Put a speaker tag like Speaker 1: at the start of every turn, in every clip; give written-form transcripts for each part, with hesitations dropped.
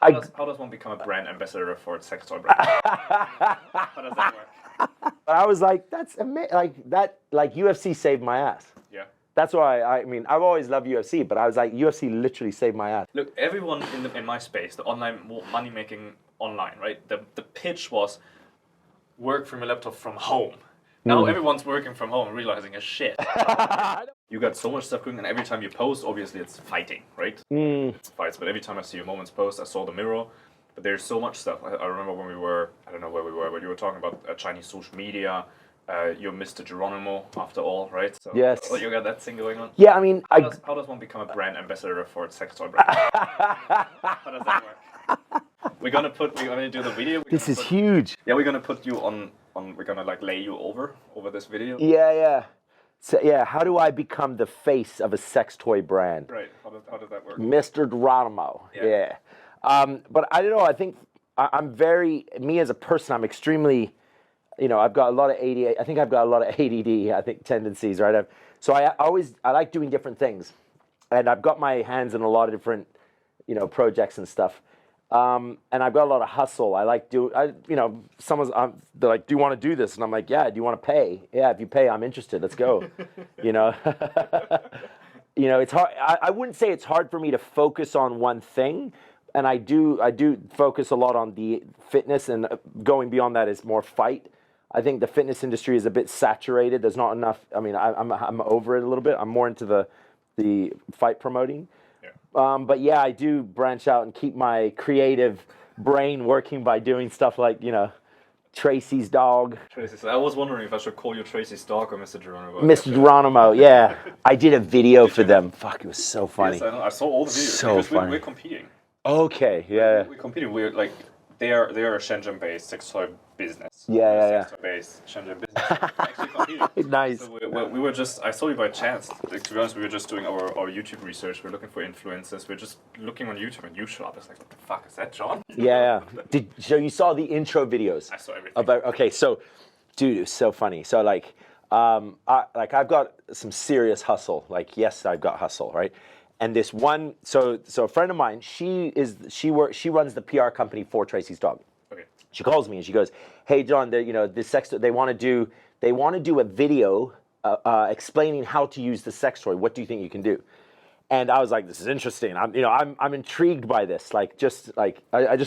Speaker 1: How does one become a brand ambassador for a sex toy brand? How does that work?
Speaker 2: But I was like, that's amazing. Like UFC saved my ass.
Speaker 1: Yeah.
Speaker 2: That's why I've always loved UFC, but I was like, UFC literally saved my ass.
Speaker 1: Look, everyone in my space, the online money making online, right? The pitch was work from your laptop from home. Now everyone's working from home, realizing a shit. You got so much stuff going, and every time you post, obviously it's fighting, right? It's fights, but every time I see a Moments post, I saw the mirror. But there's so much stuff. I remember when we were, I don't know where we were, but you were talking about Chinese social media. You're Mr. Geronimo, after all, right? So,
Speaker 2: yes.
Speaker 1: You got that thing going on?
Speaker 2: Yeah, I mean...
Speaker 1: How does one become a brand ambassador for a sex toy brand? How does that work? We're gonna do the video.
Speaker 2: This is huge.
Speaker 1: Yeah, we're gonna put you on. We're gonna like lay you over this video.
Speaker 2: Yeah. So yeah, how do I become the face of a sex toy brand?
Speaker 1: Right. How does that work?
Speaker 2: Mr. Geronimo. Yeah. But I don't know. I think I'm me as a person. I'm extremely, I've got a lot of ADD. I think I've got a lot of ADD. I think tendencies, right? So I like doing different things, and I've got my hands in a lot of different, projects and stuff. And I've got a lot of hustle. Someone's they're like, do you want to do this? And I'm like, yeah. Do you want to pay? Yeah, if you pay, I'm interested. Let's go. It's hard. I wouldn't say it's hard for me to focus on one thing, and I do focus a lot on the fitness, and going beyond that is more fight. I think the fitness industry is a bit saturated. There's not enough. I mean, I'm over it a little bit. I'm more into the fight promoting. But yeah, I do branch out and keep my creative brain working by doing stuff like, Tracy's dog.
Speaker 1: I was wondering if I should call you Tracy's dog or Mr. Geronimo.
Speaker 2: Mr. Geronimo, yeah. I did a video for them. Fuck, it was so funny.
Speaker 1: Yes, I know. I saw all the videos.
Speaker 2: So funny.
Speaker 1: We're competing.
Speaker 2: Okay, yeah.
Speaker 1: We're competing. We're like, they are a Shenzhen-based sex toy business.
Speaker 2: Yeah.
Speaker 1: Sex toy-based Shenzhen business. We're actually competing.
Speaker 2: Nice.
Speaker 1: So we were just, I saw you by chance. Like, to be honest, we were just doing our YouTube research. We're looking for influencers. We're just looking on YouTube, and you showed up. It's like, what the fuck is that, John?
Speaker 2: Yeah. So you saw the intro videos?
Speaker 1: I saw everything.
Speaker 2: Okay, so, dude, it was so funny. So I've got some serious hustle. Like, yes, I've got hustle, right? And this one, so a friend of mine, she runs the PR company for Tracy's dog.
Speaker 1: Okay.
Speaker 2: She calls me and she goes, "Hey John, this sex toy, they want to do a video explaining how to use the sex toy. What do you think you can do?" And I was like, "This is interesting. I'm intrigued by this. I just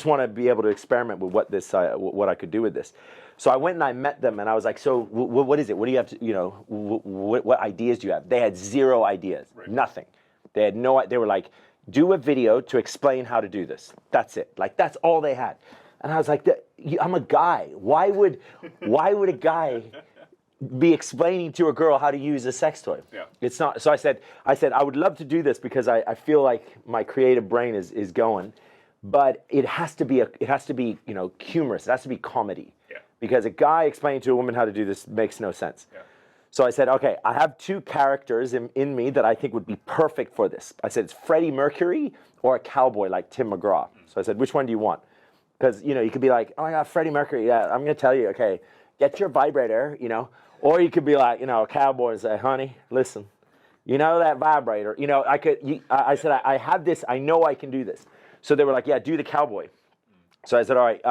Speaker 2: want to be able to experiment with what I could do with this." So I went and I met them, and I was like, "So what is it? What do you have to what ideas do you have?" They had zero ideas, right. Nothing. They had they were like, "Do a video to explain how to do this. That's it. Like, that's all they had." And I was like, "I'm a guy. Why would a guy be explaining to a girl how to use a sex toy?"
Speaker 1: Yeah.
Speaker 2: It's not. So I said, I would love to do this because I feel like my creative brain is going, but it has to be humorous. It has to be comedy.
Speaker 1: Yeah.
Speaker 2: Because a guy explaining to a woman how to do this makes no sense.
Speaker 1: Yeah.
Speaker 2: So I said, okay, I have two characters in me that I think would be perfect for this. I said, it's Freddie Mercury or a cowboy like Tim McGraw. So I said, which one do you want? Because, you could be like, "Oh my God, Freddie Mercury, yeah, I'm going to tell you, okay, get your vibrator, Or you could be like, a cowboy and say, "Honey, listen, that vibrator." I said, I have this, I know I can do this. So they were like, "Yeah, do the cowboy." So I said, all right,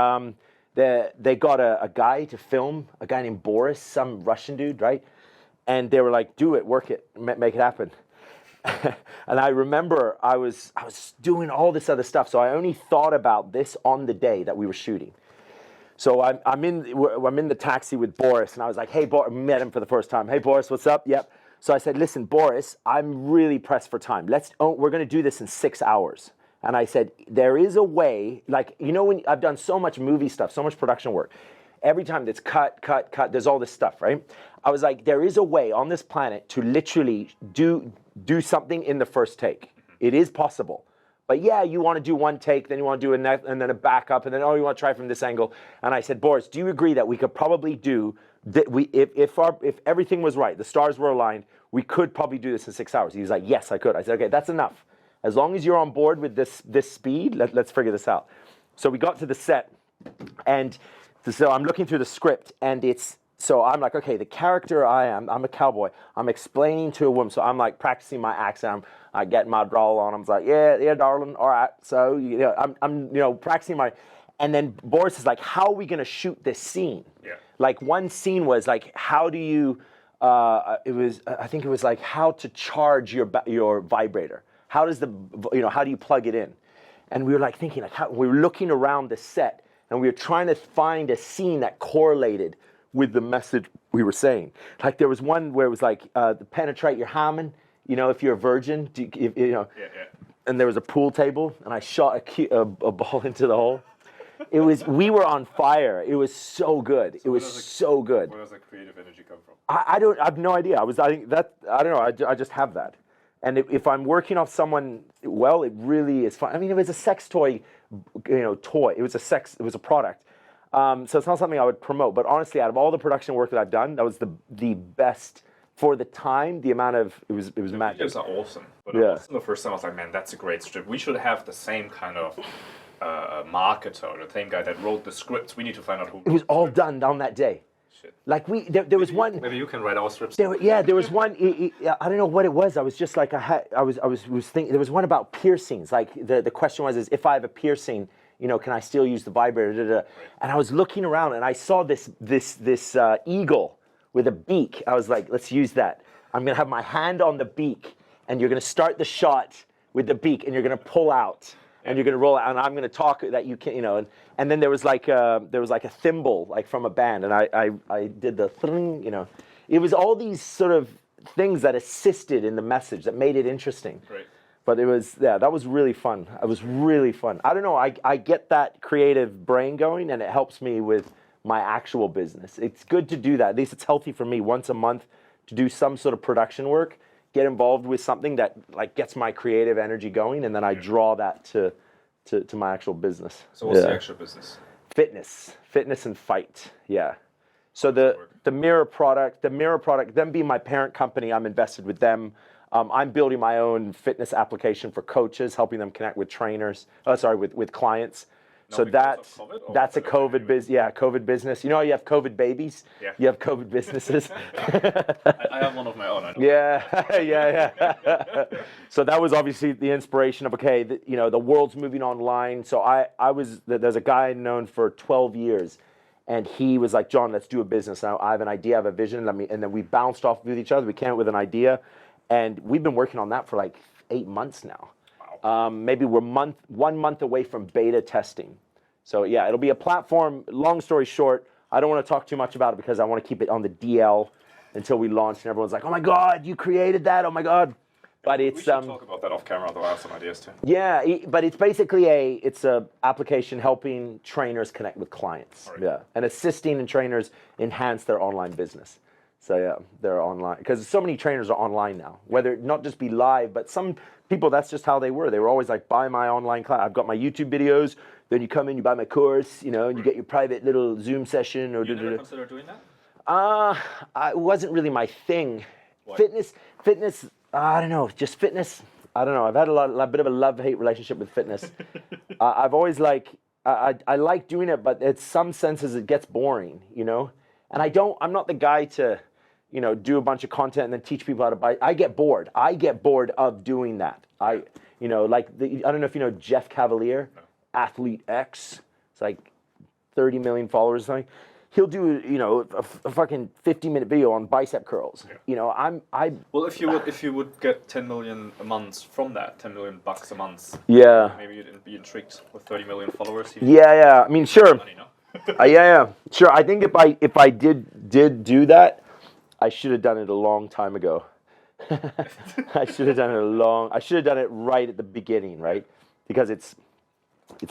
Speaker 2: they got a guy to film, a guy named Boris, some Russian dude, right? And they were like, "Do it, work it, make it happen." And I remember I was doing all this other stuff, so I only thought about this on the day that we were shooting. So I'm in the taxi with Boris, and I was like, "Hey, Boris," met him for the first time. "Hey, Boris, what's up?" "Yep." So I said, "Listen, Boris, I'm really pressed for time. We're going to do this in 6 hours." And I said, there is a way, when I've done so much movie stuff, so much production work. Every time it's cut, there's all this stuff, right? I was like, there is a way on this planet to literally do something in the first take. It is possible. But yeah, you want to do one take, then you want to do and then a backup, and then, you want to try from this angle. And I said, "Boris, do you agree that we could probably do that? If everything was right, the stars were aligned, we could probably do this in 6 hours." He was like, "Yes, I could." I said, "Okay, that's enough. As long as you're on board with this speed, let's figure this out." So we got to the set, and so I'm looking through the script, and it's so I'm like, okay, the character I'm a cowboy. I'm explaining to a woman, so I'm like practicing my accent. I get my drawl on. I'm like, yeah, darling, all right. So I'm practicing my, and then Boris is like, how are we gonna shoot this scene?
Speaker 1: Yeah.
Speaker 2: Like one scene was like, how do you? I think it was like how to charge your vibrator. How does how do you plug it in? And we were like thinking, like we were looking around the set, and we were trying to find a scene that correlated with the message we were saying. Like there was one where it was like penetrate your hymen. If you're a virgin,
Speaker 1: Yeah.
Speaker 2: And there was a pool table, and I shot a ball into the hole. We were on fire. It was so good. It was so good.
Speaker 1: Where does that creative energy come from?
Speaker 2: I have no idea. I don't know. I just have that. And if I'm working off someone well, it really is fun. I mean, it was a sex toy, toy. It was a product. So it's not something I would promote. But honestly, out of all the production work that I've done, that was the best for the time. The amount of it was magic.
Speaker 1: Videos are awesome. But also the first time I was like, man, that's a great script. We should have the same kind of marketer, the same guy that wrote the scripts. We need to find out who.
Speaker 2: It was all done on that day.
Speaker 1: Shit.
Speaker 2: Like there was one.
Speaker 1: Maybe you can write our scripts.
Speaker 2: There was one. I don't know what it was. I was just like I was thinking. There was one about piercings. Like the question was, if I have a piercing, can I still use the vibrator? Da, da, da. Right. And I was looking around and I saw this eagle with a beak. I was like, let's use that. I'm gonna have my hand on the beak, and you're gonna start the shot with the beak, and you're gonna pull out. And you're gonna roll out, and I'm gonna talk that you can, and then there was like a thimble like from a band, and I did the thing, It was all these sort of things that assisted in the message that made it interesting.
Speaker 1: Right.
Speaker 2: But that was really fun. It was really fun. I don't know. I get that creative brain going, and it helps me with my actual business. It's good to do that. At least it's healthy for me once a month to do some sort of production work. Get involved with something that like gets my creative energy going, and then I draw that to my actual business.
Speaker 1: So what's the actual business?
Speaker 2: Fitness and fight. Yeah. So the mirror product, them being my parent company, I'm invested with them. I'm building my own fitness application for coaches, helping them connect with trainers. With clients. So that's a COVID business. Yeah, COVID business. You know how you have COVID babies?
Speaker 1: Yeah.
Speaker 2: You have COVID businesses.
Speaker 1: I have one of my own. I know.
Speaker 2: Yeah. So that was obviously the inspiration of the world's moving online. So there's a guy I've known for 12 years, and he was like, John, let's do a business. Now I have an idea, I have a vision, and then we bounced off with each other. We came up with an idea, and we've been working on that for like 8 months now. Maybe we're 1 month away from beta testing. So yeah, it'll be a platform. Long story short, I don't want to talk too much about it because I want to keep it on the DL until we launch, and everyone's like, "Oh my God, you created that! Oh my God!" But it's
Speaker 1: we should talk about that off camera. Though I have some ideas too.
Speaker 2: Yeah, but it's basically it's a application helping trainers connect with clients. Right. Yeah, and assisting trainers enhance their online business. So yeah, they're online because so many trainers are online now. Whether not just be live, but some people that's just how they were. They were always like, buy my online class. I've got my YouTube videos. Then you come in, you buy my course, and you get your private little Zoom session. Or
Speaker 1: you never consider doing that?
Speaker 2: It wasn't really my thing.
Speaker 1: What?
Speaker 2: Fitness. I don't know. Just fitness. I don't know. I've had a bit of a love-hate relationship with fitness. I've always I like doing it, but in some senses it gets boring, And I'm not the guy to, do a bunch of content and then teach people how to buy. I get bored. I get bored of doing that. I don't know if you know Jeff Cavalier, no. Athlete X. It's like 30 million followers or something. He'll do, a fucking 50-minute video on bicep curls. Yeah.
Speaker 1: Well, if you would get 10 million a month from that, $10 million a month.
Speaker 2: Yeah.
Speaker 1: Maybe you'd be intrigued with 30 million followers.
Speaker 2: Yeah. I mean, sure.
Speaker 1: Money, no?
Speaker 2: Yeah. Sure. I think if I did do that, I should have done it a long time ago. I should have done it right at the beginning, right? Because it's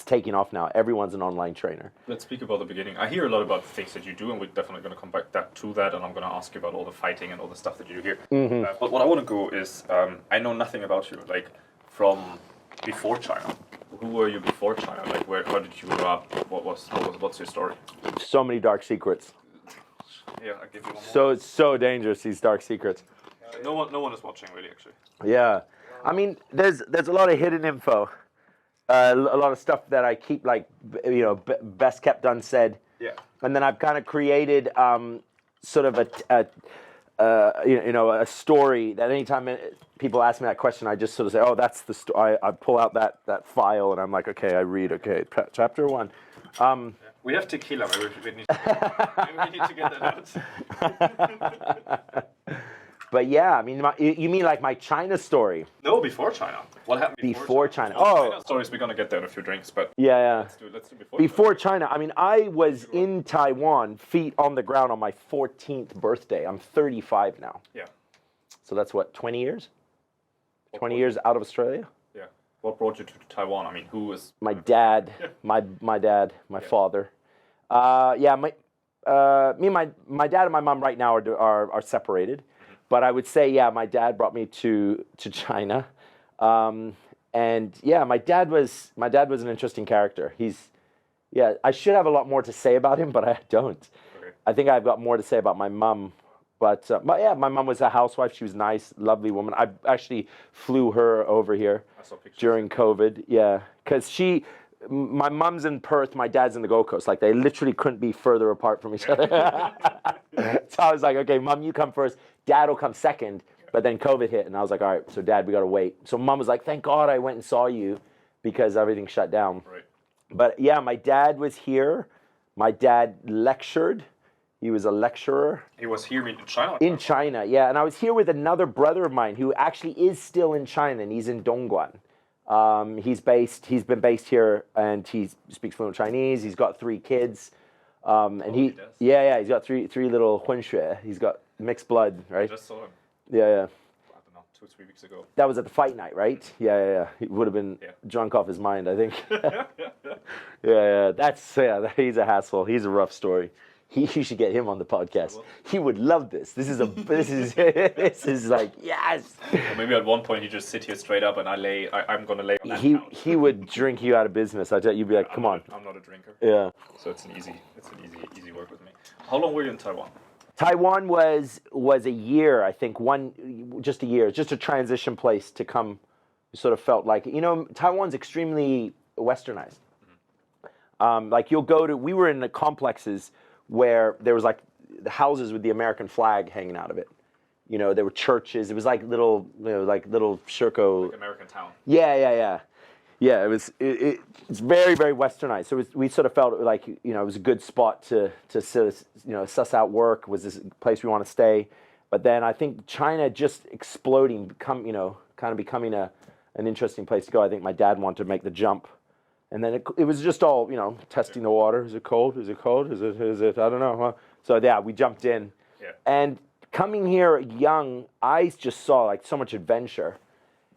Speaker 2: taking off now. Everyone's an online trainer.
Speaker 1: Let's speak about the beginning. I hear a lot about the things that you do, and we're definitely going to come back to that, and I'm going to ask you about all the fighting and all the stuff that you do here.
Speaker 2: Mm-hmm.
Speaker 1: But what I want to go is, I know nothing about you, like, from before China. Who were you before China? Like, how did you grow up? What's your story?
Speaker 2: So many dark secrets.
Speaker 1: Yeah, I'll give you one more.
Speaker 2: So it's so dangerous, these dark secrets.
Speaker 1: No one is watching, really, actually.
Speaker 2: Yeah. I mean, there's a lot of hidden info. A lot of stuff that I keep, best kept unsaid.
Speaker 1: Yeah.
Speaker 2: And then I've kind of created sort of a story that anytime people ask me that question, I just sort of say, oh, that's the story. I pull out that file and I'm like, okay, I read, okay, chapter 1.
Speaker 1: We have tequila. Maybe we need to get that out.
Speaker 2: But yeah, I mean, you mean like my China story?
Speaker 1: No, before China. What happened
Speaker 2: before China?
Speaker 1: China stories, we're going to get there in a few drinks, but
Speaker 2: yeah.
Speaker 1: Let's do before
Speaker 2: Before China. I mean, I was in Taiwan, feet on the ground on my 14th birthday. I'm 35 now.
Speaker 1: Yeah.
Speaker 2: So that's what, 20 years? 20 years out of Australia?
Speaker 1: Yeah. What brought you to Taiwan? I mean, who was...
Speaker 2: My dad, my dad, my father. My dad and my mom right now are separated. But I would say, yeah, my dad brought me to China. And yeah, my dad was an interesting character. I should have a lot more to say about him, but I don't.
Speaker 1: Okay.
Speaker 2: I think I've got more to say about my mom. But yeah, my mom was a housewife. She was nice, lovely woman. I actually flew her over here during COVID. Yeah, because my mom's in Perth, my dad's in the Gold Coast. Like, they literally couldn't be further apart from each other. So I was like, okay, Mom, you come first. Dad will come second. But then COVID hit, and I was like, all right, so Dad, we got to wait. So Mom was like, thank God I went and saw you because everything shut down.
Speaker 1: Right.
Speaker 2: But yeah, my dad was here. My dad lectured. He was a lecturer.
Speaker 1: He was here in China?
Speaker 2: In China, yeah. And I was here with another brother of mine who actually is still in China, and he's in Dongguan. He's been based here, and he speaks fluent Chinese. He's got 3 kids. He does. Yeah, he's got three little 混血. He's got mixed blood, right?
Speaker 1: I just saw him.
Speaker 2: Yeah.
Speaker 1: I don't know, 2 or 3 weeks ago.
Speaker 2: That was at the fight night, right? Yeah. He would have been drunk off his mind, I think. Yeah. He's a hassle. He's a rough story. You should get him on the podcast. He would love this. This is like, yes.
Speaker 1: Or maybe at one point you just sit here straight up and I'm gonna lay on that couch.
Speaker 2: He would drink you out of business. I tell you, you'd be like, come on.
Speaker 1: I'm not a drinker.
Speaker 2: Yeah.
Speaker 1: So it's an easy work with me. How long were you in Taiwan?
Speaker 2: Taiwan was a year, I think, just a year, just a transition place to come. Sort of felt like, Taiwan's extremely westernized. Like we were in the complexes where there was like the houses with the American flag hanging out of it. There were churches. It was like little Shirko.
Speaker 1: Like American town.
Speaker 2: Yeah. Yeah, it's very, very westernized. So we sort of felt like, it was a good spot to suss out work. Was this a place we want to stay? But then I think China just exploding, kind of becoming an interesting place to go. I think my dad wanted to make the jump. And then it was just all, testing the water. Is it cold? Is it cold? Is it? I don't know. Huh? So yeah, we jumped in.
Speaker 1: Yeah.
Speaker 2: And coming here young, I just saw like so much adventure.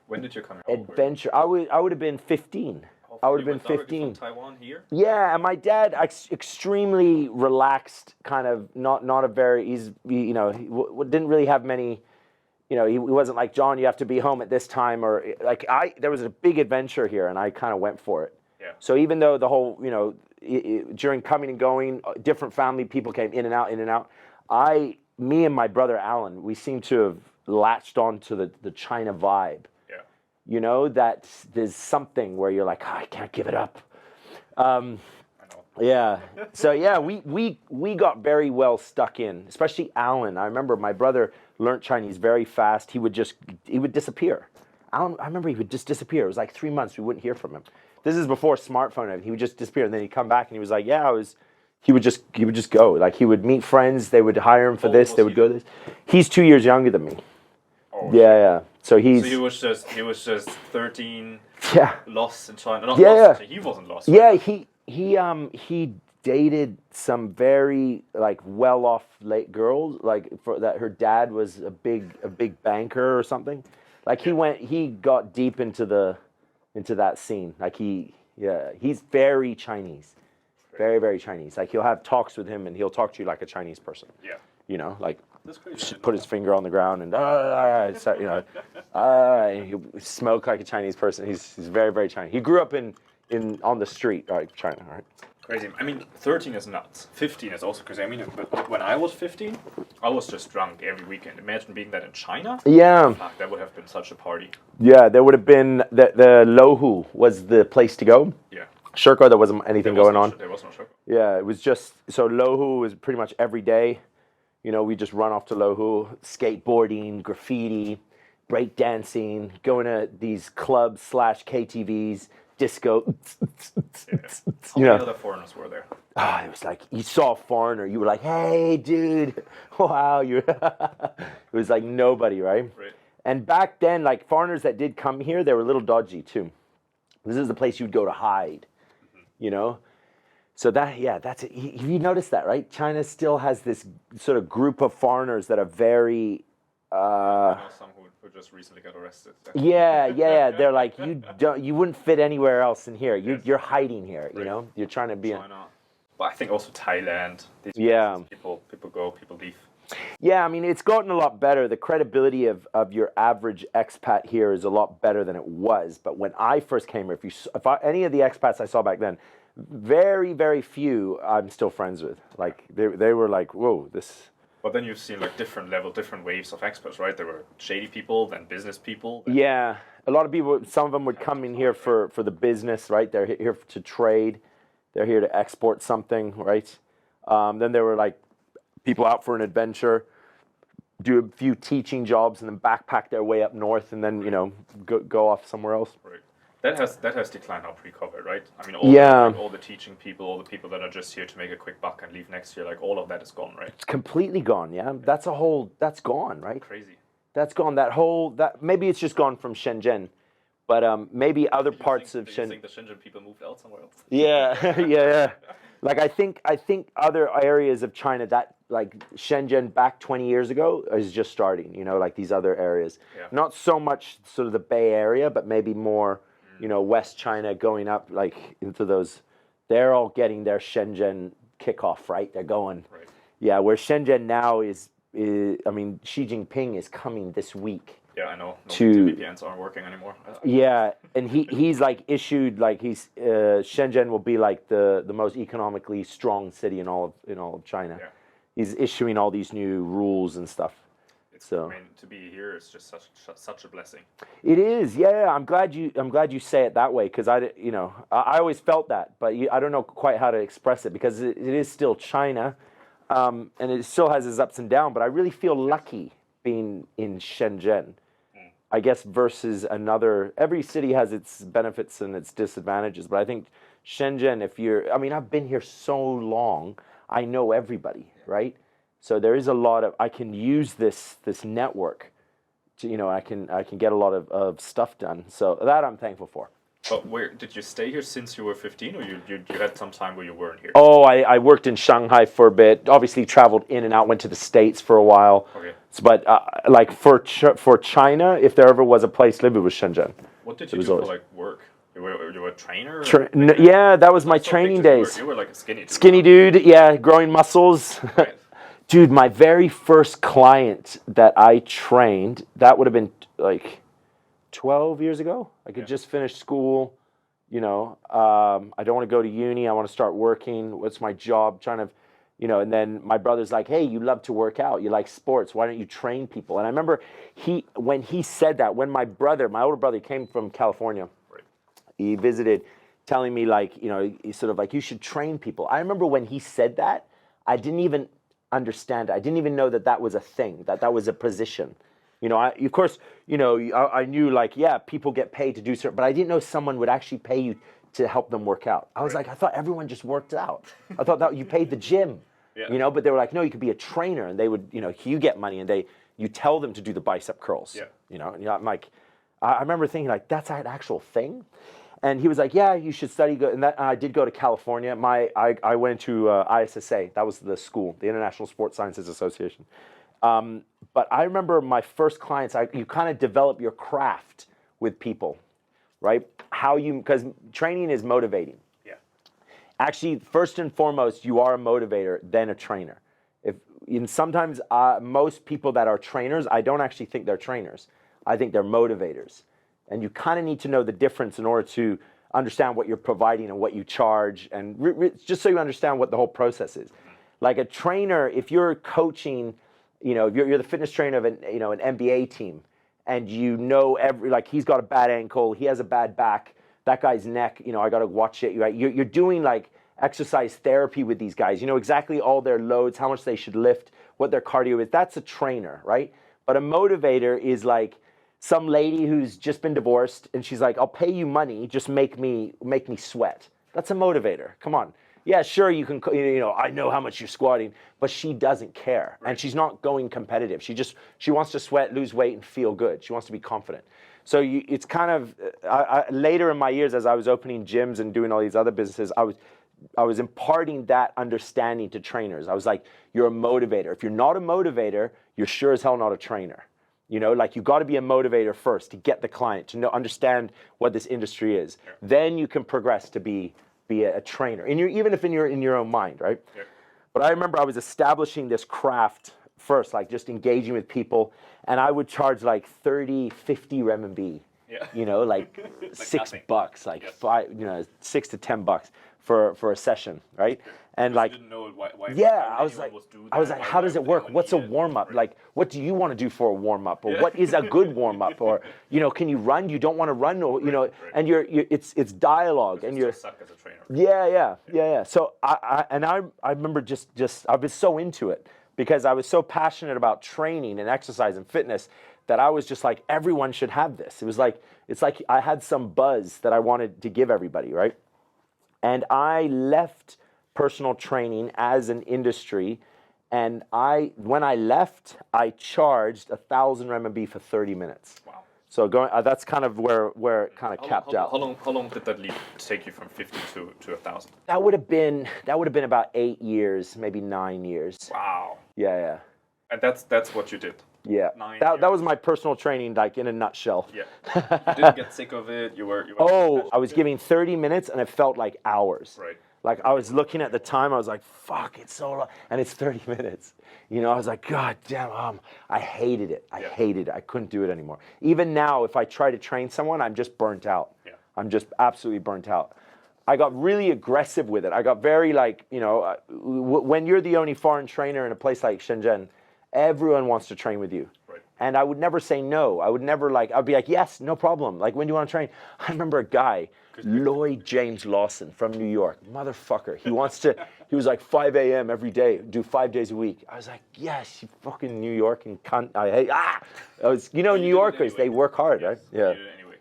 Speaker 1: When did you come
Speaker 2: here? Adventure. I would have been 15. I would have been 15.
Speaker 1: From Taiwan here?
Speaker 2: Yeah, and my dad extremely relaxed, kind of not a very. He didn't really have many. He wasn't like, John, you have to be home at this time, or like there was a big adventure here, and I kind of went for it.
Speaker 1: Yeah.
Speaker 2: So even though the whole, during coming and going, different family people came in and out. Me and my brother Alan, we seem to have latched onto the China vibe.
Speaker 1: Yeah.
Speaker 2: That there's something where you're like, I can't give it up.
Speaker 1: I know.
Speaker 2: Yeah. So yeah, we got very well stuck in, especially Alan. I remember my brother learned Chinese very fast. He would disappear. Alan, I remember he would just disappear. It was like 3 months we wouldn't hear from him. This is before smartphone. He would just disappear, and then he'd come back, and he was like, he would just go. Like, he would meet friends. They would hire him for this. They would go this. He's 2 years younger than me.
Speaker 1: Oh,
Speaker 2: yeah. So
Speaker 1: he was just 13.
Speaker 2: Yeah.
Speaker 1: Lost in China.
Speaker 2: Lost.
Speaker 1: He wasn't lost.
Speaker 2: Yeah. He dated some very like well-off late girls. Like that, her dad was a big banker or something. Like he got deep into that scene. Like he's very Chinese. Very, very Chinese. Like, he'll have talks with him, and he'll talk to you like a Chinese person.
Speaker 1: Yeah.
Speaker 2: Like,
Speaker 1: that's crazy.
Speaker 2: Put his finger on the ground and, he'll smoke like a Chinese person. He's very, very Chinese. He grew up on the street, like China, right?
Speaker 1: Crazy. I mean, 13 is nuts. 15 is also crazy. I mean, when I was 15, I was just drunk every weekend. Imagine being that in China.
Speaker 2: Yeah.
Speaker 1: Fuck, that would have been such a party.
Speaker 2: Yeah, there would have been, the Lohu was the place to go.
Speaker 1: Yeah.
Speaker 2: Shirko, there wasn't anything going on.
Speaker 1: There was no Shirko.
Speaker 2: Yeah, it was just, so Lohu was pretty much every day. We just run off to Lohu, skateboarding, graffiti, break dancing, going to these clubs / KTVs, disco.
Speaker 1: How many other foreigners were there?
Speaker 2: It was like you saw a foreigner, you were like, "Hey, dude, wow!" It was like nobody, right?
Speaker 1: Right.
Speaker 2: And back then, like foreigners that did come here, they were a little dodgy too. This is the place you'd go to hide, So that's it. You noticed that, right? China still has this sort of group of foreigners that are very.
Speaker 1: I know some who just recently got arrested.
Speaker 2: Yeah. They're like you wouldn't fit anywhere else in here. You're hiding here.
Speaker 1: Right.
Speaker 2: You're trying to be.
Speaker 1: China. But I think also Thailand. These places, people go, people leave.
Speaker 2: Yeah, I mean, it's gotten a lot better. The credibility of your average expat here is a lot better than it was. But when I first came here, any of the expats I saw back then, very, very few I'm still friends with. Like, they were like, whoa, this...
Speaker 1: But then you've seen like different waves of expats, right? There were shady people, then business people.
Speaker 2: Yeah, a lot of people, some of them would come in here for the business, right? They're here to trade. They're here to export something, right? Then there were like people out for an adventure, do a few teaching jobs, and then backpack their way up north, and then go off somewhere else.
Speaker 1: Right. That has declined now pre-COVID, right? I mean, all the teaching people, all the people that are just here to make a quick buck and leave next year, like all of that is gone, right?
Speaker 2: It's completely gone. Yeah, that's gone, right?
Speaker 1: Crazy.
Speaker 2: That's gone. Maybe it's just gone from Shenzhen, but maybe other parts of Shenzhen.
Speaker 1: You think the Shenzhen people moved out somewhere else?
Speaker 2: Yeah. Like I think other areas of China that like Shenzhen back 20 years ago is just starting. Like these other areas.
Speaker 1: Yeah.
Speaker 2: Not so much sort of the Bay Area, but maybe more. West China going up like into those, they're all getting their Shenzhen kickoff, right? They're going.
Speaker 1: Right.
Speaker 2: Yeah, where Shenzhen now is I mean, Xi Jinping is coming this week.
Speaker 1: Yeah, I know. VPNs aren't working anymore.
Speaker 2: Yeah, and he's like issued like Shenzhen will be like the most economically strong city in all of China.
Speaker 1: Yeah.
Speaker 2: He's issuing all these new rules and stuff.
Speaker 1: I mean, to be here is just such a blessing.
Speaker 2: It is, yeah. I'm glad you say it that way because I always felt that, but I don't know quite how to express it because it is still China, and it still has its ups and downs. But I really feel lucky being in Shenzhen, I guess, versus another. Every city has its benefits and its disadvantages, but I think Shenzhen, I've been here so long, I know everybody, right? So there is a lot of, I can use this network to, I can get a lot of stuff done. So that I'm thankful for.
Speaker 1: But where did you stay here since you were 15, or you had some time where you weren't here?
Speaker 2: Oh, I worked in Shanghai for a bit. Obviously traveled in and out, went to the States for a while.
Speaker 1: Okay.
Speaker 2: But like for China, if there ever was a place to live, it was Shenzhen.
Speaker 1: What did you do for like work? You were a trainer?
Speaker 2: Yeah, that was my training days.
Speaker 1: You were like a skinny dude.
Speaker 2: Skinny dude, yeah, growing muscles.
Speaker 1: Right.
Speaker 2: Dude, my very first client that I trained, that would have been like 12 years ago. I could just finish school, I don't want to go to uni. I want to start working. What's my job? Trying to, and then my brother's like, hey, you love to work out. You like sports. Why don't you train people? And I remember when he said that, when my older brother came from California,
Speaker 1: right.
Speaker 2: He visited telling me like, he's sort of like, you should train people. I remember when he said that, I didn't even understand it. I didn't even know that was a thing, that was a position. I knew like, yeah, people get paid to do certain, but I didn't know someone would actually pay you to help them work out. I was like, I thought everyone just worked out. I thought that you paid the gym, but they were like, no, you could be a trainer, and they would, you get money, and you tell them to do the bicep curls. I'm like, I remember thinking like, that's an actual thing. And he was like, yeah, you should study. And I did go to California. I went to ISSA. That was the school, the International Sports Sciences Association. But I remember my first clients, you kind of develop your craft with people, right? Because training is motivating. Yeah. Actually, first and foremost, you are a motivator, then a trainer. Sometimes most people that are trainers, I don't actually think they're trainers. I think they're motivators. And you kind of need to know the difference in order to understand what you're providing and what you charge, and just so you understand what the whole process is. Like a trainer, if you're coaching, if you're the fitness trainer of an NBA team, and like he's got a bad ankle, he has a bad back, that guy's neck, I got to watch it. Right? You're doing like exercise therapy with these guys. You know exactly all their loads, how much they should lift, what their cardio is. That's a trainer, right? But a motivator is like some lady who's just been divorced and she's like, I'll pay you money, just make me sweat. That's a motivator. Come on. Yeah, sure, you can, I know how much you're squatting, but she doesn't care. Right. And she's not going competitive. She wants to sweat, lose weight, and feel good. She wants to be confident. So it's kind of, later in my years, as I was opening gyms and doing all these other businesses, I was imparting that understanding to trainers. I was like, you're a motivator. If you're not a motivator, you're sure as hell not a trainer. You know, like you got to be a motivator first to get the client, to understand what this industry is. Yeah. Then you can progress to be a trainer, even if in your own mind, right? Yeah. But I remember I was establishing this craft first, like just engaging with people, and I would charge like 30, 50 renminbi. Yeah. You know, like $6, like yes. $6 to $10 for a session, right? And like,
Speaker 1: didn't know why
Speaker 2: I was like, how does it work? What's a warm up? Right. Like, what do you want to do for a warm up? Or what is a good warm up? Or can you run? You don't want to run, or right. And it's dialogue, and you're
Speaker 1: stuck as a trainer.
Speaker 2: Yeah. So I remember just I was so into it because I was so passionate about training and exercise and fitness that I was just like, everyone should have this. It's like I had some buzz that I wanted to give everybody, right? And I left personal training as an industry, and when I left, I charged 1,000 renminbi for 30 minutes.
Speaker 1: Wow!
Speaker 2: So that's kind of where it kind of capped out.
Speaker 1: How long did that leap take you from 50 to 1,000?
Speaker 2: That would have been about 8 years, maybe 9 years.
Speaker 1: Wow!
Speaker 2: Yeah.
Speaker 1: And that's what you did.
Speaker 2: Yeah, that was my personal training, like in a nutshell.
Speaker 1: Yeah, you didn't get sick of it. You were.
Speaker 2: I was giving 30 minutes, and it felt like hours.
Speaker 1: Right.
Speaker 2: Like I was looking at the time, I was like, "Fuck, it's so long," and it's 30 minutes. I was like, "God damn!" I hated it. I hated it. I couldn't do it anymore. Even now, if I try to train someone, I'm just burnt out. Yeah. I'm just absolutely burnt out. I got really aggressive with it. I got very when you're the only foreign trainer in a place like Shenzhen, everyone wants to train with you. Right. And I would never say no. I would never I'd be like, yes, no problem. Like, when do you want to train? I remember a guy, Lloyd James Lawson from New York, motherfucker. He was like 5 a.m. every day, do 5 days a week. I was like, yes, you fucking New York and cunt. New Yorkers, they work hard, right? Yeah.
Speaker 1: You did it anyway.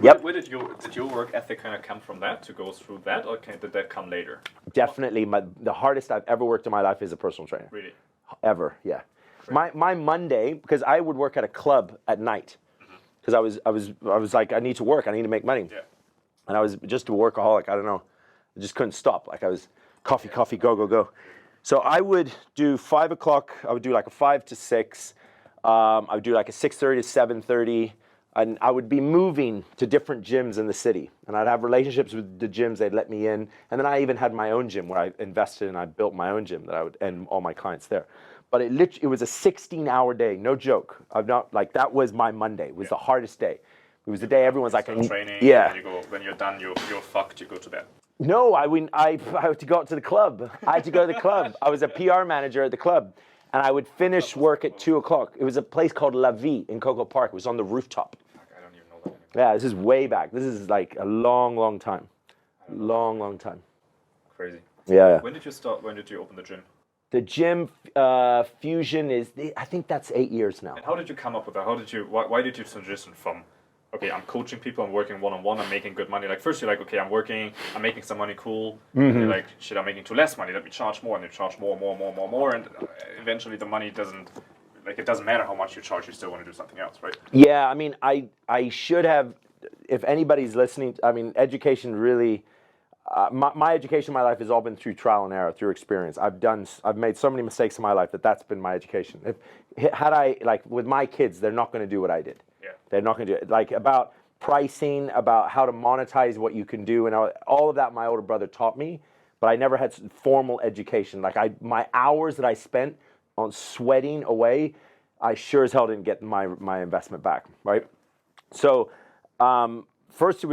Speaker 2: Yep.
Speaker 1: Where did your work ethic kind of come from that, to go through that, or did that come later?
Speaker 2: Definitely. The hardest I've ever worked in my life is a personal trainer.
Speaker 1: Really?
Speaker 2: Ever, yeah. My Monday, because I would work at a club at night, because I was like, I need to work, I need to make money. Yeah. And I was just a workaholic, I don't know. I just couldn't stop. Like, I was coffee, go. So I would do 5 o'clock, I would do like a 5 to 6, I would do like a 6:30 to 7:30, and I would be moving to different gyms in the city. And I'd have relationships with the gyms, they'd let me in. And then I even had my own gym where I invested and I built my own gym and all my clients there. But it was a 16-hour day, no joke. That was my Monday. It was the hardest day. It was the day everyone's like,
Speaker 1: training.
Speaker 2: Yeah.
Speaker 1: When you're done, you're fucked. You go to bed.
Speaker 2: No, I had to go out to the club. I had to go to the club. I was a PR manager at the club, and I would finish work at 2 o'clock. It was a place called La Vie in Coco Park. It was on the rooftop.
Speaker 1: I don't even know that.
Speaker 2: Yeah, this is way back. This is like a long time. Long time.
Speaker 1: Crazy.
Speaker 2: Yeah.
Speaker 1: When did you start? When did you open the gym?
Speaker 2: The gym Fusion I think that's 8 years now.
Speaker 1: And how did you come up with that? Why did you transition from, okay, I'm coaching people, I'm working one-on-one, I'm making good money. Like, first you're like, okay, I'm working, I'm making some money, cool. Mm-hmm. And you're like, shit, I'm making too less money, let me charge more. And you charge more. And eventually the money it doesn't matter how much you charge, you still want to do something else, right?
Speaker 2: Yeah, I mean, I should have, if anybody's listening, I mean, education really... my education in my life has all been through trial and error, through experience. I've made so many mistakes in my life that's been my education. Had I, with my kids, they're not going to do what I did. Yeah. They're not going to do it. Like, about pricing, about how to monetize what you can do, and all of that my older brother taught me, but I never had formal education. Like, my hours that I spent on sweating away, I sure as hell didn't get my investment back, right? So, first,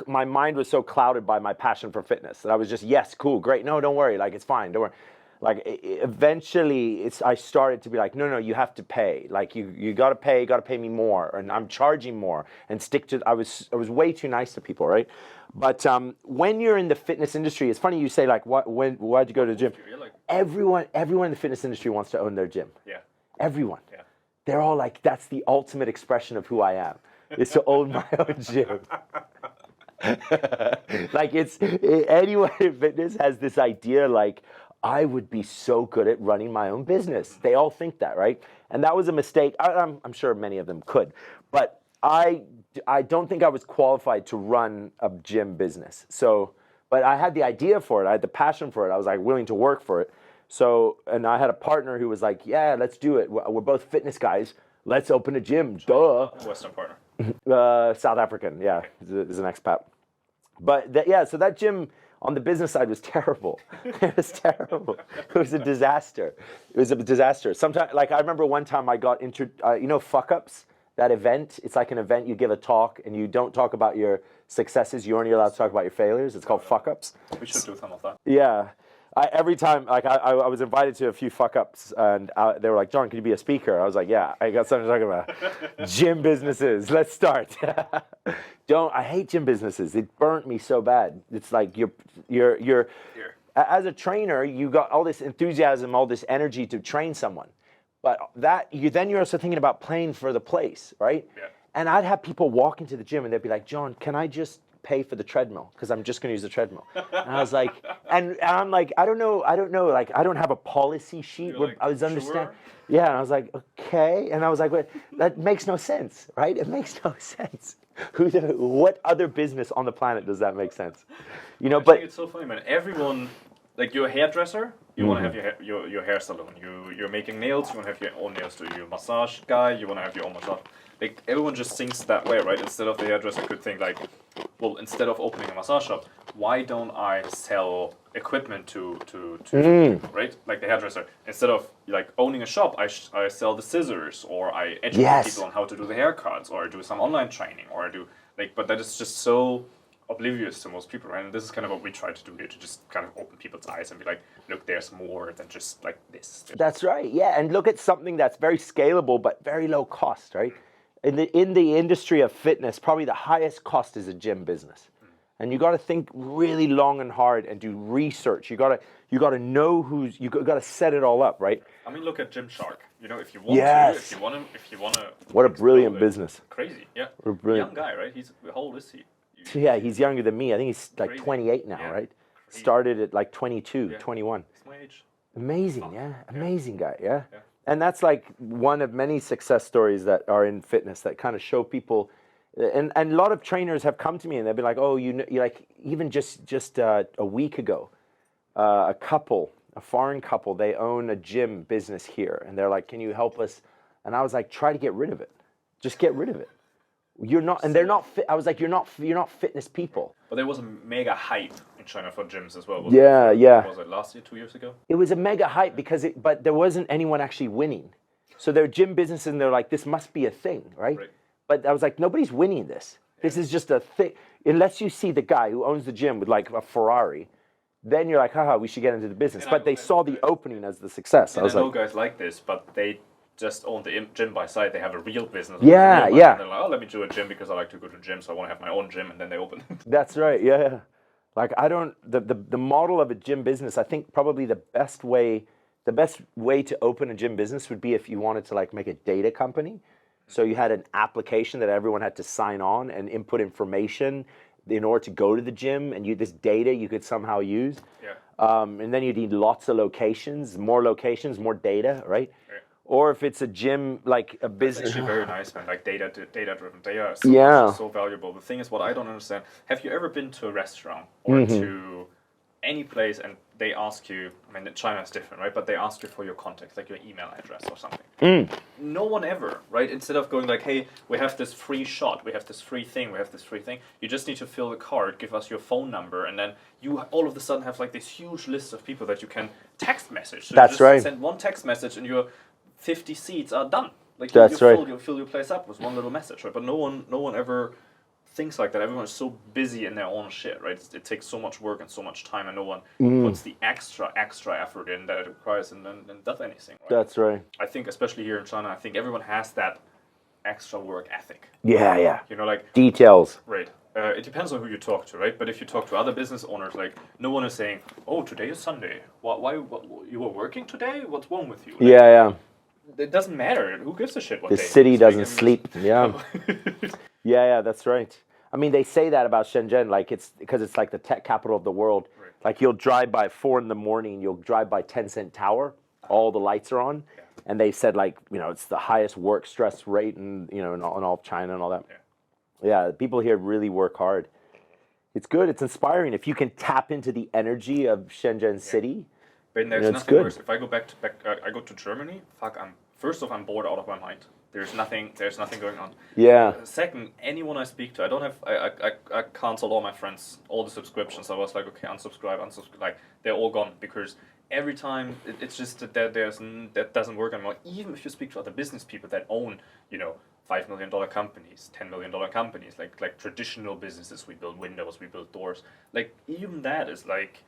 Speaker 2: my mind was so clouded by my passion for fitness that I was just, yes, cool, great. No, don't worry, it's fine, don't worry. Like eventually, I started to be like, no, you have to pay. Like you got to pay me more, and I'm charging more, and stick to. I was way too nice to people, right? But when you're in the fitness industry, it's funny you say like, why'd you go to the gym? Everyone in the fitness industry wants to own their gym.
Speaker 1: Yeah.
Speaker 2: Everyone.
Speaker 1: Yeah.
Speaker 2: They're all like, that's the ultimate expression of who I am, is to own my own gym. Like anyone in fitness has this idea like, I would be so good at running my own business. They all think that, right? And that was a mistake. I'm sure many of them could, but I don't think I was qualified to run a gym business. So, but I had the idea for it. I had the passion for it. I was like willing to work for it. So, and I had a partner who was like, yeah, let's do it. We're both fitness guys. Let's open a gym. Duh.
Speaker 1: Western partner.
Speaker 2: South African. Yeah, he's an expat. But so that gym on the business side was terrible. It was terrible. It was a disaster. Sometimes, like I remember one time I got Fuck Ups, that event. It's like an event, you give a talk and you don't talk about your successes. You're only allowed to talk about your failures. It's called Fuck Ups.
Speaker 1: We should do some of that.
Speaker 2: Yeah. Every time, like I was invited to a few fuck ups, and they were like, "John, can you be a speaker?" I was like, "Yeah, I got something to talk about. Gym businesses. Let's start." I hate gym businesses. It burnt me so bad. It's like you're as a trainer, you got all this enthusiasm, all this energy to train someone, but you're also thinking about playing for the place, right?
Speaker 1: Yeah.
Speaker 2: And I'd have people walk into the gym and they'd be like, "John, can I just pay for the treadmill, because I'm just going to use the treadmill?" And I was like, and I'm like, I don't know, like I don't have a policy sheet.
Speaker 1: Like,
Speaker 2: I was understand.
Speaker 1: sure?
Speaker 2: Yeah, and I was like, okay, and I was like, wait, that makes no sense, right? It makes no sense. What other business on the planet does that make sense?
Speaker 1: I think it's so funny, man. Everyone, like you're a hairdresser, you want to have your hair salon. You're making nails, you want to have your own nails. You're a massage guy, you want to have your own massage. Like everyone just thinks that way, right? Instead of the hairdresser could think like, well, instead of opening a massage shop, why don't I sell equipment to right? Like the hairdresser. Instead of like owning a shop, I sell the scissors, or I educate people on how to do the haircuts, or I do some online training, or I do like. But that is just so oblivious to most people, right? And this is kind of what we try to do here, to just kind of open people's eyes and be like, look, there's more than just like this.
Speaker 2: That's right. Yeah, and look at something that's very scalable but very low cost, right? In the industry of fitness, probably the highest cost is a gym business, and you got to think really long and hard and do research. You got to know you got to set it all up, right?
Speaker 1: I mean, look at Gymshark. If you want to, if you want to.
Speaker 2: What a brilliant business!
Speaker 1: Crazy, yeah.
Speaker 2: What a brilliant
Speaker 1: young guy, right? How old is he?
Speaker 2: Yeah, he's younger than me. I think he's like
Speaker 1: crazy.
Speaker 2: 28 now,
Speaker 1: Yeah.
Speaker 2: right?
Speaker 1: Crazy.
Speaker 2: Started at like 22, 21.
Speaker 1: He's my age.
Speaker 2: Amazing, yeah. Amazing guy, yeah. And that's like one of many success stories that are in fitness that kind of show people, and a lot of trainers have come to me and they've been like, oh, you like, even just a week ago, a foreign couple, they own a gym business here, and they're like, can you help us? And I was like, try to get rid of it. Just get rid of it. You're not, and they're not fit. I was like, you're not fitness people.
Speaker 1: But there was a mega hype in China for gyms as well.
Speaker 2: Was
Speaker 1: it last year, 2 years ago?
Speaker 2: It was a mega hype but there wasn't anyone actually winning. So they're gym businesses, and they're like, this must be a thing, right? But I was like, nobody's winning this. This is just a thing. Unless you see the guy who owns the gym with like a Ferrari, then you're like, haha, we should get into the business. But they saw the opening as the success.
Speaker 1: And I know guys like this, but they just own the gym by side. They have a real business.
Speaker 2: Yeah.
Speaker 1: And they're like, oh, let me do a gym because I like to go to gym, so I want to have my own gym, and then they open it.
Speaker 2: That's right, yeah. Like the model of a gym business, I think probably the best way to open a gym business would be if you wanted to like make a data company. So you had an application that everyone had to sign on and input information in order to go to the gym, and this data you could somehow use.
Speaker 1: Yeah.
Speaker 2: And then you need lots of locations, more data, right? Yeah. Or if it's a gym, like a business.
Speaker 1: It's actually very nice, man. Like data-driven. Data is so valuable. The thing is, what I don't understand, have you ever been to a restaurant or to any place and they ask you, I mean, China is different, right? But they ask you for your contact, like your email address or something. No one ever, right? Instead of going like, hey, we have this free shot, we have this free thing, you just need to fill the card, give us your phone number, and then you all of a sudden have like this huge list of people that you can text message. So
Speaker 2: That's right.
Speaker 1: Send one text message and your 50 seats are done. Like
Speaker 2: you
Speaker 1: fill your place up with one little message, right? But no one ever things like that. Everyone is so busy in their own shit, right? It takes so much work and so much time, and no one puts the extra effort in that it requires and then does anything, right?
Speaker 2: That's right.
Speaker 1: I think, especially here in China, I think everyone has that extra work ethic.
Speaker 2: Yeah.
Speaker 1: You know, like
Speaker 2: Details.
Speaker 1: right. It depends on who you talk to, right? But if you talk to other business owners, like no one is saying, "Oh, today is Sunday. Why you were working today? What's wrong with you?" Like,
Speaker 2: Yeah.
Speaker 1: it doesn't matter. Who gives a shit what
Speaker 2: The
Speaker 1: day?
Speaker 2: city
Speaker 1: It's
Speaker 2: doesn't
Speaker 1: like,
Speaker 2: sleep. Yeah. Yeah, that's right. I mean, they say that about Shenzhen, like it's because it's like the tech capital of the world.
Speaker 1: Right.
Speaker 2: Like you'll drive by 4 a.m, you'll drive by Tencent Tower, all the lights are on, and they said like it's the highest work stress rate in in all of China and all that. Yeah, people here really work hard. It's good. It's inspiring. If you can tap into the energy of Shenzhen City,
Speaker 1: but there's nothing worse. If I go back, I go to Germany. Fuck, I'm bored out of my mind. There's nothing going on.
Speaker 2: Yeah.
Speaker 1: Second, anyone I speak to, I canceled all my friends, all the subscriptions. I was like, okay, unsubscribe. Like they're all gone because every time it's just that that doesn't work anymore. Even if you speak to other business people that own, $5 million companies, $10 million companies, like traditional businesses. We build windows, we build doors. Like even that is like,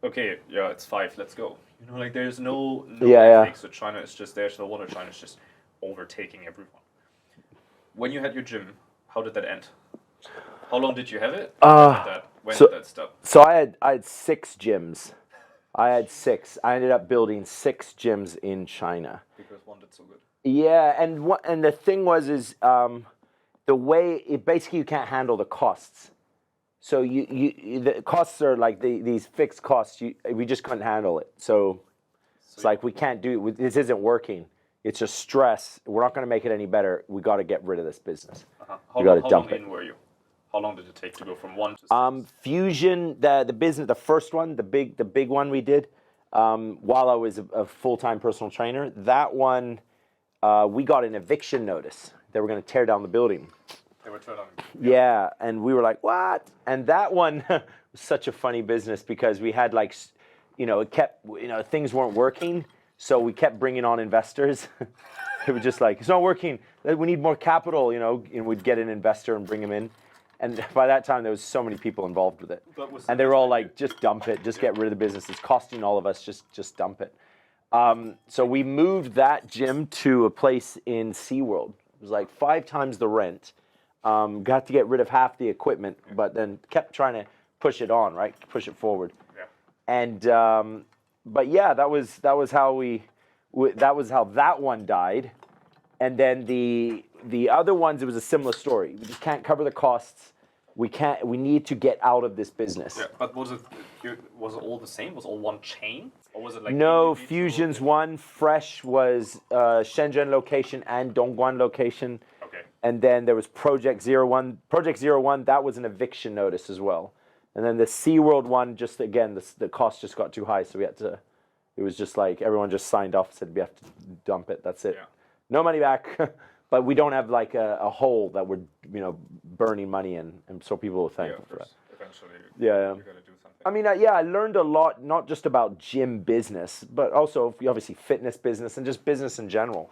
Speaker 1: okay, yeah, it's 5, let's go. Like there's no ethics. So China is just there. So the water China is just overtaking everyone. When you had your gym, how did that end? How long did you have it? When did that stop?
Speaker 2: So I had 6 gyms. I had 6. I ended up building 6 gyms in China.
Speaker 1: Because one did so good.
Speaker 2: Yeah, and the thing is the way basically you can't handle the costs. So the costs are like these fixed costs. We just couldn't handle it. So it's like we can't do it. This isn't working. It's just stress. We're not going to make it any better. We got to get rid of this business.
Speaker 1: How long in were you? How long did it take to go from 1 to 6?
Speaker 2: Fusion, the business, the first one, the big one we did, while I was a full-time personal trainer. That one, we got an eviction notice. They were going to tear down the building.
Speaker 1: They were tear down.
Speaker 2: Yeah, and we were like, what? And that one was such a funny business because we had like, it kept, things weren't working. So we kept bringing on investors. It was just like, it's not working. We need more capital, and we'd get an investor and bring him in. And by that time, there was so many people involved with it. And they were all like, just dump it. Just get rid of the business. It's costing all of us. Just dump it. So we moved that gym to a place in SeaWorld. It was like 5 times the rent. Got to get rid of half the equipment, but then kept trying to push it on, right? Push it forward.
Speaker 1: Yeah.
Speaker 2: And... but yeah, that was how that one died, and then the other ones, it was a similar story. We just can't cover the costs. We need to get out of this business.
Speaker 1: Yeah, but was it all the same? Was it all one chain, or was it like
Speaker 2: no? Fusion's one. Fresh was Shenzhen location and Dongguan location.
Speaker 1: Okay.
Speaker 2: And then there was Project 01. Project 01, that was an eviction notice as well. And then the SeaWorld one, just again, the cost just got too high, so we had to. It was just like everyone just signed off, said we have to dump it. That's it. Yeah. No money back, but we don't have like a hole that we're burning money in, and so people are thankful for that.
Speaker 1: Eventually,
Speaker 2: yeah.
Speaker 1: You gotta do something.
Speaker 2: I mean, I learned a lot, not just about gym business, but also obviously fitness business and just business in general.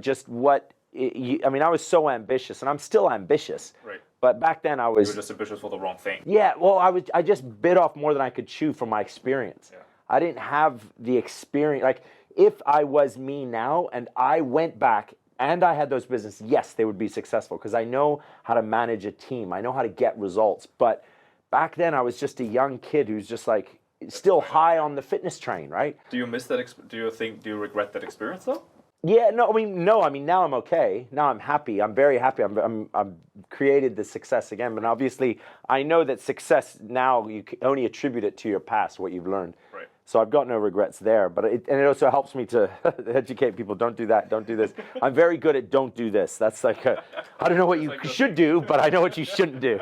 Speaker 2: Just what. I mean, I was so ambitious, and I'm still ambitious.
Speaker 1: Right.
Speaker 2: But back then I was...
Speaker 1: You were just ambitious for the wrong thing.
Speaker 2: Yeah, well, I just bit off more than I could chew from my experience.
Speaker 1: Yeah.
Speaker 2: I didn't have the experience. Like, if I was me now and I went back and I had those businesses, yes, they would be successful because I know how to manage a team. I know how to get results. But back then I was just a young kid who's just like still high on the fitness train, right?
Speaker 1: Do you miss that? Do you regret that experience though?
Speaker 2: Yeah, no. I mean, now I'm okay. Now I'm happy. I'm very happy. I've created the success again. But obviously, I know that success now you can only attribute it to your past, what you've learned.
Speaker 1: Right.
Speaker 2: So I've got no regrets there. But it also helps me to educate people. Don't do that. Don't do this. I'm very good at don't do this. That's like I don't know what you should do, but I know what you shouldn't do.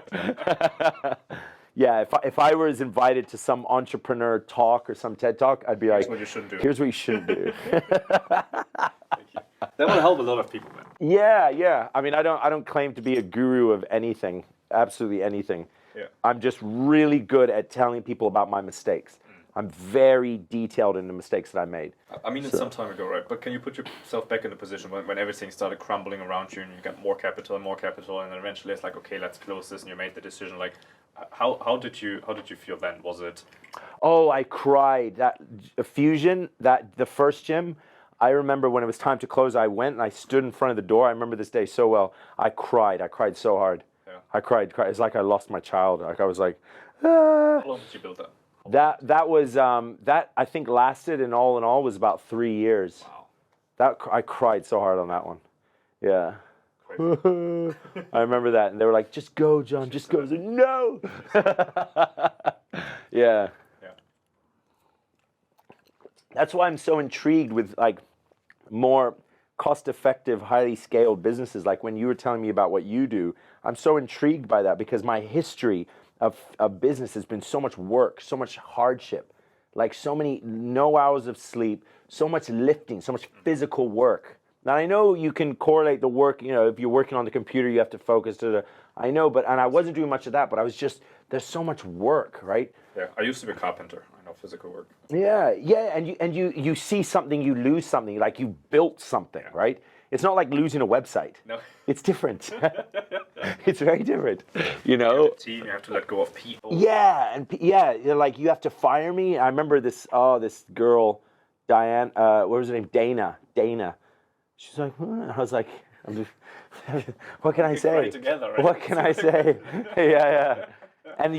Speaker 2: Yeah, if I was invited to some entrepreneur talk or some TED talk, I'd be like,
Speaker 1: here's what you shouldn't do.
Speaker 2: Here's what you shouldn't do.
Speaker 1: That will help a lot of people, man.
Speaker 2: Yeah. I mean, I don't claim to be a guru of anything, absolutely anything.
Speaker 1: Yeah.
Speaker 2: I'm just really good at telling people about my mistakes. I'm very detailed in the mistakes that I made.
Speaker 1: I mean, it's some time ago, right? But can you put yourself back in the position when everything started crumbling around you and you got more capital, and then eventually it's like, okay, let's close this, and you made the decision. Like, how did you feel then? Was it?
Speaker 2: Oh, I cried. That Fusion, the first gym. I remember when it was time to close, I went and I stood in front of the door. I remember this day so well. I cried. I cried so hard.
Speaker 1: Yeah.
Speaker 2: I cried. It's like I lost my child. Like I was like,
Speaker 1: How long did you build that?
Speaker 2: That was that I think lasted in all was about 3 years.
Speaker 1: Wow.
Speaker 2: I cried so hard on that one. Yeah. I remember that, and they were like, "Just go, John. Just go." I was like, no. Yeah. That's why I'm so intrigued with like more cost-effective, highly scaled businesses. Like when you were telling me about what you do, I'm so intrigued by that because my history of business has been so much work, so much hardship, like so many no hours of sleep, so much lifting, so much physical work. Now I know you can correlate the work, if you're working on the computer, you have to focus I know, and I wasn't doing much of that, but I was just, there's so much work, right?
Speaker 1: Yeah, I used to be a carpenter. I know physical work.
Speaker 2: Yeah, and you see something, you lose something, like you built something, right? It's not like losing a website.
Speaker 1: No.
Speaker 2: It's different. It's very different,
Speaker 1: You have a team, you have to let go of people.
Speaker 2: Yeah, like you have to fire me. I remember this girl, Diane, what was her name? Dana. She's like, I was like, what can I say?
Speaker 1: Together, right?
Speaker 2: What can I say? Yeah. And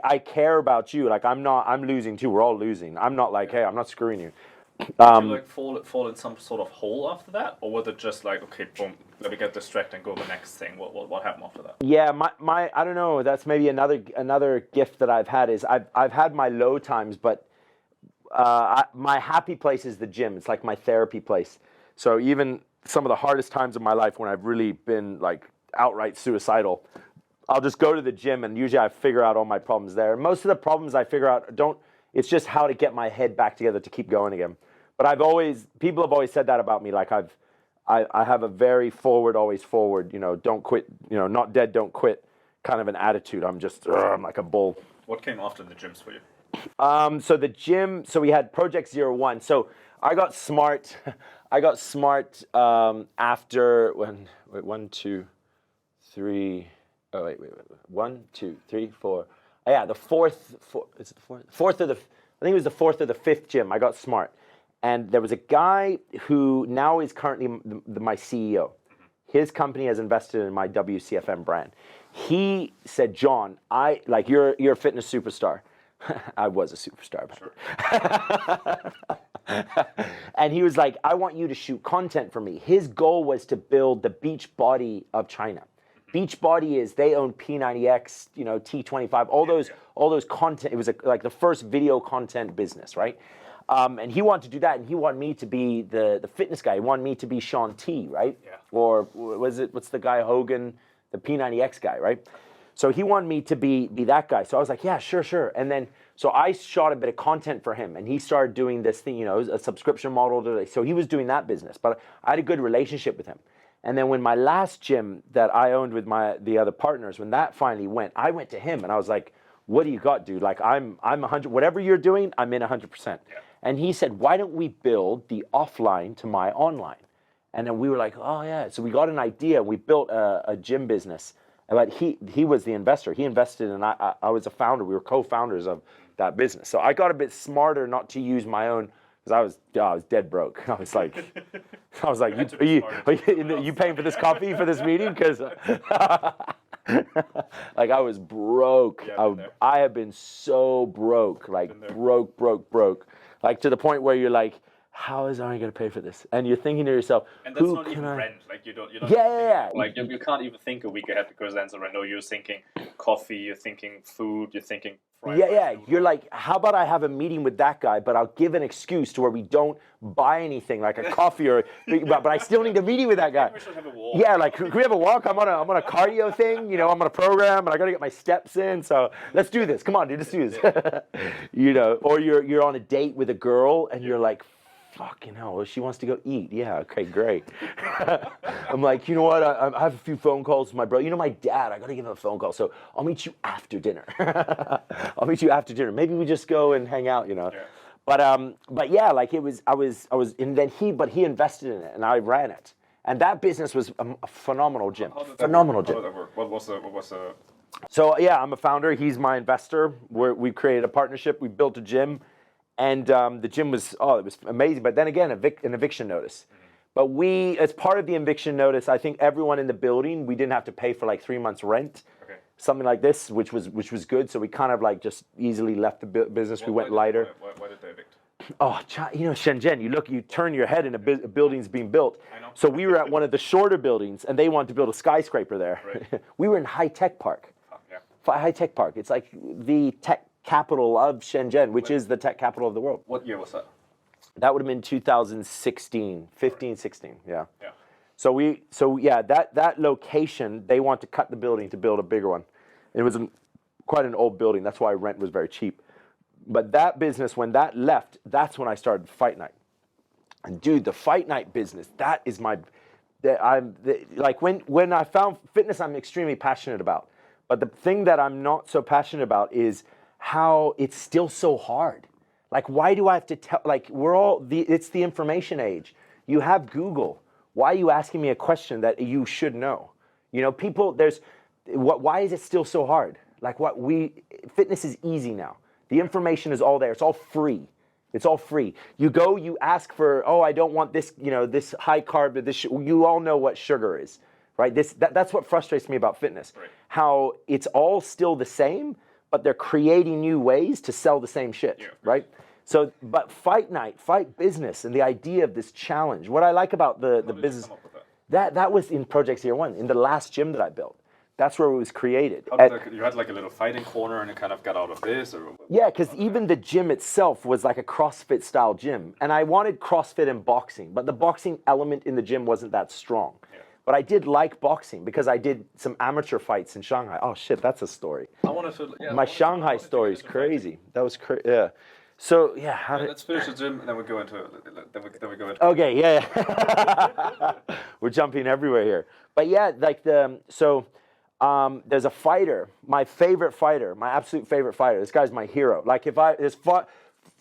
Speaker 2: I care about you. Like I'm losing too. We're all losing. I'm not like, hey, I'm not screwing you.
Speaker 1: Did you like fall in some sort of hole after that, or was it just like, okay, boom, let me get distracted and go to the next thing? What happened after that?
Speaker 2: Yeah, my I don't know. That's maybe another gift that I've had is I've had my low times, but my happy place is the gym. It's like my therapy place. So even some of the hardest times of my life when I've really been like outright suicidal, I'll just go to the gym and usually I figure out all my problems there. And most of the problems I figure out it's just how to get my head back together to keep going again. But people have always said that about me. Like I have a very forward, always forward, don't quit, not dead, don't quit kind of an attitude. I'm just, I'm like a bull.
Speaker 1: What came after the gyms for you?
Speaker 2: So the gym, so we had Project 01. So I got smart. After one, two, three. Oh wait. 1, 2, 3, 4. Oh, yeah, is it the fourth? I think it was the fourth or the fifth gym. I got smart, and there was a guy who now is currently my CEO. His company has invested in my WCFM brand. He said, John, you're a fitness superstar. I was a superstar back then. And he was like, I want you to shoot content for me. His goal was to build the beach body of China. Beachbody they own P90X, T25, all those content. It was like the first video content business, right? And he wanted to do that, and he wanted me to be the fitness guy. He wanted me to be Sean T, right?
Speaker 1: Yeah.
Speaker 2: Or what's the guy, Hogan, the P90X guy, right? So he wanted me to be that guy. So I was like, yeah, sure. And then, so I shot a bit of content for him, and he started doing this thing, a subscription model. So he was doing that business, but I had a good relationship with him. And then when my last gym that I owned with the other partners, when that finally went, I went to him and I was like, what do you got, dude? Like I'm 100, whatever you're doing, I'm in 100%. Yeah. And he said, why don't we build the offline to my online? And then we were like, oh yeah. So we got an idea. We built a gym business. But he was the investor. He invested and I was a founder. We were co-founders of that business. So I got a bit smarter not to use my own, because I was dead broke. I was like, are you paying for this coffee for this meeting? Because like I was broke.
Speaker 1: Yeah,
Speaker 2: I have been so broke, like broke, like to the point where you're like, how is I going to pay for this? And you're thinking to yourself,
Speaker 1: and that's not even rent. Like you don't.
Speaker 2: Yeah.
Speaker 1: Like you can't even think a week ahead because that's a rent. No, you're thinking coffee. You're thinking food. You're thinking.
Speaker 2: Yeah. You're like, how about I have a meeting with that guy, but I'll give an excuse to where we don't buy anything like a coffee but I still need a meeting with that guy.
Speaker 1: We should have a walk.
Speaker 2: Yeah, like can we have a walk? I'm on a cardio thing, I'm on a program and I got to get my steps in. So let's do this. Come on, dude, let's do this. Or you're on a date with a girl and you're like, fucking hell, well, she wants to go eat. Yeah, okay, great. I'm like, you know what? I have a few phone calls with my brother. You know, my dad, I got to give him a phone call. So I'll meet you after dinner. I'll meet you after dinner. Maybe we just go and hang out, you know.
Speaker 1: Yeah.
Speaker 2: But yeah, like and then he invested in it and I ran it. And that business was a phenomenal gym. Phenomenal gym.
Speaker 1: How did that work? What was the
Speaker 2: So yeah, I'm a founder. He's my investor. We created a partnership. We built a gym, and the gym was it was amazing. But then again, an eviction notice. But we, as part of the eviction notice, I think everyone in the building, we didn't have to pay for like 3 months rent, something like this, which was good. So we kind of like just easily left the business. We went lighter.
Speaker 1: Why did they evict?
Speaker 2: Oh, you know, Shenzhen, you turn your head and a building's being built.
Speaker 1: I know.
Speaker 2: So we were at one of the shorter buildings, and they wanted to build a skyscraper there.
Speaker 1: Right.
Speaker 2: We were in High Tech Park.
Speaker 1: Yeah.
Speaker 2: High Tech Park. It's like the tech capital of Shenzhen, which is the tech capital of the world.
Speaker 1: What year was that?
Speaker 2: That would have been 2016, 15, 16, yeah.
Speaker 1: Yeah.
Speaker 2: So that location, they want to cut the building to build a bigger one. It was quite an old building. That's why rent was very cheap. But that business, when that left, that's when I started Fight Night. And dude, the Fight Night business, that is when I found fitness, I'm extremely passionate about. But the thing that I'm not so passionate about is how it's still so hard. Like, why do I have to tell, like, it's the information age. You have Google. Why are you asking me a question that you should know? You know, why is it still so hard? Like fitness is easy now. The information is all there. It's all free. It's all free. You go, you ask for, I don't want this, you know, this high carb, you all know what sugar is, right? That's what frustrates me about fitness.
Speaker 1: Right.
Speaker 2: How it's all still the same, but they're creating new ways to sell the same shit, right? So, but Fight Night, Fight Business, and the idea of this challenge, what I like about the business, that was in Project Zero One, in the last gym that I built. That's where it was created.
Speaker 1: You had like a little fighting corner and it kind of got out of this? Or
Speaker 2: yeah, because even the gym itself was like a CrossFit style gym. And I wanted CrossFit and boxing, but the boxing element in the gym wasn't that strong. Yeah. But I did like boxing because I did some amateur fights in Shanghai. Oh shit, that's a story. My Shanghai story is crazy. That was crazy, yeah. So yeah,
Speaker 1: let's finish the gym and then we go into
Speaker 2: Okay, yeah. We're jumping everywhere here. But yeah, like there's a fighter, my favorite fighter, my absolute favorite fighter. This guy's my hero. Like there's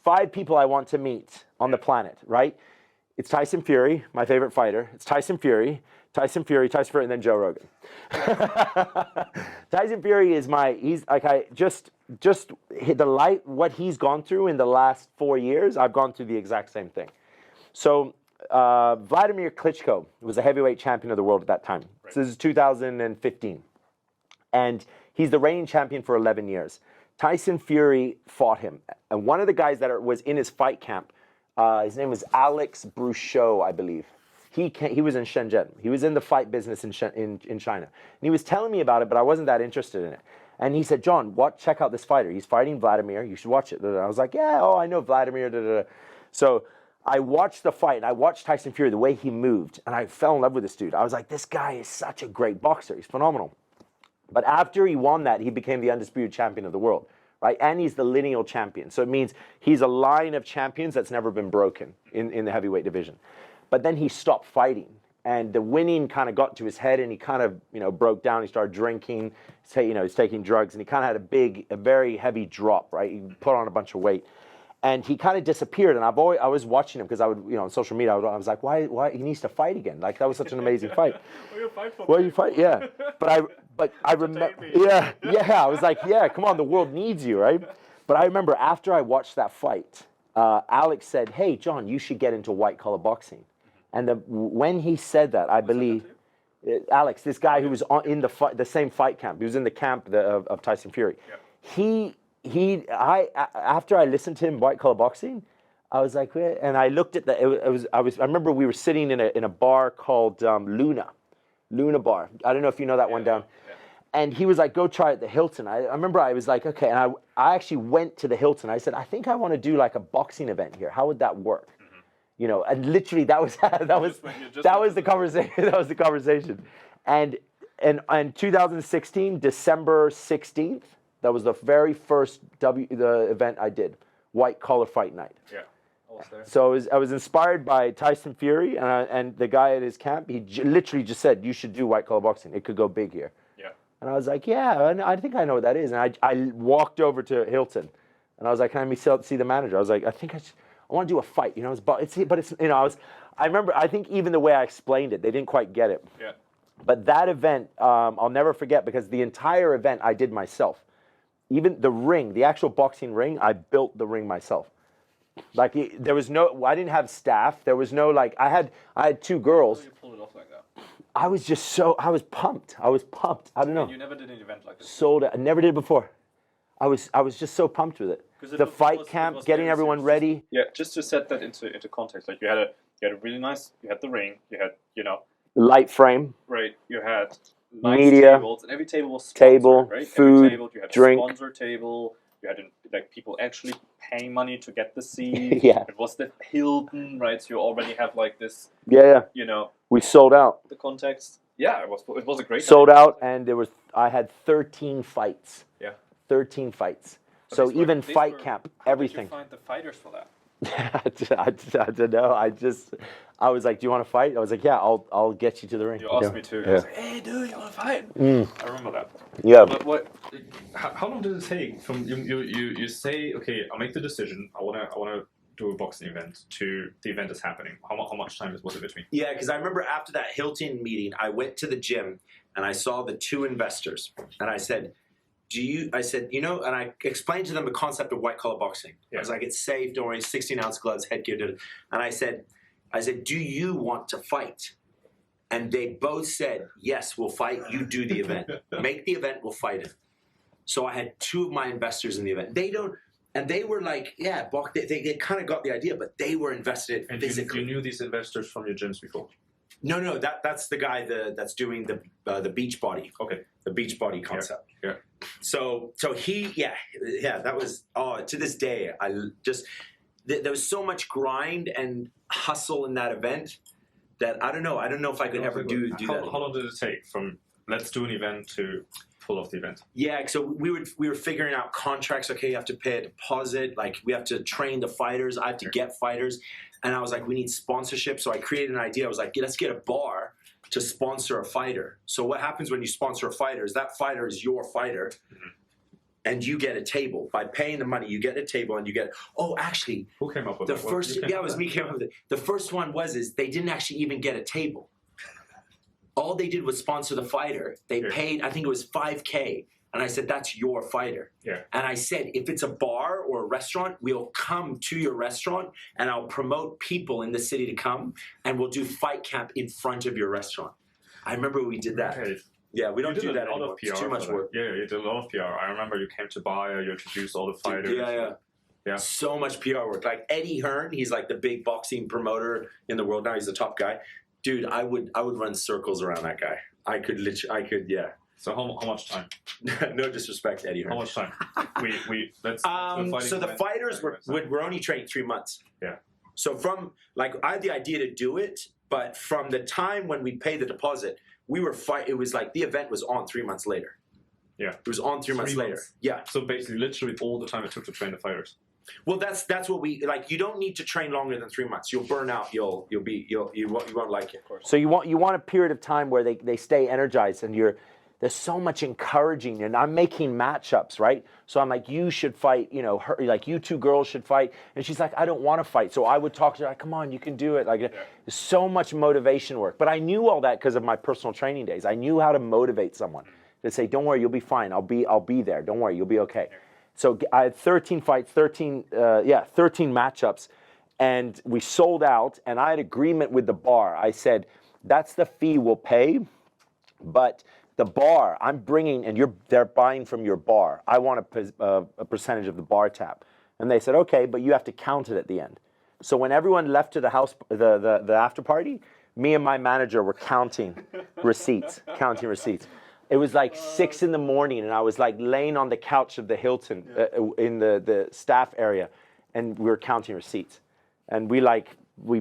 Speaker 2: five people I want to meet on the planet, right? It's Tyson Fury, my favorite fighter. It's Tyson Fury, and then Joe Rogan. Tyson Fury is what he's gone through in the last 4 years, I've gone through the exact same thing. So Vladimir Klitschko was a heavyweight champion of the world at that time. Right. So this is 2015. And he's the reigning champion for 11 years. Tyson Fury fought him. And one of the guys that was in his fight camp, his name was Alex Bruchot, I believe. He was in Shenzhen. He was in the fight business in China. And he was telling me about it, but I wasn't that interested in it. And he said, John, check out this fighter. He's fighting Vladimir. You should watch it. I was like, yeah, I know Vladimir. So I watched the fight, and I watched Tyson Fury, the way he moved, and I fell in love with this dude. I was like, this guy is such a great boxer. He's phenomenal. But after he won that, he became the undisputed champion of the world, right? And he's the lineal champion. So it means he's a line of champions that's never been broken in the heavyweight division. But then he stopped fighting, and the winning kind of got to his head, and he kind of, broke down. He started drinking, he's taking drugs, and he kind of had a very heavy drop, right? He put on a bunch of weight. And he kind of disappeared, and I was watching him because I would, on social media, I was like, why he needs to fight again? Like, that was such an amazing fight. Well, you fight, yeah. But I remember, yeah. I was like, yeah, come on, the world needs you, right? But I remember after I watched that fight, Alex said, hey, John, you should get into white collar boxing. And when he said that, I believe, Alex, this guy who was in the same fight camp, he was in the camp of Tyson Fury. Yeah. After I listened to him, white collar boxing, I was like, and I looked at I remember we were sitting in a bar called Luna Bar. I don't know if you know that one down. Yeah. And he was like, go try it at the Hilton. I remember I was like, okay. And I actually went to the Hilton. I said, I think I want to do like a boxing event here. How would that work? Mm-hmm. And literally that was the conversation. That was the conversation. And 2016, December 16th, that was the very first the event I did, White Collar Fight Night.
Speaker 1: Yeah. was there.
Speaker 2: So I was inspired by Tyson Fury, and the guy at his camp, he literally just said, you should do white collar boxing. It could go big here.
Speaker 1: Yeah.
Speaker 2: And I was like, yeah, I think I know what that is. And I walked over to Hilton, and I was like, can I see the manager? I was like, I want to do a fight. You know, but it's you know, I remember, I think even the way I explained it, they didn't quite get it.
Speaker 1: Yeah.
Speaker 2: But that event, I'll never forget, because the entire event I did myself. Even the ring, the actual boxing ring, I built the ring myself. Like there was no, I didn't have staff. There was no like, I had two girls.
Speaker 1: How did you pull it off like that?
Speaker 2: I was pumped. I don't know.
Speaker 1: You never did an event like this.
Speaker 2: Sold it. I never did it before. I was just so pumped with it. The fight camp, getting everyone ready.
Speaker 1: Yeah, just to set that into context, like you had a really nice, you had the ring, you had, you know,
Speaker 2: Light frame.
Speaker 1: right, you had nice
Speaker 2: Media.
Speaker 1: tables, and every table was sponsored, right?
Speaker 2: Food,
Speaker 1: every table, you had
Speaker 2: drink.
Speaker 1: a sponsor table, you had like people actually paying money to get the seat.
Speaker 2: Yeah.
Speaker 1: It was the Hilton, right? So you already have like this,
Speaker 2: Yeah.
Speaker 1: you know,
Speaker 2: We sold out.
Speaker 1: the context. Yeah, it was a great
Speaker 2: Sold
Speaker 1: time.
Speaker 2: out, and I had 13 fights.
Speaker 1: Yeah.
Speaker 2: 13 fights.
Speaker 1: But
Speaker 2: So
Speaker 1: these were-
Speaker 2: even
Speaker 1: these
Speaker 2: fight
Speaker 1: were-
Speaker 2: camp,
Speaker 1: how
Speaker 2: everything.
Speaker 1: Did you find the fighters for that?
Speaker 2: I don't know. I was like, do you want to fight? I was like, yeah, I'll get you to the ring.
Speaker 1: You asked me to.
Speaker 2: Yeah.
Speaker 1: I was like, hey, dude, you want to fight? I remember that.
Speaker 2: Yeah.
Speaker 3: But how long did it take from you say, okay, I'll make the decision. I wanna do a boxing event to the event is happening. How much time was it between?
Speaker 4: Yeah, because I remember after that Hilton meeting, I went to the gym and I saw the two investors, and I said, and I explained to them the concept of white collar boxing.
Speaker 3: Yeah.
Speaker 4: I was like, it's safe, don't worry, 16-ounce gloves, headgear, and I said, do you want to fight? And they both said, yes, we'll fight. You do the event. Make the event, we'll fight it. So I had two of my investors in the event. They were like, yeah, they kind of got the idea, but they were invested
Speaker 3: And
Speaker 4: physically.
Speaker 3: you knew these investors from your gyms before?
Speaker 4: No, that's the guy that's doing the beach body.
Speaker 3: Okay.
Speaker 4: The beach body concept.
Speaker 3: Yeah.
Speaker 4: So he, that was, to this day, there was so much grind and hustle in that event that I don't know if I could ever do that.
Speaker 3: How long did it take from let's do an event to pull off the event?
Speaker 4: Yeah, so we were figuring out contracts. Okay, you have to pay a deposit. Like we have to train the fighters. I have to get fighters, and I was like, we need sponsorship. So I created an idea. I was like, let's get a bar to sponsor a fighter. So what happens when you sponsor a fighter is that fighter is your fighter, and you get a table. By paying the money, you get a table, and you get. Oh, actually,
Speaker 3: Who came up with
Speaker 4: the
Speaker 3: that?
Speaker 4: first. It was me came up with it. The first one is they didn't actually even get a table. All they did was sponsor the fighter. They paid, I think it was $5K. And I said, that's your fighter.
Speaker 3: Yeah.
Speaker 4: And I said, if it's a bar or a restaurant, we'll come to your restaurant and I'll promote people in the city to come and we'll do fight camp in front of your restaurant. I remember we did that.
Speaker 3: Okay.
Speaker 4: Yeah, we don't
Speaker 3: You
Speaker 4: do
Speaker 3: did
Speaker 4: that
Speaker 3: a lot
Speaker 4: anymore.
Speaker 3: of PR
Speaker 4: It's too much
Speaker 3: for that.
Speaker 4: work.
Speaker 3: Yeah, you did a lot of PR. I remember you came to Bayer, you introduced all the fighters.
Speaker 4: Yeah. So much PR work. Like Eddie Hearn, he's like the big boxing promoter in the world now. He's the top guy. Dude, I would run circles around that guy. I could, yeah.
Speaker 3: So how much time?
Speaker 4: No disrespect, Eddie Hearn.
Speaker 3: How much time? Let's
Speaker 4: So the fighters were only training 3 months.
Speaker 3: Yeah.
Speaker 4: So from I had the idea to do it, but from the time when we paid the deposit, it was like the event was on 3 months later.
Speaker 3: Yeah.
Speaker 4: It was on 3 months later. Yeah.
Speaker 3: So basically, literally all the time it took to train the fighters.
Speaker 4: Well, that's what we like. You don't need to train longer than 3 months. You'll burn out. You won't like it. Of course.
Speaker 2: So you want a period of time where they stay energized, and there's so much encouraging, and I'm making matchups, right? So I'm like, you should fight, like you two girls should fight, and she's like, I don't want to fight. So I would talk to her, like, come on, you can do it. Like, there's so much motivation work. But I knew all that because of my personal training days. I knew how to motivate someone to say, don't worry, you'll be fine. I'll be there. Don't worry, you'll be okay. So I had 13 fights, 13 matchups, and we sold out, and I had agreement with the bar. I said, that's the fee we'll pay, but the bar I'm bringing, and they're buying from your bar. I want a percentage of the bar tab. And they said, okay, but you have to count it at the end. So when everyone left to the house, the after party, me and my manager were counting receipts. It was like 6 in the morning, and I was like laying on the couch of the Hilton in the staff area, and we were counting receipts. And we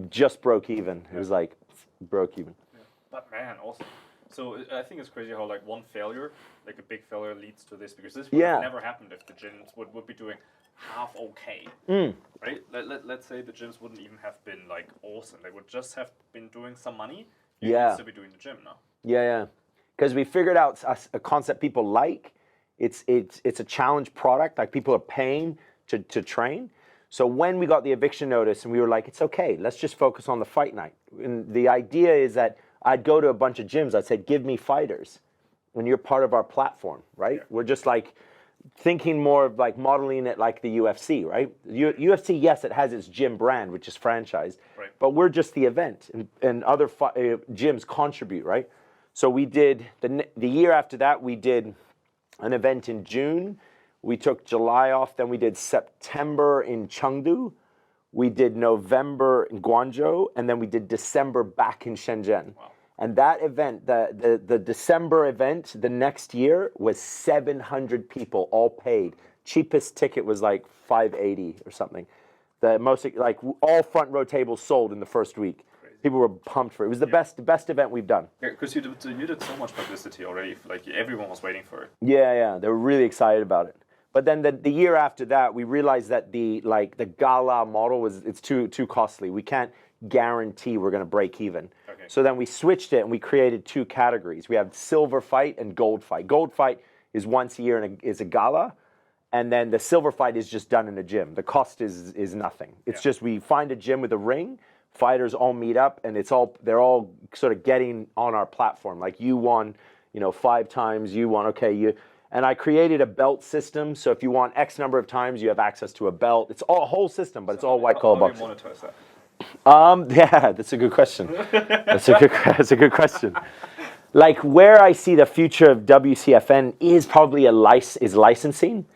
Speaker 2: just broke even. It was like broke even.
Speaker 1: Yeah. But man, awesome. So I think it's crazy how one failure, like a big failure, leads to this, because this would have never happened if the gyms would be doing half okay, right? Let's say the gyms wouldn't even have been like awesome. They would just have been doing some money. You would still be doing the gym now.
Speaker 2: Yeah. Because we figured out a concept people like. It's a challenge product. Like people are paying to train. So when we got the eviction notice and we were like, it's okay, let's just focus on the fight night. And the idea is that I'd go to a bunch of gyms. I'd say, give me fighters. And you're part of our platform, right? Yeah. We're just like thinking more of like modeling it like the UFC, right? UFC, yes, it has its gym brand, which is franchised. Right. But we're just the event. And other gyms contribute, right? So we did, the year after that, we did an event in June. We took July off, then we did September in Chengdu, we did November in Guangzhou, and then we did December back in Shenzhen. Wow. And that event, the December event, the next year was 700 people, all paid. Cheapest ticket was like $580 or something. The most, like all front row tables sold in the first week. People were pumped for it. It was the best event we've done.
Speaker 1: Yeah, because you did so much publicity already. Like everyone was waiting for it.
Speaker 2: Yeah, they were really excited about it. But then the year after that, we realized that the gala model it's too costly. We can't guarantee we're going to break even. Okay. So then we switched it and we created two categories. We have silver fight and gold fight. Gold fight is once a year and is a gala, and then the silver fight is just done in a gym. The cost is nothing. It's just we find a gym with a ring. Fighters all meet up, and they're all sort of getting on our platform. Like you won, 5 times. You won. Okay, and I created a belt system. So if you want X number of times, you have access to a belt. It's all a whole system, but it's all white collar boxing.
Speaker 1: How do you monetize that?
Speaker 2: Yeah, that's a good question. That's a good question. Like where I see the future of WCFN is probably licensing.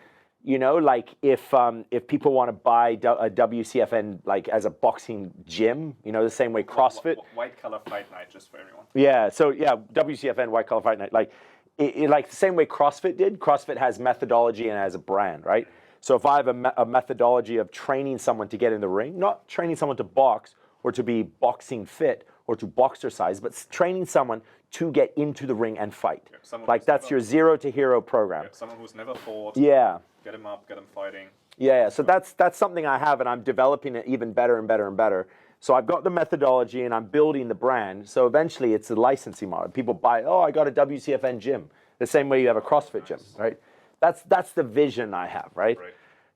Speaker 2: Like if people want to buy a WCFN like as a boxing gym, the same way CrossFit.
Speaker 1: White collar fight night, just for everyone.
Speaker 2: Yeah. So yeah, WCFN white collar fight night, like like the same way CrossFit did. CrossFit has methodology and has a brand, right? So if I have a methodology of training someone to get in the ring, not training someone to box or to be boxing fit or to boxercise, but training someone to get into the ring and fight. Yeah, like that's your zero to hero program.
Speaker 1: Yeah, someone who's never fought.
Speaker 2: Yeah.
Speaker 1: Get him up, get him fighting.
Speaker 2: Yeah. So that's something I have, and I'm developing it even better and better and better. So I've got the methodology, and I'm building the brand. So eventually, it's a licensing model. People buy, I got a WCFN gym, the same way you have a CrossFit gym, right? That's the vision I have, right?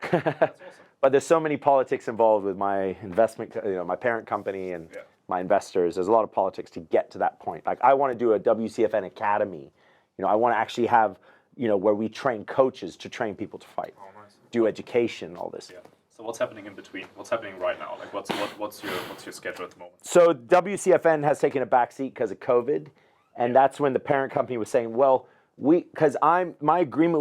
Speaker 1: That's awesome.
Speaker 2: But there's so many politics involved with my investment, my parent company and my investors. There's a lot of politics to get to that point. Like I want to do a WCFN academy. I want to actually have, where we train coaches to train people to fight, do education, all this.
Speaker 1: Yeah. So what's happening in between? What's happening right now? Like what's your schedule at the moment?
Speaker 2: So WCFN has taken a backseat because of COVID, and that's when the parent company was saying, well, because my agreement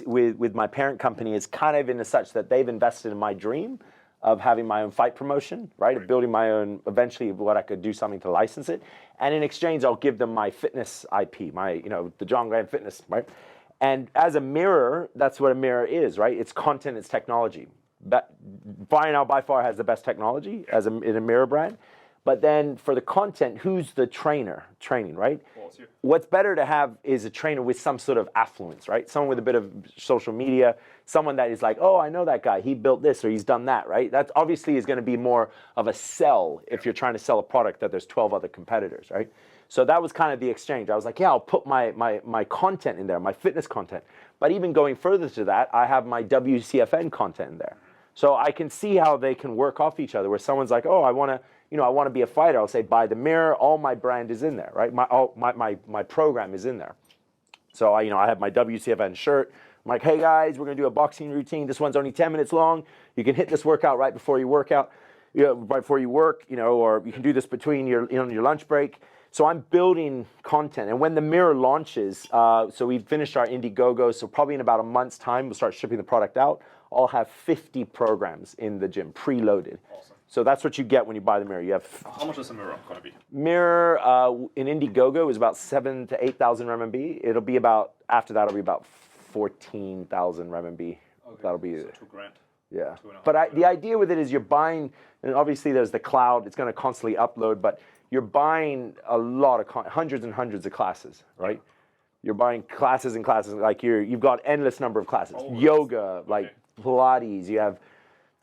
Speaker 2: with my parent company is kind of in such that they've invested in my dream of having my own fight promotion, right? Of building my own, eventually what I could do something to license it. And in exchange, I'll give them my fitness IP, the John Graham Fitness, right? And as a mirror, that's what a mirror is, right? It's content, it's technology. Buy Now by far has the best technology in a mirror brand. But then for the content, who's the training, right? What's better to have is a trainer with some sort of affluence, right? Someone with a bit of social media, someone that is like, I know that guy, he built this or he's done that, right? That obviously is going to be more of a sell if you're trying to sell a product that there's 12 other competitors, right? So that was kind of the exchange. I was like, I'll put my content in there, my fitness content. But even going further to that, I have my WCFN content in there. So I can see how they can work off each other, where someone's like, I want to be a fighter. I'll say, buy the mirror. All my brand is in there, right? My program is in there. So I have my WCFN shirt. I'm like, hey guys, we're gonna do a boxing routine. This one's only 10 minutes long. You can hit this workout right before you work out, right before you work, or you can do this between your lunch break. So I'm building content, and when the mirror launches, so we've finished our Indiegogo. So probably in about a month's time, we'll start shipping the product out. I'll have 50 programs in the gym, preloaded. Awesome. So that's what you get when you buy the mirror. You have.
Speaker 1: How much is the mirror going to be?
Speaker 2: Mirror in Indiegogo is about 7,000 to 8,000 RMB. It'll be about after that. It'll be about 14,000 RMB. Okay. That'll be
Speaker 1: so $2,000.
Speaker 2: Yeah. But the idea with it is you're buying, and obviously there's the cloud. It's going to constantly upload, but you're buying a lot of hundreds and hundreds of classes, right? You're buying classes and classes. Like you've got endless number of classes. Yoga, like Pilates, you have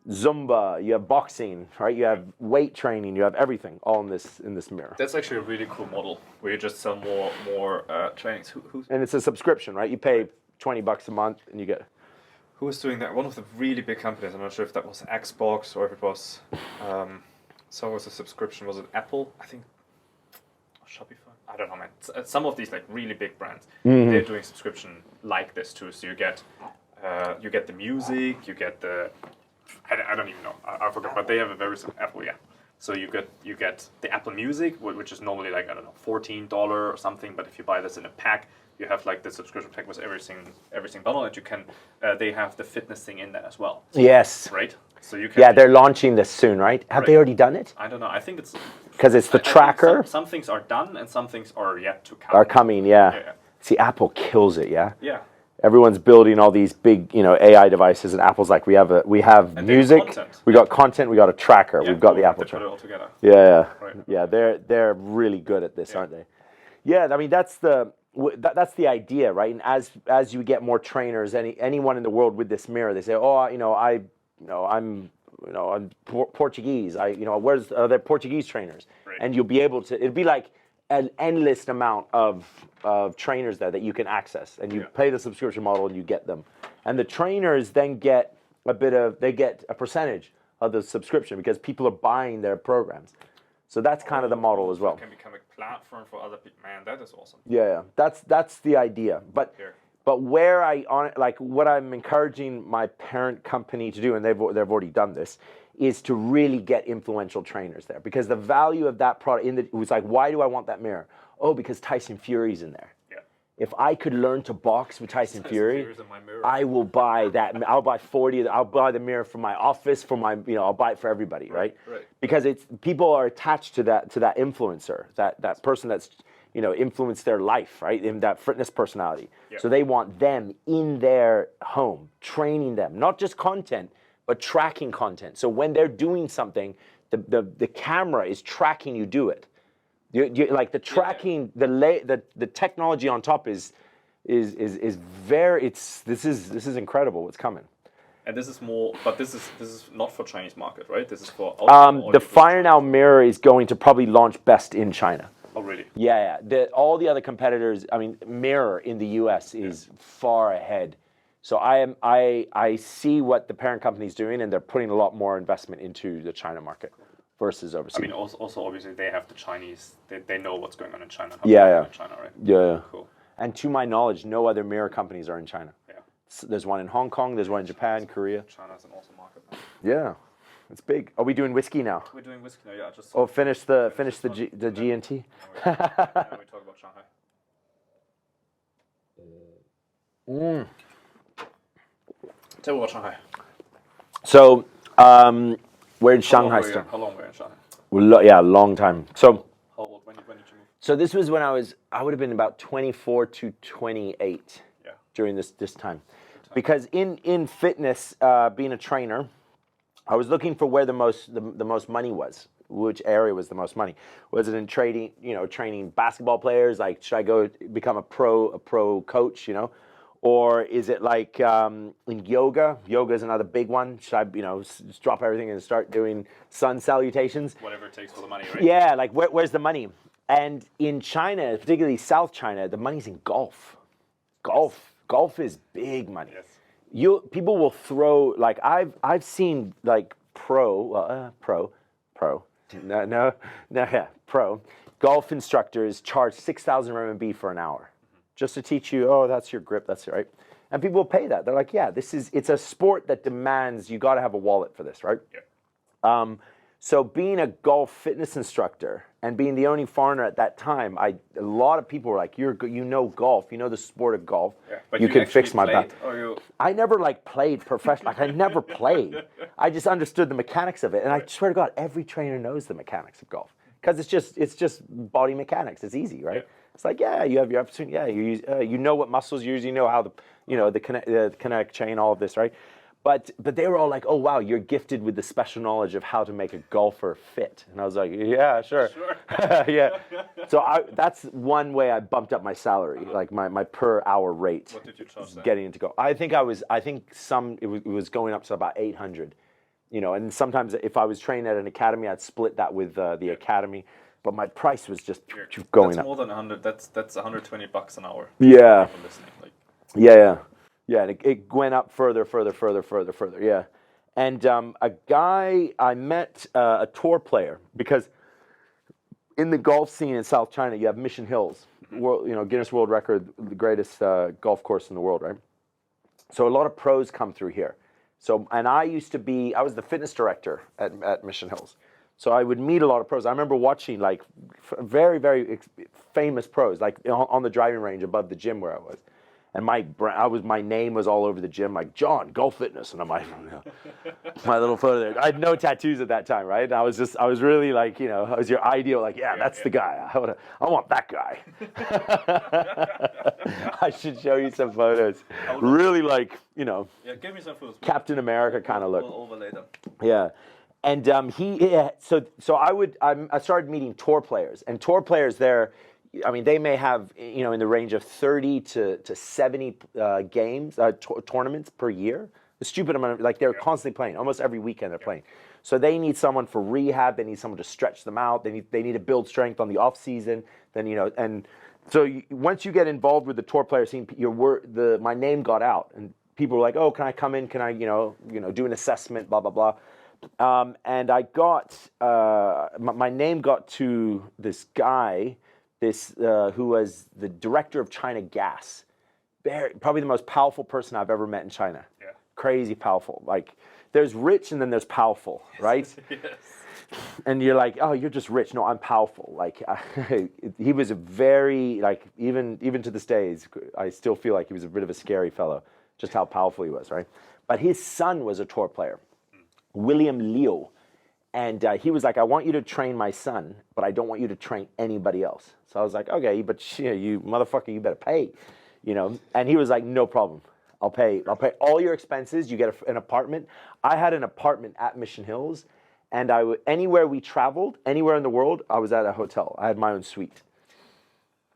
Speaker 2: Zumba, you have boxing, right? You have weight training, you have everything all in this mirror.
Speaker 1: That's actually a really cool model where you just sell more trainings.
Speaker 2: And it's a subscription, right? You pay $20 a month and you get.
Speaker 1: Who was doing that? One of the really big companies. I'm not sure if that was Xbox or if it was. So was a subscription. Was it Apple? I think. Or Shopify. I don't know, man. Some of these like really big brands, they're doing subscription like this too. So you get the music, you get the. I don't even know. I forgot, but they have a very Apple, yeah. So you get the Apple Music, which is normally like I don't know $14 or something. But if you buy this in a pack, you have like the subscription pack with everything bundled, and you can. They have the fitness thing in there as well.
Speaker 2: Yes.
Speaker 1: Right. So you can.
Speaker 2: Yeah, they're launching this soon, right? Have they already done it?
Speaker 1: I don't know. I think it's
Speaker 2: because it's the tracker.
Speaker 1: Some things are done, and some things are yet to come.
Speaker 2: Are coming, yeah.
Speaker 1: Yeah.
Speaker 2: See, Apple kills it, yeah.
Speaker 1: Yeah.
Speaker 2: Everyone's building all these big, AI devices, and Apple's like, we have
Speaker 1: And
Speaker 2: music, we got content, we got a tracker,
Speaker 1: Yeah,
Speaker 2: we've got
Speaker 1: cool.
Speaker 2: the Apple
Speaker 1: They put it
Speaker 2: tracker.
Speaker 1: all together.
Speaker 2: Yeah,
Speaker 1: Right.
Speaker 2: yeah, they're really good at this, aren't they? Yeah, I mean that's the idea, right? And as you get more trainers, anyone in the world with this mirror, they say, I'm Portuguese. Where's the Portuguese trainers?
Speaker 1: Right.
Speaker 2: And you'll be able to. It'd be like an endless amount of trainers there that you can access, and you pay the subscription model and you get them, and the trainers then get a percentage of the subscription because people are buying their programs. So that's kind of the model as well.
Speaker 1: It can become a platform for other people. Man, that is awesome.
Speaker 2: Yeah, that's the idea. But where what I'm encouraging my parent company to do, and they've already done this, is to really get influential trainers there, because the value of that product it was like, why do I want that mirror? Oh, because Tyson Fury's in there.
Speaker 1: Yeah.
Speaker 2: If I could learn to box with Tyson Fury,
Speaker 1: Fury's in my mirror.
Speaker 2: I will buy that. I'll buy 40. I'll buy the mirror for my office, for my, I'll buy it for everybody, right?
Speaker 1: Right.
Speaker 2: Because people are attached to that influencer, that person that's influenced their life, right? In that fitness personality.
Speaker 1: Yeah.
Speaker 2: So they want them in their home, training them, not just content, but tracking content. So when they're doing something, the camera is tracking you do it. You like the tracking, the technology on top is very. This is incredible. What's coming?
Speaker 1: And this is more, but this is not for Chinese market, right? This is for
Speaker 2: the Fire Now mirror is going to probably launch best in China.
Speaker 1: Oh, really?
Speaker 2: Yeah. All the other competitors, Mirror in the US is far ahead. So I see what the parent company is doing, and they're putting a lot more investment into the China market versus overseas.
Speaker 1: Also obviously they have the Chinese. They know what's going on in China.
Speaker 2: Yeah.
Speaker 1: In China, right?
Speaker 2: Yeah.
Speaker 1: Cool.
Speaker 2: And to my knowledge, no other mirror companies are in China.
Speaker 1: Yeah.
Speaker 2: There's one in Hong Kong. There's one in Japan, Korea.
Speaker 1: China's an awesome market.
Speaker 2: Yeah, it's big. Are we doing whiskey now?
Speaker 1: We're doing whiskey now. Yeah. Just.
Speaker 2: Oh, finish the G and T.
Speaker 1: Now we talk about Shanghai. Tell me about Shanghai.
Speaker 2: So, we're in Shanghai still.
Speaker 1: How long were you in Shanghai?
Speaker 2: Yeah, a long time. So,
Speaker 1: How old? When did you move?
Speaker 2: so this was when I would have been about 24 to 28 during this time. Because in fitness, being a trainer, I was looking for where the most money was. Which area was the most money? Was it in training basketball players? Like, should I go become a pro coach? Or is it like in yoga? Yoga is another big one. Should I, just drop everything and start doing sun salutations?
Speaker 1: Whatever it takes for the money, right?
Speaker 2: Yeah, like where's the money? And in China, particularly South China, the money's in golf. Golf is big money.
Speaker 1: Yes.
Speaker 2: People will throw, like I've seen like pro golf instructors charge 6,000 RMB for an hour. Just to teach you, that's your grip, that's right. And people will pay that. They're like, yeah, it's a sport that demands you got to have a wallet for this, right?
Speaker 1: Yeah.
Speaker 2: So being a golf fitness instructor and being the only foreigner at that time, a lot of people were like, you know golf, you know the sport of golf.
Speaker 1: Yeah. But
Speaker 2: you can fix my back.
Speaker 1: You...
Speaker 2: I never played professional. I never played. I just understood the mechanics of it. And I swear to God, every trainer knows the mechanics of golf. Because it's just body mechanics. It's easy, right?
Speaker 1: Yeah.
Speaker 2: It's like, you have your opportunity. Yeah, you know what muscles you use. You know how the kinetic chain, all of this, right? But they were all like, "Oh wow, you're gifted with the special knowledge of how to make a golfer fit." And I was like, "Yeah, sure." Yeah. So that's one way I bumped up my salary, like my per hour rate.
Speaker 1: What did you charge then?
Speaker 2: Getting into golf? I think it was going up to about 800. You know, and sometimes if I was trained at an academy, I'd split that with the academy. But my price was just going
Speaker 1: That's
Speaker 2: up.
Speaker 1: more than 100. That's $120 an hour.
Speaker 2: Yeah.
Speaker 1: For listening. Like,
Speaker 2: Yeah, and it went up further. Yeah, and a guy I met, a tour player, because in the golf scene in South China, you have Mission Hills, Guinness World Record, the greatest golf course in the world, right? So a lot of pros come through here. So, and I was the fitness director at Mission Hills. So I would meet a lot of pros. I remember watching like very, very famous pros, like on the driving range above the gym where I was. And my name was all over the gym, like John, Golf Fitness, and I'm like, my little photo there. I had no tattoos at that time, right? And I was really like, I was your ideal, like, that's the guy. I want that guy. I should show you some photos. Really like,
Speaker 1: yeah, give me some photos.
Speaker 2: Captain America kind of look.
Speaker 1: We'll overlay them.
Speaker 2: Yeah. And so I started meeting tour players, and tour players there, I mean, they may have, in the range of 30 to 70 games, tournaments per year. A stupid amount like they're constantly playing. Almost every weekend they're playing. So they need someone for rehab. They need someone to stretch them out. They need to build strength on the off season. Then, and so once you get involved with the tour player scene, my name got out, and people were like, "Oh, can I come in? Can I, do an assessment? Blah blah blah." And I got my name got to this guy. Who was the director of China Gas, probably the most powerful person I've ever met in China.
Speaker 1: Yeah.
Speaker 2: Crazy powerful. Like, there's rich and then there's powerful, right?
Speaker 1: Yes.
Speaker 2: And you're like, oh, you're just rich. No, I'm powerful. Like, he was a very, like, even to this day, I still feel like he was a bit of a scary fellow, just how powerful he was, right? But his son was a tour player, William Liu. And he was like, I want you to train my son, but I don't want you to train anybody else. So I was like, okay, but you motherfucker, you better pay, And he was like, no problem. I'll pay all your expenses. You get an apartment. I had an apartment at Mission Hills, and anywhere we traveled, anywhere in the world, I was at a hotel. I had my own suite.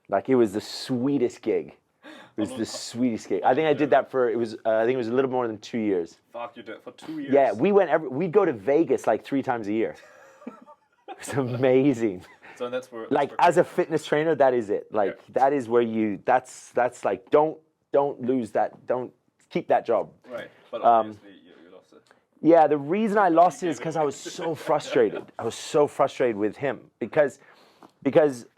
Speaker 2: Like, it was the sweetest gig. It was the sweetest gig. I think I did that I think it was a little more than 2 years.
Speaker 1: Fuck, you did it for 2 years.
Speaker 2: Yeah, we'd go to Vegas like 3 times a year. It's amazing.
Speaker 1: So that's where.
Speaker 2: Like, as a fitness trainer, that is it. Like, that is where that's like, don't lose that. Don't keep that job.
Speaker 1: Right, but obviously you lost it.
Speaker 2: Yeah, the reason I lost it is because I was so frustrated. I was so frustrated with him because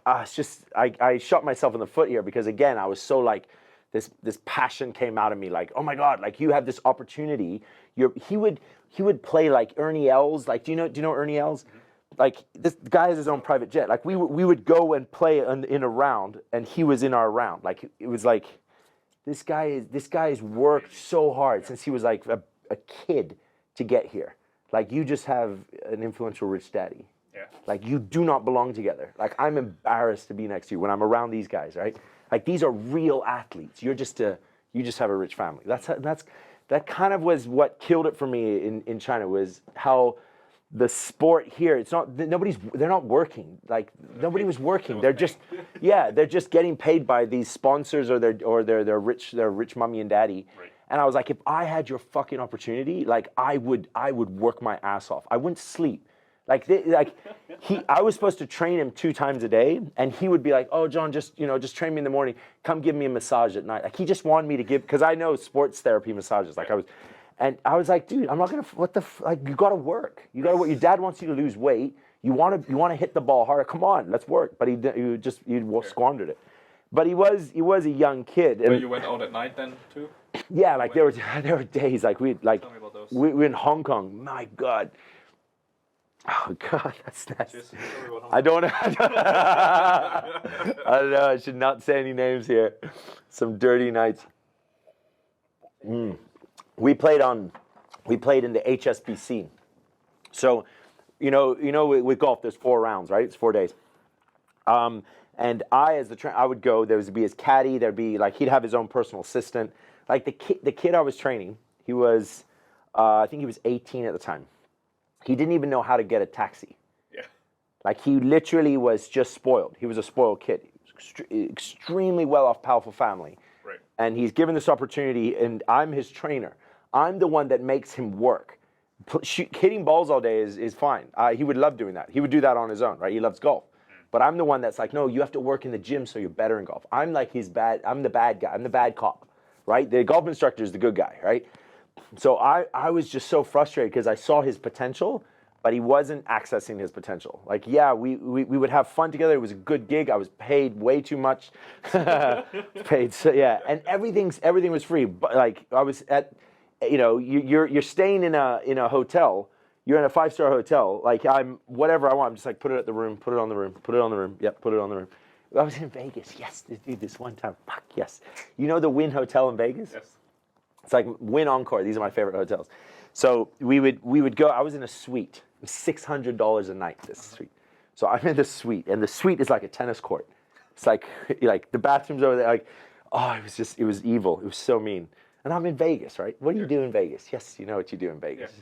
Speaker 2: I shot myself in the foot here, because again, I was so like, this passion came out of me, like, oh my God, like, you have this opportunity. He would play like Ernie Els. Like, do you know Ernie Els? Mm-hmm. Like, this guy has his own private jet. Like, we would go and play in a round, and he was in our round. Like, it was like, this guy has worked so hard since he was like a kid to get here. Like, you just have an influential rich daddy.
Speaker 1: Yeah. Like,
Speaker 2: you do not belong together. Like, I'm embarrassed to be next to you when I'm around these guys, right? Like, these are real athletes. You just have a rich family. That kind of was what killed it for me in China, was how the sport here, they're not working. Like, nobody was working. They're just getting paid by these sponsors or their rich mommy and daddy.
Speaker 1: Right.
Speaker 2: And I was like, if I had your fucking opportunity, like, I would work my ass off. I wouldn't sleep. I was supposed to train him 2 times a day, and he would be like, "Oh, John, just train me in the morning. Come give me a massage at night." Like, he just wanted me to give, because I know sports therapy massages. Like, I was like, dude, I'm not gonna. Like, you gotta work. You gotta work. Your dad wants you to lose weight. You want to hit the ball harder. Come on, let's work. But he squandered it. But he was a young kid.
Speaker 1: But you went out at night then too?
Speaker 2: Yeah, like there were days like
Speaker 1: Tell me about those.
Speaker 2: we were in Hong Kong. My God. Oh God, that's I don't know. I don't know. I should not say any names here. Some dirty nights. We played in the HSBC. So, with golf, there's 4 rounds, right? It's 4 days. And I, as the trainer, I would go. There would be his caddy. There'd be like, he'd have his own personal assistant. Like, the kid I was training, he was I think he was 18 at the time. He didn't even know how to get a taxi.
Speaker 1: Yeah.
Speaker 2: Like, he literally was just spoiled. He was a spoiled kid. He was extremely well-off, powerful family.
Speaker 1: Right.
Speaker 2: And he's given this opportunity, and I'm his trainer. I'm the one that makes him work. Hitting balls all day is fine. He would love doing that. He would do that on his own, right? He loves golf. But I'm the one that's like, no, you have to work in the gym so you're better in golf. I'm like I'm the bad guy. I'm the bad cop, right? The golf instructor is the good guy, right? So I was just so frustrated because I saw his potential, but he wasn't accessing his potential. Like, yeah, we would have fun together. It was a good gig. I was paid way too much. Paid, so yeah. And everything was free. But like, I was at, you're staying in a hotel. You're in a 5-star hotel. Like, I'm whatever I want. I'm just like, put it at the room, put it on the room, put it on the room. Yep, put it on the room. I was in Vegas. Yes, dude, this one time. Fuck yes. You know the Wynn Hotel in Vegas?
Speaker 1: Yes.
Speaker 2: It's like Wynn Encore. These are my favorite hotels. So we would go. I was in a suite. It was $600 a night. This suite. So I'm in the suite, and the suite is like a tennis court. It's like the bathrooms over there. Like, oh, it was evil. It was so mean. And I'm in Vegas, right? What do you do in Vegas? Yes, you know what you do in Vegas.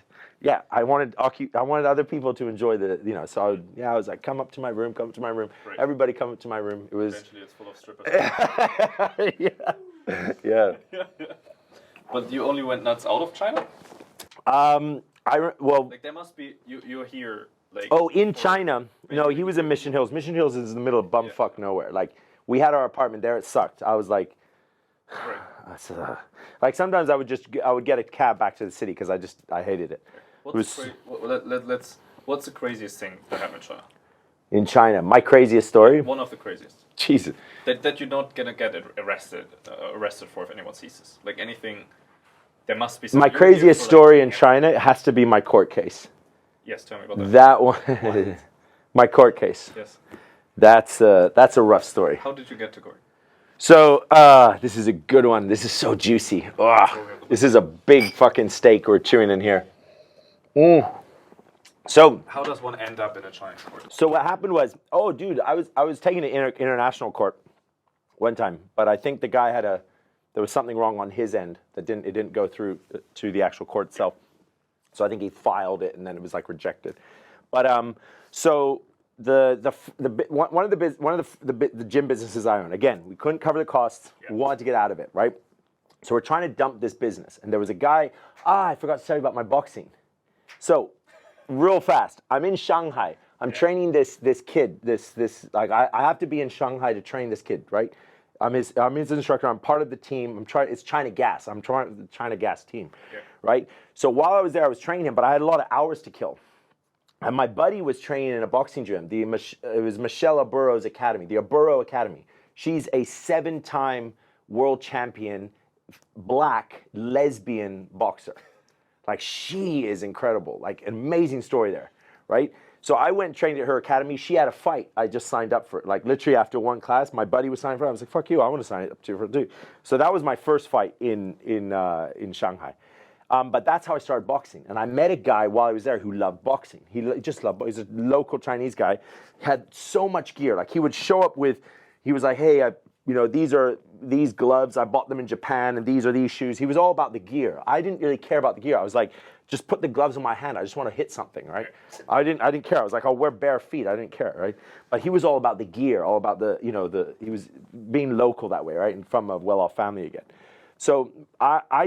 Speaker 2: Yeah, I wanted other people to enjoy so I was like, come up to my room. Right. Everybody come up to my room. It was
Speaker 1: eventually it's full of strippers.
Speaker 2: yeah.
Speaker 1: But you only went nuts out of China?
Speaker 2: Like,
Speaker 1: there must be you're here like.
Speaker 2: Oh, in China? No, he was in Mission Hills. Mission Hills is in the middle of bumfuck nowhere. Like, we had our apartment there. It sucked. I was like.
Speaker 1: Right.
Speaker 2: Like, sometimes I would get a cab back to the city because I hated it.
Speaker 1: What's the craziest thing that happened in China?
Speaker 2: In China, my craziest story.
Speaker 1: One of the craziest.
Speaker 2: Jesus.
Speaker 1: That you're not gonna get arrested for if anyone sees this. Like, anything. There must be.
Speaker 2: My craziest story in China has to be my court case.
Speaker 1: Yes, tell me about that.
Speaker 2: That one. My court case.
Speaker 1: Yes.
Speaker 2: That's a rough story.
Speaker 1: How did you get to court?
Speaker 2: So, this is a good one. This is so juicy. This is a big fucking steak we're chewing in here. So,
Speaker 1: how does one end up in a Chinese court?
Speaker 2: So what happened was, dude, I was taken to international court one time, but I think the guy there was something wrong on his end that it didn't go through to the actual court itself. So I think he filed it and then it was like rejected. But so one of the gym businesses I own, again, we couldn't cover the costs. We wanted to get out of it, right? So we're trying to dump this business, and there was a guy. I forgot to tell you about my boxing. So, real fast, I'm in Shanghai. I'm training this kid. Like, I have to be in Shanghai to train this kid, right? I'm his instructor. I'm part of the team. It's China Gas. I'm trying the China Gas team, right? So while I was there, I was training him, but I had a lot of hours to kill. And my buddy was training in a boxing gym. It was Michelle Aburo's academy, the Aburo Academy. She's a 7-time world champion, black lesbian boxer. Like, she is incredible. Like, an amazing story there, right? So I went and trained at her academy. She had a fight. I just signed up for it. Like, literally after one class, my buddy was signing for it. I was like, fuck you, I want to sign up for it too. So that was my first fight in Shanghai. But that's how I started boxing. And I met a guy while I was there who loved boxing. He just loved boxing. He's a local Chinese guy. Had so much gear. Like, he would show up with, he was like, hey, these are these gloves. I bought them in Japan, and these are these shoes. He was all about the gear. I didn't really care about the gear. I was like, just put the gloves in my hand. I just want to hit something, right? I didn't care. I was like, I'll wear bare feet. I didn't care, right? But he was all about the gear, all about he was being local that way, right? And from a well-off family again. So while I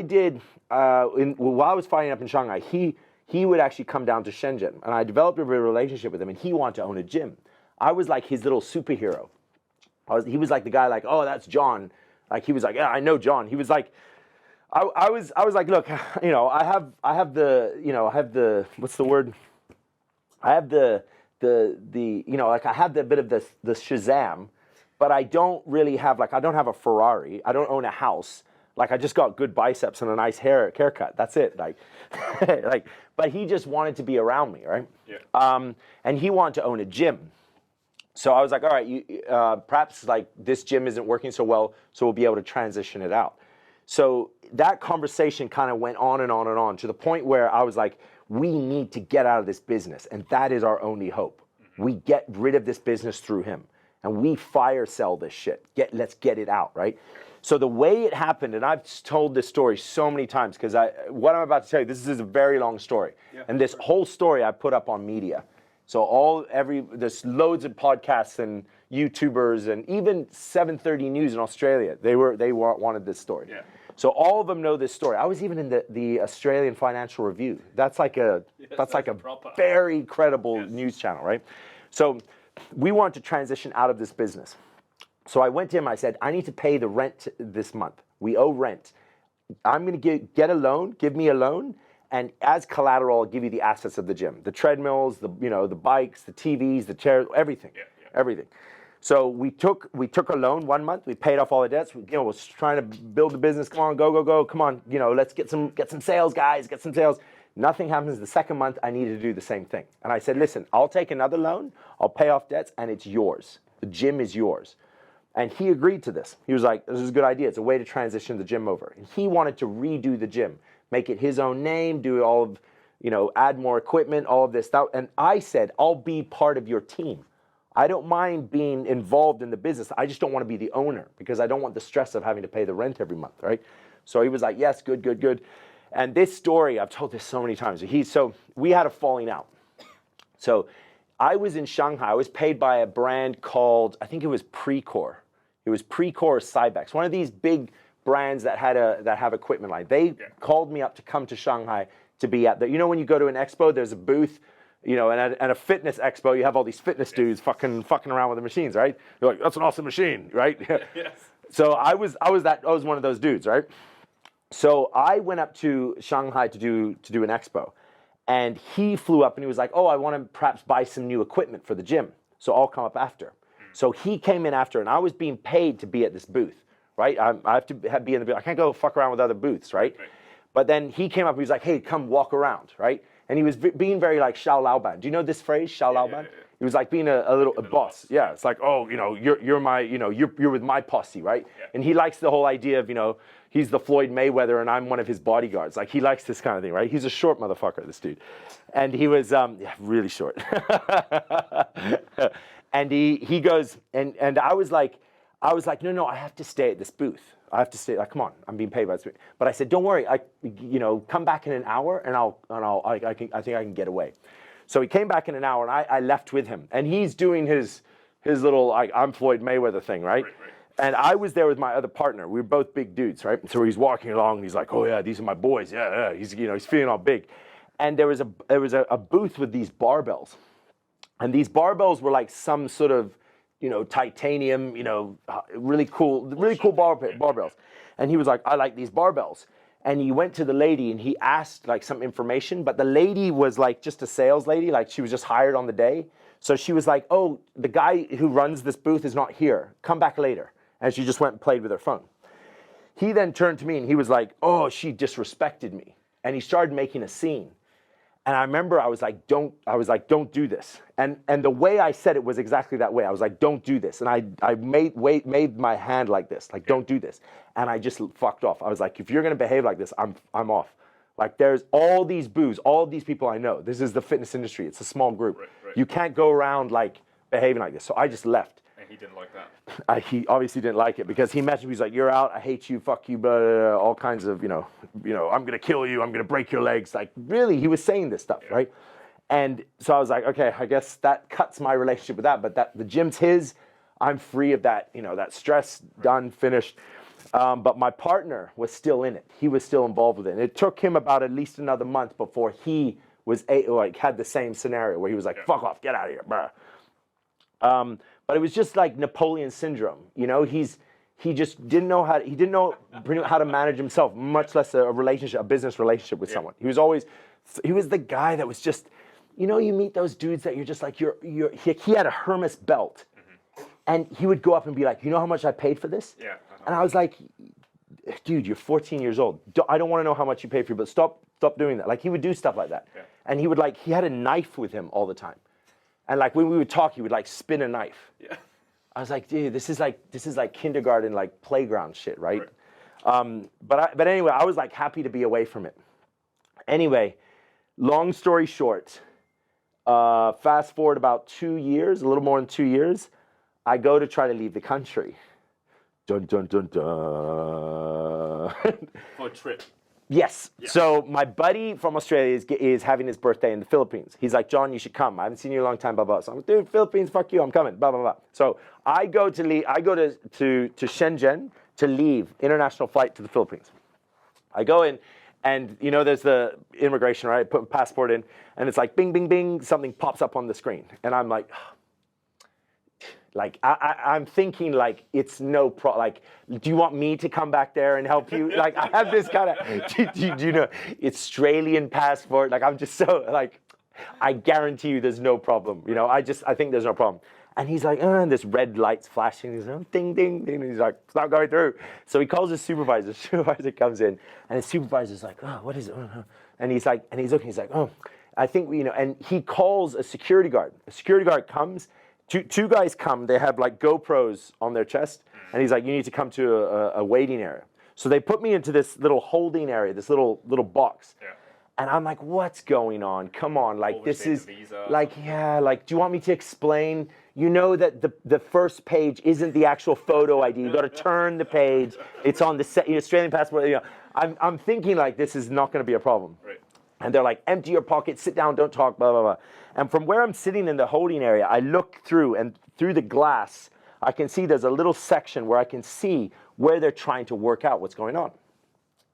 Speaker 2: was fighting up in Shanghai, he would actually come down to Shenzhen, and I developed a real relationship with him, and he wanted to own a gym. I was like his little superhero. He was like the guy, like, oh, that's John. Like, he was like, yeah, I know John. He was like, I was like, look, I have the what's the word? I have the like, I have the bit of the Shazam, but I don't really have, like, I don't have a Ferrari. I don't own a house. Like, I just got good biceps and a nice haircut. That's it. Like, but he just wanted to be around me, right? Yeah. And he wanted to own a gym. So I was like, all right, perhaps like this gym isn't working so well, so we'll be able to transition it out. So that conversation kind of went on and on and on to the point where I was like, we need to get out of this business, and that is our only hope. We get rid of this business through him, and we fire sell this shit. Let's get it out, right? So the way it happened, and I've told this story so many times, because what I'm about to tell you, this is a very long story.
Speaker 1: Yeah,
Speaker 2: and this whole story I put up on media. So there's loads of podcasts and YouTubers and even 730 News in Australia. They wanted this story.
Speaker 1: Yeah.
Speaker 2: So all of them know this story. I was even in the Australian Financial Review. That's like a
Speaker 1: proper.
Speaker 2: very credible news channel, right? So we wanted to transition out of this business. So I went to him, I said, I need to pay the rent this month. We owe rent. I'm going to get a loan, give me a loan, and as collateral, I'll give you the assets of the gym. The treadmills, the bikes, the TVs, the chairs, everything. Everything. So we took a loan 1 month, we paid off all the debts. We was trying to build the business. Come on, go. Come on, let's get some sales, guys, get some sales. Nothing happens the second month, I needed to do the same thing. And I said, listen, I'll take another loan, I'll pay off debts, and it's yours. The gym is yours. And he agreed to this. He was like, this is a good idea. It's a way to transition the gym over. And he wanted to redo the gym, make it his own name, do all of, add more equipment, all of this stuff. And I said, I'll be part of your team. I don't mind being involved in the business. I just don't want to be the owner because I don't want the stress of having to pay the rent every month, right? So he was like, yes, good. And this story, I've told this so many times. So we had a falling out. So I was in Shanghai. I was paid by a brand called, I think it was Precor. It was Precor or Cybex, one of these big brands that have equipment line. They called me up to come to Shanghai to be at when you go to an expo, there's a booth, and at a fitness expo, you have all these fitness dudes fucking around with the machines, right? You're like, that's an awesome machine, right?
Speaker 1: Yes.
Speaker 2: So I was one of those dudes, right? So I went up to Shanghai to do an expo. And he flew up and he was like, oh, I want to perhaps buy some new equipment for the gym. So I'll come up after. So he came in after, and I was being paid to be at this booth, right? I have to be in the booth. I can't go fuck around with other booths, right? But then he came up, he was like, hey, come walk around, right? And he was being very like Xiao Laoban. Do you know this phrase, Xiao Laoban? He was like being a little boss. Yeah, it's like, oh, you're my, you're with my posse, right? Yeah. And he likes the whole idea of, he's the Floyd Mayweather and I'm one of his bodyguards. Like he likes this kind of thing, right? He's a short motherfucker, this dude. And he was really short. And he goes, and I was like, no, I have to stay at this booth. I have to stay. Like, come on, I'm being paid by this booth. But I said, don't worry. Come back in an hour, and I think I can get away. So he came back in an hour, and I left with him. And he's doing his little I'm Floyd Mayweather thing, right? And I was there with my other partner. We were both big dudes, right? So he's walking along, and he's like, oh yeah, these are my boys. Yeah. He's feeling all big. And there was a booth with these barbells. And these barbells were like some sort of, titanium, really cool barbells. And he was like, I like these barbells. And he went to the lady and he asked like some information, but the lady was like just a sales lady, like she was just hired on the day. So she was like, oh, the guy who runs this booth is not here. Come back later. And she just went and played with her phone. He then turned to me and he was like, oh, she disrespected me. And he started making a scene. And I remember I was like, don't do this. And the way I said it was exactly that way. I was like, don't do this. And I made my hand like this, like, don't do this. And I just fucked off. I was like, if you're going to behave like this, I'm off. Like, there's all these booths, all of these people I know. This is the fitness industry. It's a small group.
Speaker 1: Right.
Speaker 2: You can't go around like behaving like this. So I just left.
Speaker 1: And he didn't like that.
Speaker 2: He obviously didn't like it because he messaged me. He's like, you're out. I hate you. Fuck you. Blah, blah, blah, all kinds of, I'm going to kill you. I'm going to break your legs. Like, really, he was saying this stuff, right? And so I was like, okay, I guess that cuts my relationship with that. But the gym's his. I'm free of that, that stress, done, finished. But my partner was still in it. He was still involved with it. And it took him about at least another month before he was had the same scenario where he was like, fuck off, get out of here, bruh. But it was just like Napoleon syndrome. He just didn't know how to manage himself, much less a business relationship with someone. He was the guy that was just, you meet those dudes that you're just like, he had a Hermes belt. And he would go up and be like, you know how much I paid for this?
Speaker 1: Yeah.
Speaker 2: And I was like, dude, you're 14 years old. I don't want to know how much you paid for it, but stop doing that. Like, he would do stuff like that. Yeah. And he had a knife with him all the time. And like when we would talk, he would like spin a knife. Yeah. I was like, dude, this is like kindergarten, like playground shit, right? But anyway, I was like happy to be away from it. Anyway, long story short, fast forward about 2 years, a little more than 2 years, I go to try to leave the country. Dun dun dun dun.
Speaker 1: For a trip.
Speaker 2: Yes. Yeah. So my buddy from Australia is having his birthday in the Philippines. He's like, John, you should come. I haven't seen you in a long time, blah, blah. So I'm like, dude, Philippines, fuck you, I'm coming, blah, blah, blah. So I go to Shenzhen to leave, international flight to the Philippines. I go in, and you know there's the immigration, right? I put my passport in, and it's like, bing, bing, bing, something pops up on the screen. And I'm like, I'm thinking like it's no problem. Like, do you want me to come back there and help you? Like, I have this kind of, do you know, Australian passport. Like, I'm just so like, I guarantee you, there's no problem. You know, I think there's no problem. And he's like, and this red light's flashing. He's like, ding, ding, ding. And he's like, it's not going through. So he calls his supervisor. The supervisor comes in, and his supervisor's like, oh, what is it? And he's like, and he's looking. He's like, oh, I think you know. And he calls a security guard. A security guard comes. Two guys come, they have like GoPros on their chest, and he's like, you need to come to a waiting area. So they put me into this little holding area, this little box. Yeah. And I'm like, what's going on? Come on, like this is, like, yeah, like, do you want me to explain? You know that the first page isn't the actual photo ID. You got to turn the page. It's on the Australian passport. You know, I'm thinking like this is not going to be a problem. Right. And they're like, empty your pockets, sit down, don't talk, blah, blah, blah. And from where I'm sitting in the holding area, I look through, and through the glass, I can see there's a little section where I can see where they're trying to work out what's going on.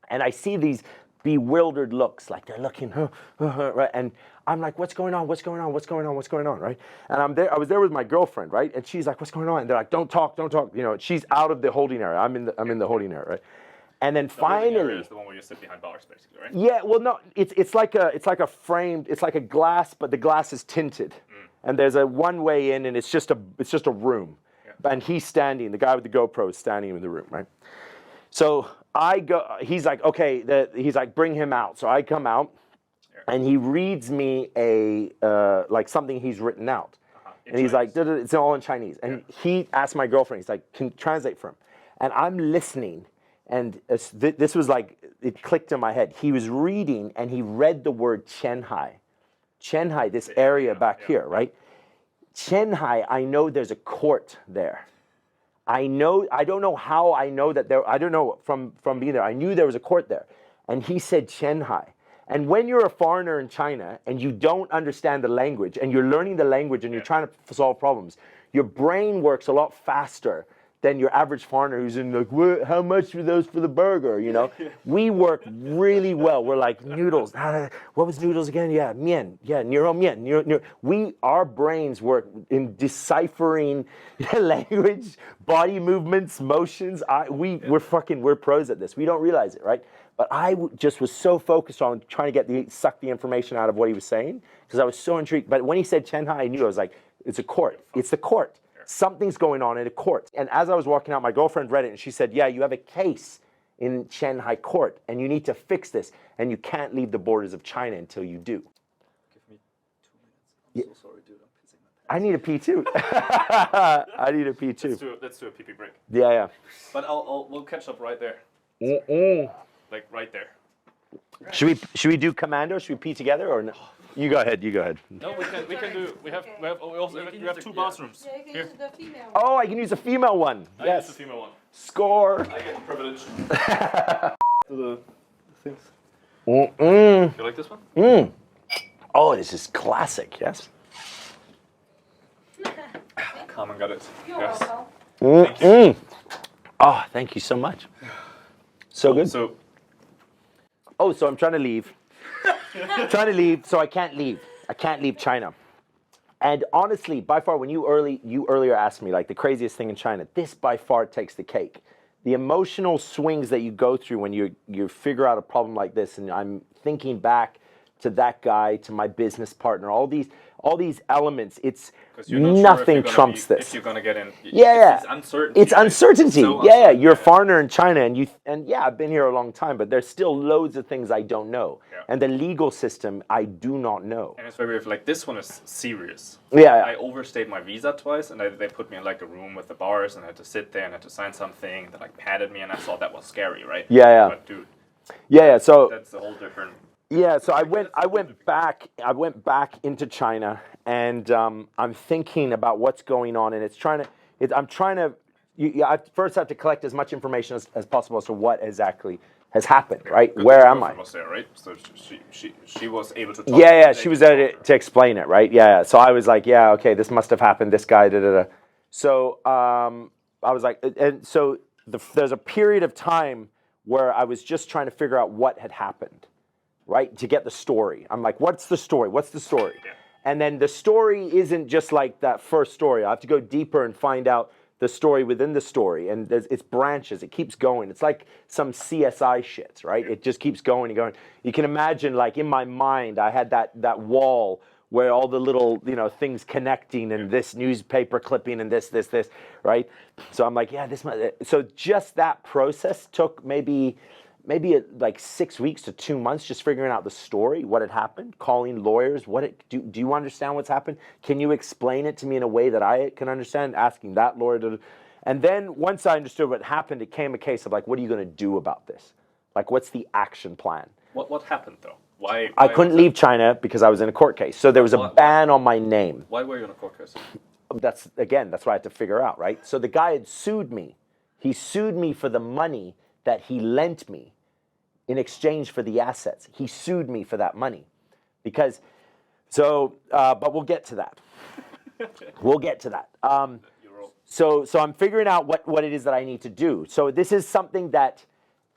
Speaker 2: And I see these bewildered looks, like they're looking, right? And I'm like, what's going on? What's going on? What's going on? What's going on, right? And I was there with my girlfriend, right? And she's like, what's going on? And they're like, don't talk. You know, she's out of the holding area. I'm in the holding area, right? And then finally,
Speaker 1: is the one where you sit behind bars, basically, right?
Speaker 2: Yeah, well, no, it's like a framed, it's like a glass, but the glass is tinted, and there's a one way in, and it's just a room, and he's standing, the guy with the GoPro is standing in the room, right? So I go, he's like, okay, he's like, bring him out. So I come out, and he reads me like something he's written out, and he's like, it's all in Chinese, and he asked my girlfriend, he's like, can you translate for him? And I'm listening. And this was like, it clicked in my head. He was reading, and he read the word Qianhai. Qianhai, this area back here, right? Qianhai, I know there's a court there. I don't know how I know that there, I don't know from being there. I knew there was a court there. And he said Qianhai. And when you're a foreigner in China, and you don't understand the language, and you're learning the language, and you're trying to solve problems, your brain works a lot faster than your average foreigner who's in like, how much are those for the burger, you know? We work really well. We're like, noodles. What was noodles again? Yeah, mian. Yeah, niro mian. Our brains work in deciphering language, body movements, motions. We're pros at this. We don't realize it, right? But I just was so focused on trying to suck the information out of what he was saying, because I was so intrigued. But when he said Qianhai, I knew. I was like, it's a court. It's the court. Something's going on in a court. And as I was walking out, my girlfriend read it, and she said, yeah, you have a case in Qianhai court, and you need to fix this, and you can't leave the borders of China until you do.
Speaker 1: Give me 2 minutes. I'm so sorry, dude. I'm pissing my pants.
Speaker 2: I need a pee too. I need a pee too.
Speaker 1: Let's do a pee break.
Speaker 2: Yeah.
Speaker 1: But we'll catch up right there. Like right there.
Speaker 2: Should we do commando? Should we pee together or no? You go ahead.
Speaker 1: No, we can do. We have 2 bathrooms.
Speaker 5: Yeah, you can use the female one.
Speaker 2: Oh, I can use a female one.
Speaker 1: I use the female one.
Speaker 2: Score.
Speaker 1: I get the privilege. The things. You like this one?
Speaker 2: Oh, this is classic. Yes.
Speaker 1: Carmen got it.
Speaker 5: You're
Speaker 1: Yes.
Speaker 5: welcome.
Speaker 1: Thank you.
Speaker 2: Oh, thank you so much. So good.
Speaker 1: So
Speaker 2: I'm trying to leave. So I can't leave. I can't leave China. And honestly, by far, when you earlier asked me, like, the craziest thing in China, this by far takes the cake. The emotional swings that you go through when you figure out a problem like this, and I'm thinking back to that guy, to my business partner, all these elements, it's nothing trumps this.
Speaker 1: If you're gonna get in,
Speaker 2: yeah,
Speaker 1: it's uncertainty.
Speaker 2: It's uncertainty.
Speaker 1: So
Speaker 2: yeah, you're a foreigner in China, and I've been here a long time, but there's still loads of things I don't know, and the legal system I do not know.
Speaker 1: And it's very weird. Like, this one is serious.
Speaker 2: Yeah.
Speaker 1: I overstayed my visa twice, and they put me in like a room with the bars, and I had to sit there and I had to sign something. And they like patted me, and I thought that was scary, right?
Speaker 2: Yeah.
Speaker 1: But dude.
Speaker 2: Yeah. So
Speaker 1: that's a whole different.
Speaker 2: Yeah, so I went back into China, and I'm thinking about what's going on, and I'm trying to I first have to collect as much information as possible as to what exactly has happened, right? Where am I?
Speaker 1: Was there, right? So she was able to talk.
Speaker 2: Yeah, she was there to explain it, right? Yeah. So I was like, yeah, okay, this must have happened. This guy, da da da. So I was like, and so there's a period of time where I was just trying to figure out what had happened, right? To get the story. I'm like, what's the story? What's the story?
Speaker 1: Yeah.
Speaker 2: And then the story isn't just like that first story. I have to go deeper and find out the story within the story. And it's branches. It keeps going. It's like some CSI shit, right? It just keeps going and going. You can imagine, like, in my mind, I had that wall where all the little, things connecting and this newspaper clipping and this, right? So I'm like, yeah, so just that process took maybe like 6 weeks to 2 months, just figuring out the story, what had happened, calling lawyers, do you understand what's happened? Can you explain it to me in a way that I can understand? Asking that lawyer and then once I understood what happened, it came a case of like, what are you going to do about this? Like, what's the action plan?
Speaker 1: What happened though? Why
Speaker 2: I couldn't leave China because I was in a court case. So there was a ban on my name.
Speaker 1: Why were you in a court case?
Speaker 2: That's what I had to figure out, right? So the guy had sued me. He sued me for the money that he lent me in exchange for the assets. He sued me for that money. But we'll get to that. We'll get to that. So I'm figuring out what it is that I need to do. So this is something that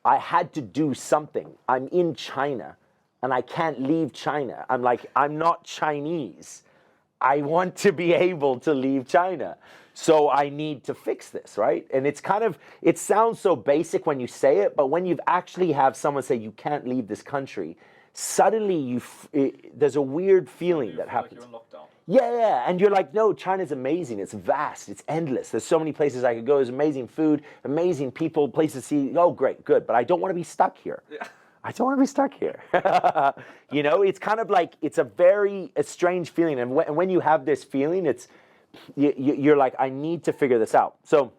Speaker 2: I had to do something. I'm in China and I can't leave China. I'm like, I'm not Chinese. I want to be able to leave China. So I need to fix this, right? And it sounds so basic when you say it, but when you actually have someone say you can't leave this country, suddenly there's a weird feeling that happens.
Speaker 1: Like you're in lockdown.
Speaker 2: Yeah, and you're like, no, China's amazing. It's vast. It's endless. There's so many places I could go. There's amazing food, amazing people, places to see. Oh, great, good. But I don't want to be stuck here.
Speaker 1: Yeah.
Speaker 2: I don't want to be stuck here. It's kind of like, it's a strange feeling. And when you have this feeling, you're like, I need to figure this out. So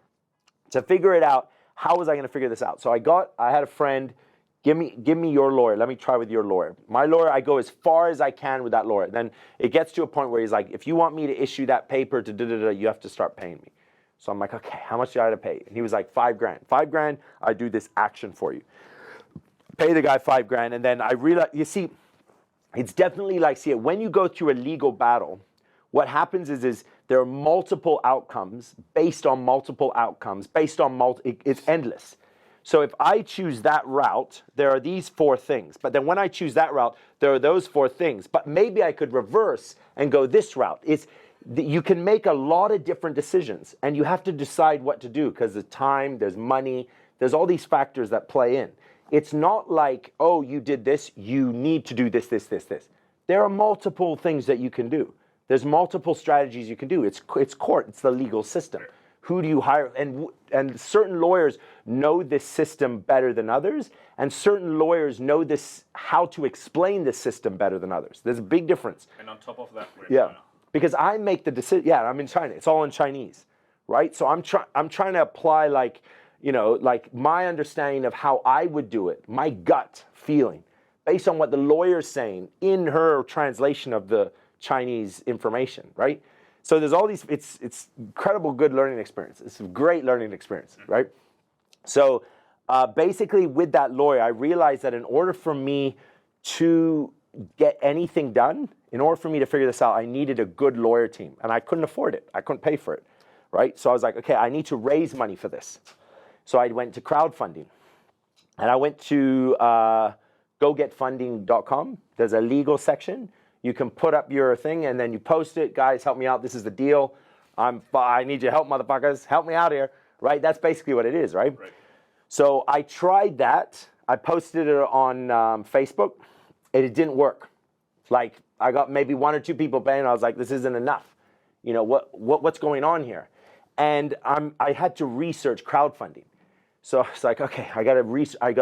Speaker 2: to figure it out, how was I going to figure this out? So I had a friend, give me your lawyer. Let me try with your lawyer. My lawyer, I go as far as I can with that lawyer. Then it gets to a point where he's like, if you want me to issue that paper to you have to start paying me. So I'm like, okay, how much do I have to pay? And he was like, $5,000. $5,000, I do this action for you. Pay the guy $5,000, and then I realize, you see, it's definitely like, when you go through a legal battle, what happens is there are multiple outcomes based on multiple outcomes, it's endless. So if I choose that route, there are these 4 things. But then when I choose that route, there are those 4 things. But maybe I could reverse and go this route. You can make a lot of different decisions, and you have to decide what to do because there's time, there's money, there's all these factors that play in. It's not like, oh, you did this, you need to do this. There are multiple things that you can do. There's multiple strategies you can do. It's court, it's the legal system. Who do you hire? And certain lawyers know this system better than others, and certain lawyers know how to explain this system better than others. There's a big difference.
Speaker 1: And on top of that, we're in China.
Speaker 2: Because I make the decision. Yeah, I'm in China. It's all in Chinese, right? So I'm trying to apply like my understanding of how I would do it, my gut feeling, based on what the lawyer's saying in her translation of the Chinese information, right? So there's all these, it's incredible good learning experience. It's a great learning experience, right? So basically with that lawyer, I realized that in order for me to get anything done, in order for me to figure this out, I needed a good lawyer team, and I couldn't afford it. I couldn't pay for it, right? So I was like, okay, I need to raise money for this. So I went to crowdfunding, and I went to gogetfunding.com. There's a legal section. You can put up your thing, and then you post it. Guys, help me out. This is the deal. I need your help, motherfuckers. Help me out here, right? That's basically what it is, right? So I tried that. I posted it on Facebook, and it didn't work. Like, I got maybe 1 or 2 people paying. I was like, this isn't enough. What's going on here? And I had to research crowdfunding. So it's like, okay, I got to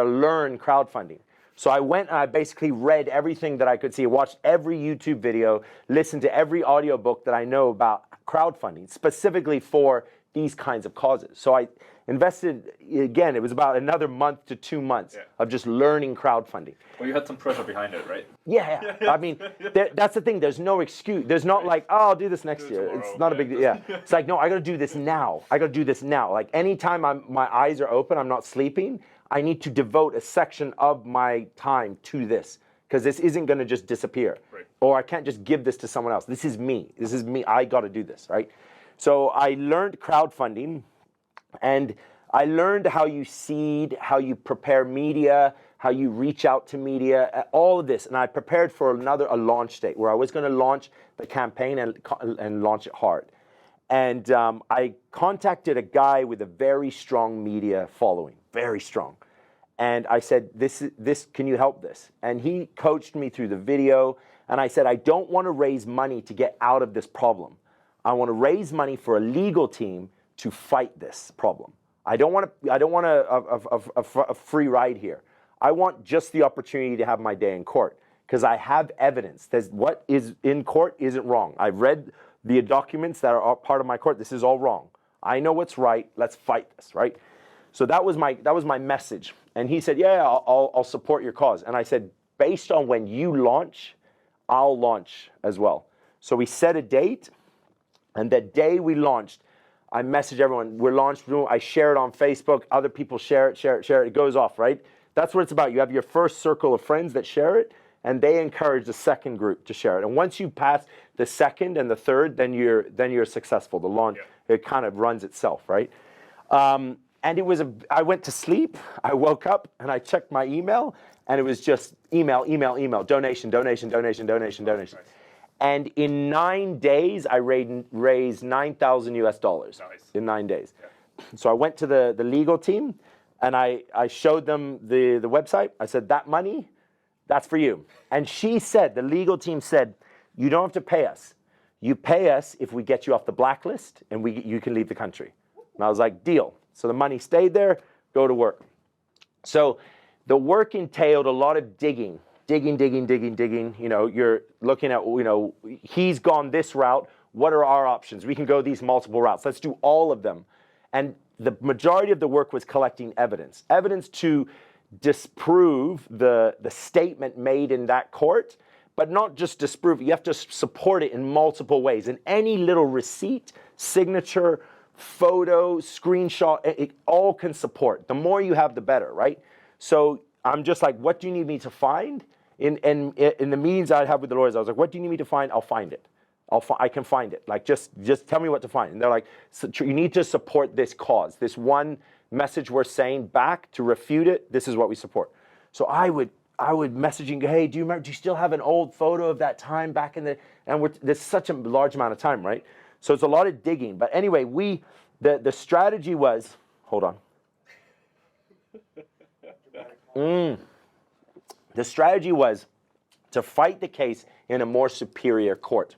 Speaker 2: learn crowdfunding. So I went and I basically read everything that I could see, watched every YouTube video, listened to every audiobook that I know about crowdfunding, specifically for these kinds of causes. So I invested, again, it was about another month to 2 months of just learning crowdfunding.
Speaker 1: Well, you had some pressure behind it, right?
Speaker 2: Yeah. I mean, that's the thing. There's no excuse. There's not like, oh, I'll do this next year.
Speaker 1: tomorrow.
Speaker 2: It's not a big deal. Yeah. It's like, no, I got to do this now. I got to do this now. Like anytime my eyes are open, I'm not sleeping, I need to devote a section of my time to this because this isn't going to just disappear.
Speaker 1: Right.
Speaker 2: Or I can't just give this to someone else. This is me. This is me. I got to do this, right? So I learned crowdfunding, and I learned how you seed, how you prepare media, how you reach out to media, all of this. And I prepared for a launch date where I was going to launch the campaign and launch it hard. And I contacted a guy with a very strong media following, very strong. And I said, this, can you help this? And he coached me through the video. And I said, I don't want to raise money to get out of this problem. I want to raise money for a legal team to fight this problem. I don't want a free ride here. I want just the opportunity to have my day in court because I have evidence. What is in court isn't wrong. I've read the documents that are part of my court. This is all wrong. I know what's right. Let's fight this, right? So that was my message. And he said, yeah, I'll support your cause. And I said, based on when you launch, I'll launch as well. So we set a date, and the day we launched, I messaged everyone, we're launched, I share it on Facebook, other people share it, it goes off, right? That's what it's about. You have your first circle of friends that share it, and they encourage the second group to share it. And once you pass the second and the third, then you're successful. The launch, it kind of runs itself, right? And I went to sleep, I woke up, and I checked my email, and it was just email, donation. And in 9 days, I raised $9,000 in 9 days. Yeah. So I went to the legal team, and I showed them the website. I said, that money, that's for you. And the legal team said, you don't have to pay us. You pay us if we get you off the blacklist, and you can leave the country. And I was like, deal. So the money stayed there, go to work. So the work entailed a lot of digging. You're looking at, he's gone this route. What are our options? We can go these multiple routes. Let's do all of them. And the majority of the work was collecting evidence to disprove the statement made in that court, but not just disprove it. You have to support it in multiple ways. And any little receipt, signature, photo, screenshot, it all can support. The more you have, the better, right? So I'm just like, what do you need me to find? In the meetings I'd have with the lawyers, I was like, what do you need me to find? I'll find it. I can find it. Like, just tell me what to find. And they're like, so you need to support this cause. This one message we're saying back to refute it, this is what we support. So I would message and go, hey, do you still have an old photo of that time back in the, and there's such a large amount of time, right? So it's a lot of digging. But anyway, the strategy was, hold on. The strategy was to fight the case in a more superior court.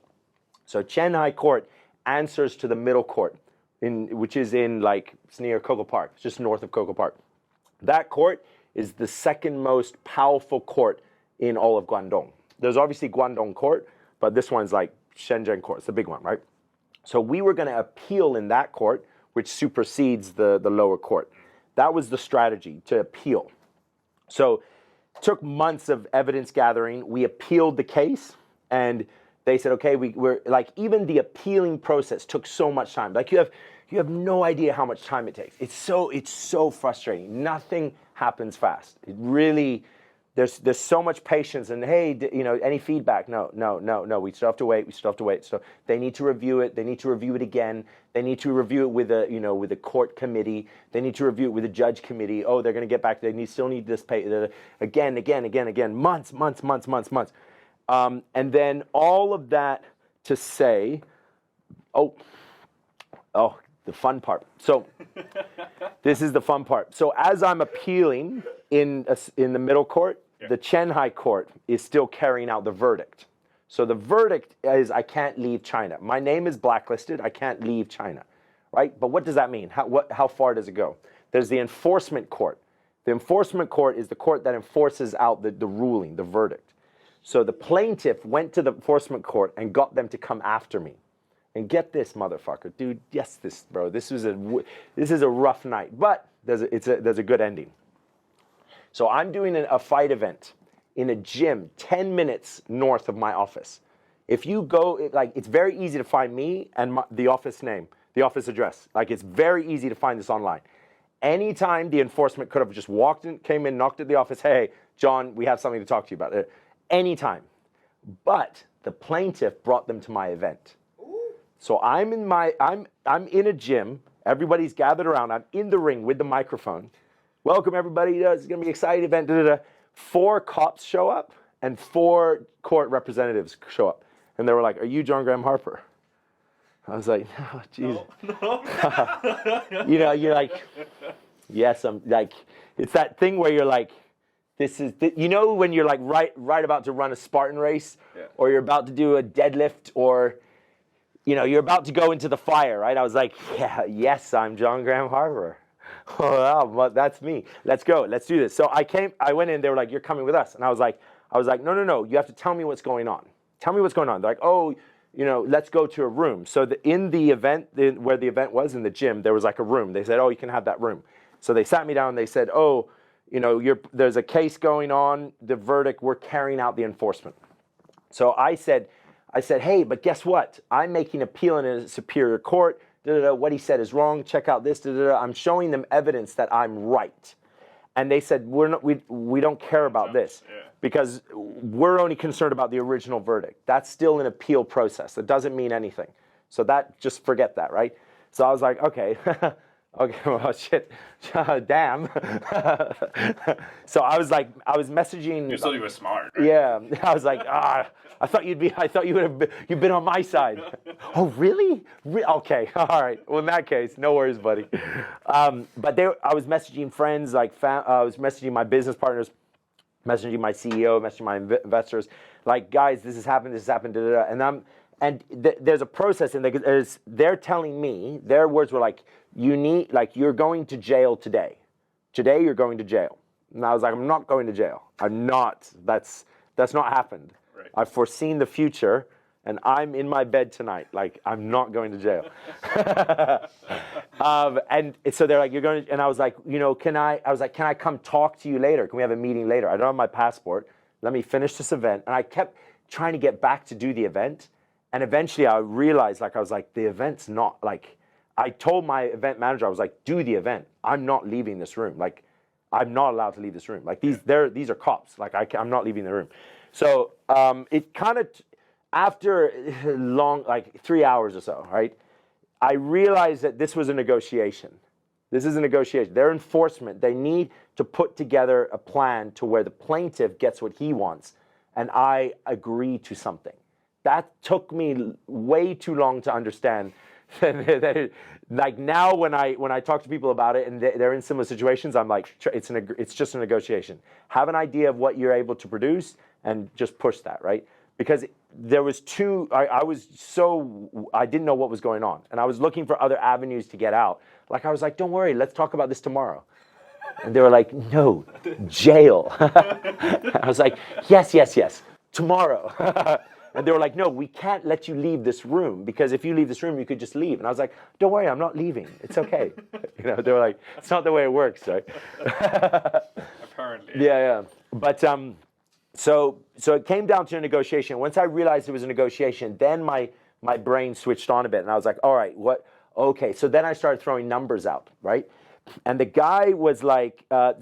Speaker 2: So Shanghai Court answers to the middle court, which is it's near Coco Park. It's just north of Coco Park. That court is the second most powerful court in all of Guangdong. There's obviously Guangdong Court, but this one's like Shenzhen Court. It's the big one, right? So we were going to appeal in that court, which supersedes the lower court. That was the strategy, to appeal. So it took months of evidence gathering. We appealed the case, and they said, okay, we're like, even the appealing process took so much time. Like you have no idea how much time it takes. It's so frustrating. Nothing happens fast. It really, there's so much patience, and hey, any feedback? No. We still have to wait. So they need to review it. They need to review it again. They need to review it with a court committee. They need to review it with a judge committee. Oh, they're going to get back. They still need this pay again. Months. And then all of that to say, oh, the fun part. So this is the fun part. So as I'm appealing in the middle court, the Shanghai court is still carrying out the verdict. So the verdict is I can't leave China. My name is blacklisted. I can't leave China, right? But what does that mean? How far does it go? There's the enforcement court. The enforcement court is the court that enforces out the ruling, the verdict. So the plaintiff went to the enforcement court and got them to come after me. And get this, motherfucker, dude. Yes, bro. This is a rough night, but there's a good ending. So I'm doing a fight event in a gym 10 minutes north of my office. If you go, like, it's very easy to find me and the office name, the office address. Like, it's very easy to find this online. Anytime the enforcement could have just walked in, came in, knocked at the office, hey, John, we have something to talk to you about. Anytime. But the plaintiff brought them to my event. So I'm in a gym. Everybody's gathered around. I'm in the ring with the microphone. Welcome, everybody. It's going to be an exciting event. 4 cops show up and 4 court representatives show up. And they were like, are you John Graham Harper? I was like, oh, geez. No. You're like, yes, I'm like, it's that thing where you're like, when you're like right about to run a Spartan race, or you're about to do a deadlift, or, you're about to go into the fire, right? I was like, yes, I'm John Graham Harper. Oh, well, that's me. Let's go. Let's do this. So I went in, they were like, you're coming with us. And I was like, no, you have to tell me what's going on. Tell me what's going on. They're like, oh, let's go to a room. So in the event, where the event was in the gym, there was like a room. They said, oh, you can have that room. So they sat me down and they said, oh, there's a case going on, the verdict, we're carrying out the enforcement. So I said, hey, but guess what? I'm making appeal in a superior court. What he said is wrong. Check out this. I'm showing them evidence that I'm right. And they said, we don't care about this because we're only concerned about the original verdict. That's still an appeal process. It doesn't mean anything. So just forget that, right? So I was like, okay. Okay, well, shit, damn. So I was messaging.
Speaker 1: You thought you were smart, right?
Speaker 2: Yeah, I was like, I thought you'd been on my side. Oh, really? Okay, all right. Well, in that case, no worries, buddy. But I was messaging friends, I was messaging my business partners, messaging my CEO, messaging my investors, like, guys, this has happened, and there's a process, and they're telling me, their words were like, you're going to jail today. Today you're going to jail. And I was like, I'm not going to jail. I'm not. That's not happened. Right. I've foreseen the future, and I'm in my bed tonight. Like, I'm not going to jail. And so they're like, you're going to, and I was like, can I come talk to you later? Can we have a meeting later? I don't have my passport. Let me finish this event. And I kept trying to get back to do the event. And eventually I realized, the event's not, I told my event manager, I was like, do the event. I'm not leaving this room. Like, I'm not allowed to leave this room. Like, these are cops. Like, I'm not leaving the room. So it kind of, after long, 3 hours or so, right, I realized that this was a negotiation. This is a negotiation. Their enforcement, they need to put together a plan to where the plaintiff gets what he wants, and I agree to something. That took me way too long to understand. Like, now when I talk to people about it and they're in similar situations, I'm like, it's just a negotiation. Have an idea of what you're able to produce and just push that, right? Because there was I didn't know what was going on, and I was looking for other avenues to get out. Like, I was like, don't worry, let's talk about this tomorrow. And they were like, no, jail. I was like, yes, tomorrow. And they were like, no, we can't let you leave this room, because if you leave this room, you could just leave. And I was like, don't worry, I'm not leaving. It's okay. They were like, it's not the way it works, right?
Speaker 1: Apparently.
Speaker 2: Yeah. But so it came down to a negotiation. Once I realized it was a negotiation, then my brain switched on a bit, and I was like, all right, what? Okay. So then I started throwing numbers out, right? And the guy was like, oh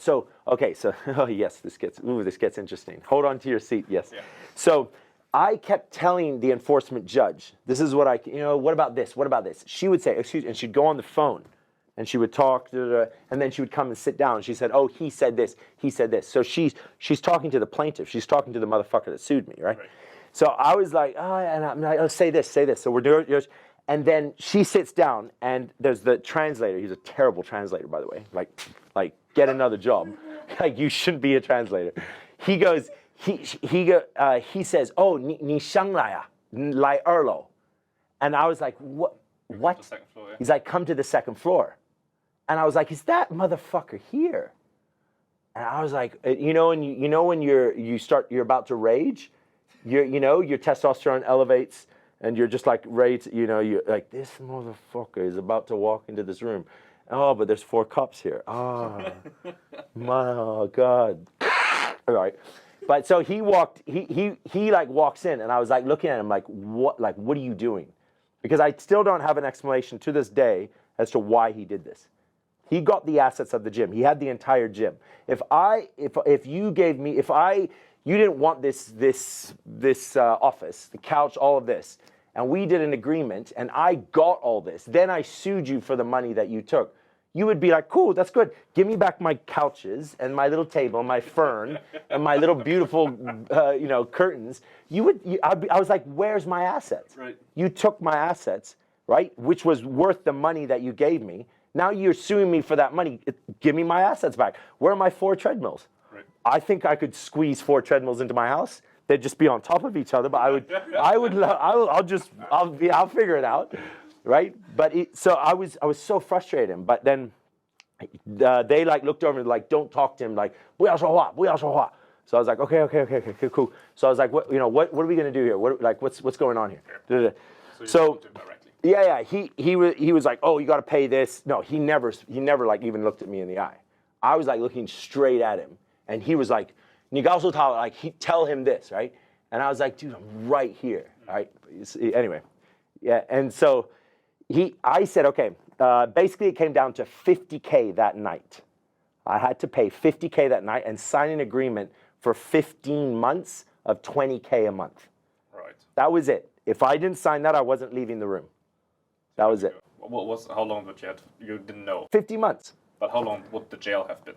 Speaker 2: yes, this gets interesting. Hold on to your seat, yes. Yeah. So I kept telling the enforcement judge, this is what what about this? What about this? She would say, excuse me, and she'd go on the phone and she would talk, and then she would come and sit down. And she said, oh, he said this. So she's talking to the plaintiff. She's talking to the motherfucker that sued me, right? So I was like, and I'm like, say this. So we're doing it. And then she sits down, and there's the translator. He's a terrible translator, by the way. Like get another job. Like, you shouldn't be a translator. He goes, he says, oh, 你上来啊, 来2楼. And I was like, what?
Speaker 1: The second floor, yeah.
Speaker 2: He's like, come to the second floor. And I was like, is that motherfucker here? And I was like, when you're about to rage, your testosterone elevates, and you're just like ready to, you're like, this motherfucker is about to walk into this room. Oh, but there's 4 cups here. Oh, my God. All right. But so he walks in, and I was like looking at him like, what are you doing? Because I still don't have an explanation to this day as to why he did this. He got the assets of the gym. He had the entire gym. If you didn't want this office, the couch, all of this, and we did an agreement, and I got all this, then I sued you for the money that you took. You would be like, cool, that's good. Give me back my couches and my little table, my fern, and my little beautiful, curtains. I was like, where's my assets?
Speaker 1: Right.
Speaker 2: You took my assets, right, which was worth the money that you gave me. Now you're suing me for that money. Give me my assets back. Where are my 4 treadmills? Right. I think I could squeeze 4 treadmills into my house. They'd just be on top of each other, but I'll figure it out. Right, but so I was so frustrated. But then they like looked over and like, don't talk to him. Like, 不要说话, 不要说话. So I was like, okay, cool. So I was like, what are we gonna do here? What's going on here? So yeah, he was like, oh, you got to pay this. No, he never like even looked at me in the eye. I was like looking straight at him, and he was like, 你告诉他, like, tell him this, right? And I was like, dude, I'm right here, right? Anyway, yeah, and so. I said, okay, basically it came down to $50K that night. I had to pay $50K that night and sign an agreement for 15 months of $20K a month.
Speaker 1: Right.
Speaker 2: That was it. If I didn't sign that, I wasn't leaving the room. That was it.
Speaker 1: How long would you didn't know?
Speaker 2: 50 months.
Speaker 1: But how long would the jail have been?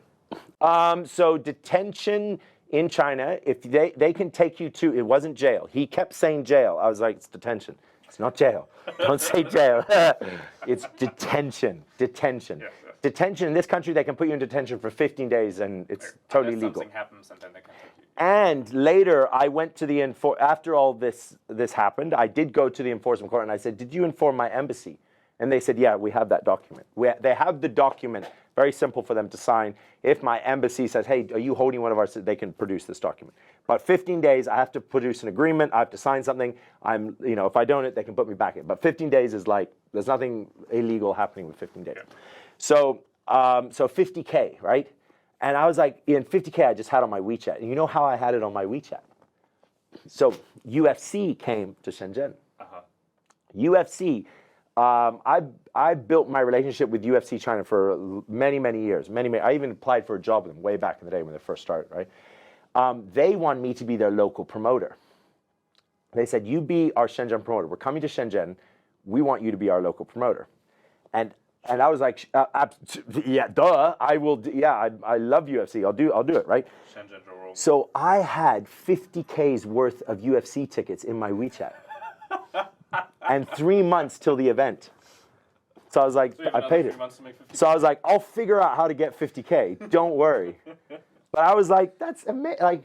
Speaker 2: So detention in China, if they can take you to, it wasn't jail. He kept saying jail. I was like, it's detention. It's not jail. Don't say jail. It's detention. Detention. Yes. Detention in this country, they can put you in detention for 15 days, and it's totally legal.
Speaker 1: Something happens, and then they can take you.
Speaker 2: And later, I went to after all this happened, I did go to the enforcement court, and I said, did you inform my embassy? And they said, yeah, we have that document. They have the document. Very simple for them to sign. If my embassy says, hey, are you holding one of ours, they can produce this document. But 15 days, I have to produce an agreement. I have to sign something. If I don't, they can put me back in. But 15 days is like, there's nothing illegal happening with 15 days. Yeah. So 50K, right? And I was like, in 50K, I just had on my WeChat. And you know how I had it on my WeChat? So UFC came to Shenzhen. Uh-huh. UFC. I built my relationship with UFC China for many, many years. I even applied for a job with them way back in the day when they first started, right? They want me to be their local promoter. They said, you be our Shenzhen promoter. We're coming to Shenzhen. We want you to be our local promoter. And I was like, yeah, duh, I will. I love UFC. I'll do it, right? So I had 50K's worth of UFC tickets in my WeChat. And 3 months till the event. So I was like, I paid it. So I was like, I'll figure out how to get 50K. Don't worry. But I was like, that's amazing.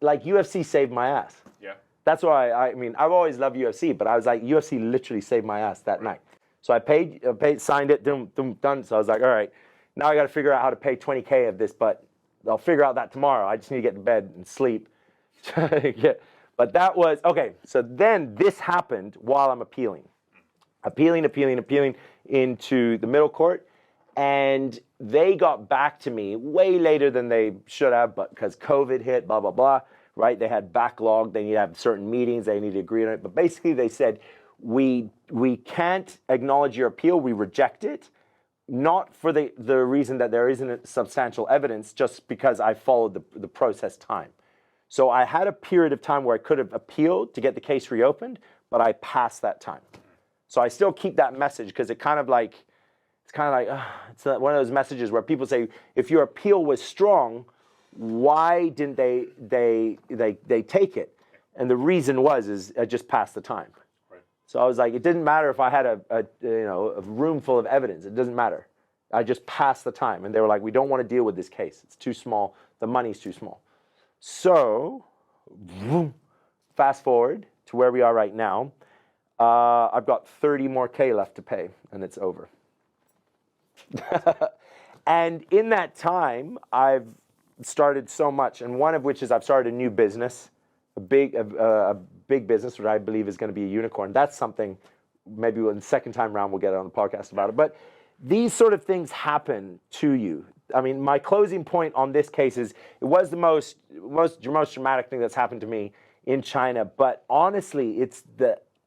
Speaker 2: Like UFC saved my ass. Yeah. That's why I've always loved UFC, but I was like, UFC literally saved my ass that night. So I paid, signed it, done. So I was like, all right, now I got to figure out how to pay 20K of this, but I'll figure out that tomorrow. I just need to get to bed and sleep. Yeah. But that was, okay, so then this happened while I'm appealing into the middle court. And they got back to me way later than they should have, but because COVID hit, blah, blah, blah, right? They had backlog. They need to have certain meetings. They need to agree on it. But basically they said, we can't acknowledge your appeal. We reject it, not for the reason that there isn't substantial evidence, just because I followed the process time. So I had a period of time where I could have appealed to get the case reopened, but I passed that time. So I still keep that message because it's one of those messages where people say, if your appeal was strong, why didn't they take it? And the reason is I just passed the time. Right. So I was like, it didn't matter if I had a room full of evidence. It doesn't matter. I just passed the time. And they were like, we don't want to deal with this case. It's too small. The money's too small. So, fast forward to where we are right now. I've got 30 more K left to pay, and it's over. And in that time, I've started so much, and one of which is I've started a new business, a big business, which I believe is going to be a unicorn. That's something maybe in the second time round we'll get on the podcast about it. But these sort of things happen to you. I mean, my closing point on this case is it was the most dramatic thing that's happened to me in China. But honestly,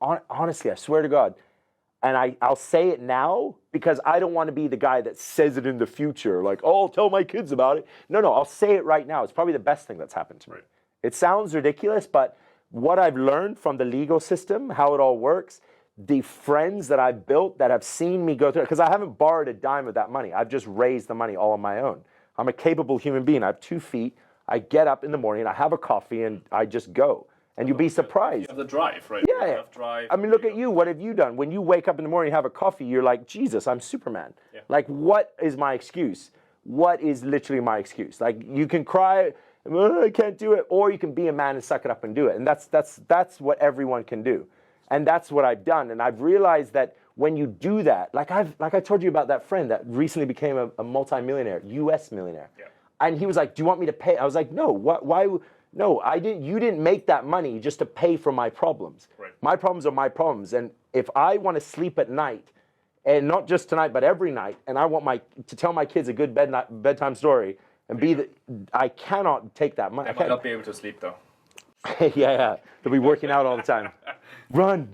Speaker 2: honestly, I swear to God, and I'll say it now because I don't want to be the guy that says it in the future, like, oh, I'll tell my kids about it. No, I'll say it right now. It's probably the best thing that's happened to me. It sounds ridiculous, but what I've learned from the legal system, how it all works, the friends that I've built that have seen me go through it, because I haven't borrowed a dime of that money. I've just raised the money all on my own. I'm a capable human being. I have 2 feet. I get up in the morning, I have a coffee, and I just go. And you'd be surprised.
Speaker 1: You have the drive, right?
Speaker 2: Yeah.
Speaker 1: You have drive,
Speaker 2: I mean, look at you. What have you done? When you wake up in the morning, have a coffee, you're like, Jesus, I'm Superman.
Speaker 1: Yeah.
Speaker 2: Like, what is my excuse? What is literally my excuse? Like, you can cry, oh, I can't do it, or you can be a man and suck it up and do it. And that's what everyone can do. And that's what I've done. And I've realized that when you do that, like I told you about that friend that recently became a multimillionaire, U.S. millionaire.
Speaker 1: Yeah.
Speaker 2: And he was like, do you want me to pay? I was like, no, why? No, I didn't. You didn't make that money just to pay for my problems.
Speaker 1: Right.
Speaker 2: My problems are my problems. And if I want to sleep at night, and not just tonight, but every night, and I want to tell my kids a good bedtime story, and I cannot take that money.
Speaker 1: I might not be able to sleep though.
Speaker 2: yeah. They'll be working out all the time. Run.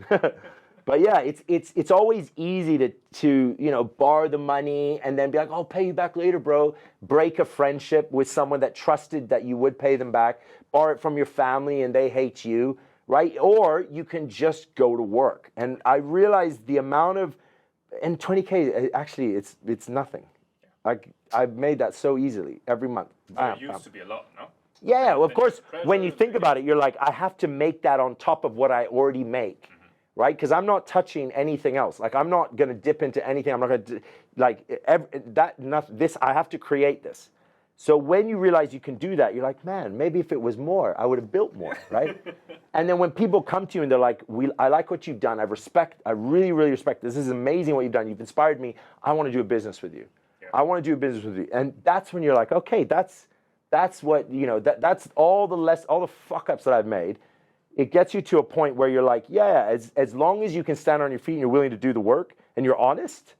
Speaker 2: But yeah, it's always easy to borrow the money and then be like, I'll pay you back later, bro. Break a friendship with someone that trusted that you would pay them back. Borrow it from your family and they hate you, right? Or you can just go to work. And I realized the amount of, and 20K, actually, it's nothing. Like I've made that so easily every month.
Speaker 1: It used to be a lot, no?
Speaker 2: Yeah, well, of course, when you think about it, you're like, I have to make that on top of what I already make, right? Because I'm not touching anything else. Like, I'm not going to dip into anything. I'm not going to, this, I have to create this. So when you realize you can do that, you're like, man, maybe if it was more, I would have built more, right? And then when people come to you and they're like, I like what you've done. I really, really respect this. This is amazing what you've done. You've inspired me. I want to do a business with you. Yeah. I want to do a business with you. And that's when you're like, okay, that's what, that's all the fuck ups that I've made. It gets you to a point where you're like, yeah, as long as you can stand on your feet and you're willing to do the work and you're honest,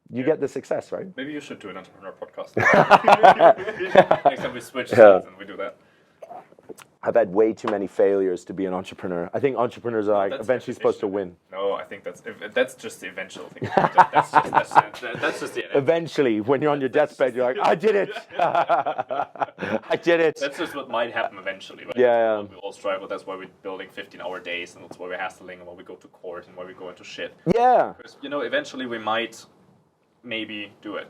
Speaker 2: you get the success, right?
Speaker 1: Maybe you should do an entrepreneur podcast. Next time we switch seats and we do that.
Speaker 2: I've had way too many failures to be an entrepreneur. I think entrepreneurs are eventually supposed to win.
Speaker 1: No, I think that's just the eventual thing. That's just the end.
Speaker 2: Eventually, when you're on your deathbed, you're like, I did it. I did it.
Speaker 1: That's just what might happen eventually, right?
Speaker 2: Yeah.
Speaker 1: We all strive, but that's why we're building 15-hour days, and that's why we're hassling, and why we go to court, and why we go into shit.
Speaker 2: Yeah.
Speaker 1: Because, eventually we might maybe do it.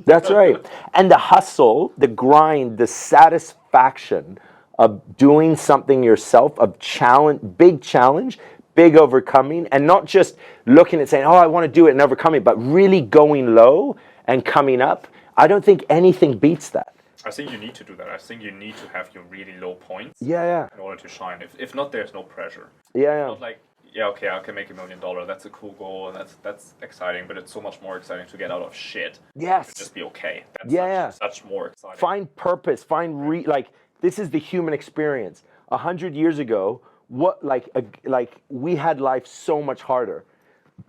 Speaker 2: That's right. And the hustle, the grind, the satisfaction of doing something yourself, of big challenge, big overcoming, and not just looking and saying, oh, I want to do it and overcoming, but really going low and coming up. I don't think anything beats that.
Speaker 1: I think you need to do that. I think you need to have your really low points
Speaker 2: in
Speaker 1: order to shine. If not, there's no pressure.
Speaker 2: Yeah.
Speaker 1: Not like, yeah, okay, I can make $1 million. That's a cool goal, and that's exciting. But it's so much more exciting to get out of shit.
Speaker 2: Yes.
Speaker 1: And just be okay. That's such more exciting.
Speaker 2: Find purpose. This is the human experience. 100 years ago, we had life so much harder.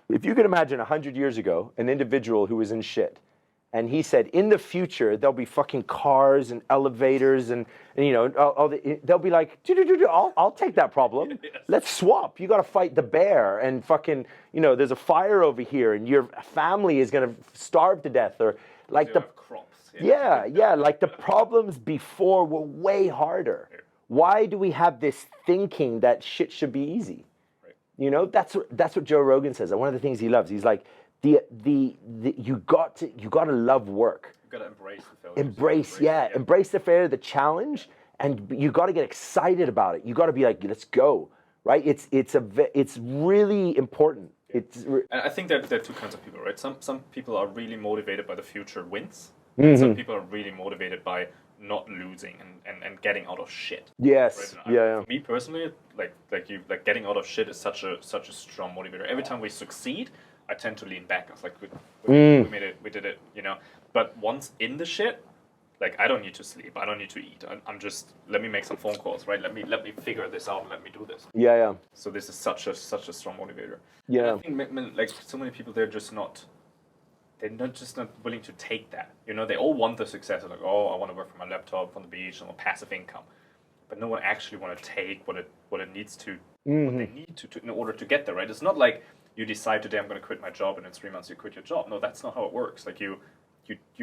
Speaker 2: If you could imagine 100 years ago, an individual who was in shit, and he said, in the future, there'll be fucking cars and elevators and they'll be like, I'll take that problem. Yes. Let's swap. You got to fight the bear and fucking, there's a fire over here and your family is going to starve to death or like the
Speaker 1: crops.
Speaker 2: Yeah, like the problems before were way harder. Yeah. Why do we have this thinking that shit should be easy? Right. That's what Joe Rogan says. One of the things he loves. He's like, you got to love work. You got to embrace the failure. Embrace the failure, the challenge, and you got to get excited about it. You got to be like, let's go, right? It's really important.
Speaker 1: Yeah. And I think there are two kinds of people, right? Some people are really motivated by the future wins. And some people are really motivated by not losing and getting out of shit.
Speaker 2: Yes.
Speaker 1: Right?
Speaker 2: Yeah.
Speaker 1: For me personally, like getting out of shit is such a strong motivator. Every time we succeed, I tend to lean back. I was like, we did it, But once in the shit, Like, I don't need to sleep. I don't need to eat. I'm just, let me make some phone calls, right? Let me figure this out. Let me do this.
Speaker 2: Yeah.
Speaker 1: So this is such a strong motivator.
Speaker 2: Yeah.
Speaker 1: I think like so many people, they're just not willing to take that. You know, they all want the success. They're like, oh, I want to work from my laptop on the beach and passive income, but no one actually want to take what it needs to, what they need to in order to get there. Right? It's not like you decide today I'm going to quit my job and in 3 months you quit your job. No, that's not how it works. Like you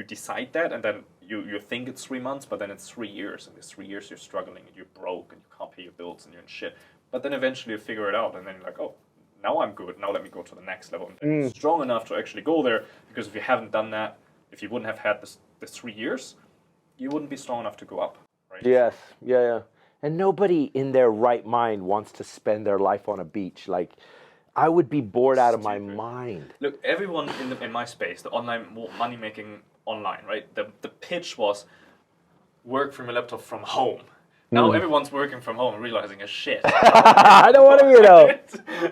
Speaker 1: decide that, and then you think it's 3 months, but then it's 3 years, and these 3 years you're struggling and you're broke and you can't pay your bills and you're in shit. But then eventually you figure it out, and then you're like, oh, now I'm good. Now let me go to the next level. And you're strong enough to actually go there, because if you haven't done that, if you wouldn't have had this 3 years, you wouldn't be strong enough to go up. Right?
Speaker 2: Yes. Yeah. And nobody in their right mind wants to spend their life on a beach. Like, I would be bored out of my mind.
Speaker 1: Look, everyone in my space, the online money making online, right? The pitch was work from your laptop from home. Now everyone's working from home and realizing a shit.
Speaker 2: I don't want to,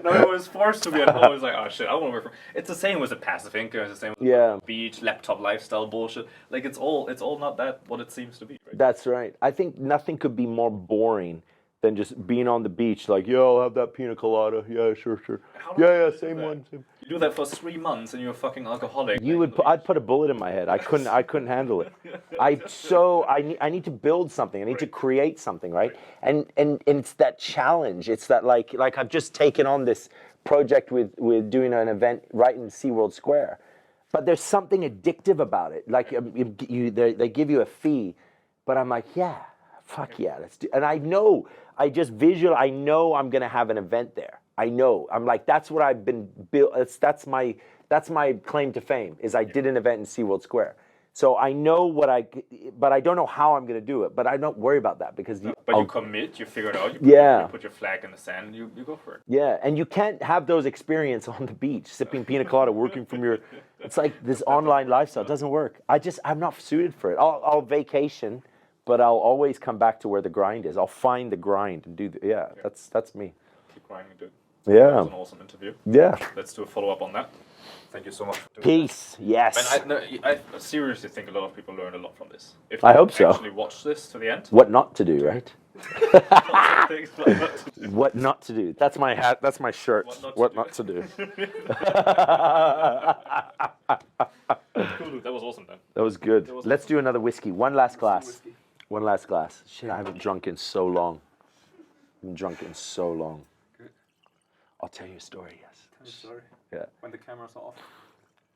Speaker 1: No, it was forced to be at home. It's like, oh shit, I want to work from. It's the same with the passive income. It's the same with the beach, laptop lifestyle bullshit. Like it's all not that what it seems to be. Right?
Speaker 2: That's right. I think nothing could be more boring than just being on the beach. Like, yo, I'll have that pina colada. Yeah, sure. Yeah, same one. Same.
Speaker 1: You do that for 3 months and you're a fucking alcoholic.
Speaker 2: I'd put a bullet in my head. I couldn't handle it. I need to build something. I need to create something, right? And it's that challenge. It's that like I've just taken on this project with doing an event right in SeaWorld Square. But there's something addictive about it. Like they give you a fee, but I'm like, yeah, fuck yeah, let's do. And I know I'm gonna have an event there. I know. I'm like, that's what I've been built. That's my claim to fame is I did an event in SeaWorld Square. So I know but I don't know how I'm going to do it. But I don't worry about that because
Speaker 1: you commit, you figure it out. You put your flag in the sand, you go for it.
Speaker 2: Yeah, and you can't have those experiences on the beach, sipping pina colada, working from your. It's like this online lifestyle. It doesn't work. I'm not suited for it. I'll vacation, but I'll always come back to where the grind is. I'll find the grind and do. That's me.
Speaker 1: Keep grinding, dude.
Speaker 2: Yeah.
Speaker 1: That was an awesome interview.
Speaker 2: Yeah.
Speaker 1: Let's do a follow-up on that. Thank you so much for doing
Speaker 2: Peace. That. Yes.
Speaker 1: I seriously think a lot of people learned a lot from this. If
Speaker 2: I hope so.
Speaker 1: Actually watch this to the end.
Speaker 2: What not to do, right? What not to do. That's my hat. That's my shirt. What not to do.
Speaker 1: Cool, dude. That was awesome, man.
Speaker 2: That was good. Let's do another whiskey. One last glass. One last glass. Shit, I haven't drunk in so long. I'll tell you a story, yes.
Speaker 1: Tell me a story.
Speaker 2: Yeah.
Speaker 1: When the camera's off.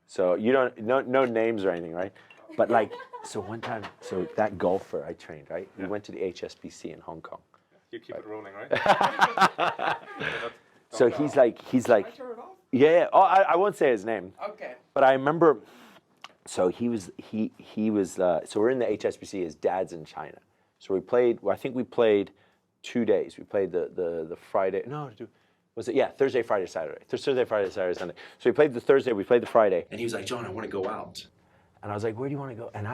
Speaker 2: So you don't, no names or anything, right? But like, so one time, so that golfer I trained, right? We went to the HSBC in Hong Kong.
Speaker 1: You keep it rolling, right?
Speaker 2: So he's like, yeah. Oh, I won't say his name.
Speaker 5: Okay.
Speaker 2: But I remember, so he was, so we're in the HSBC, his dad's in China. So we played, I think we played 2 days. We played the Friday, Thursday, Friday, Saturday. Thursday, Friday, Saturday, Sunday. So we played the Thursday, we played the Friday.
Speaker 4: And he was like, John, I want to go out.
Speaker 2: And I was like, where do you want to go? And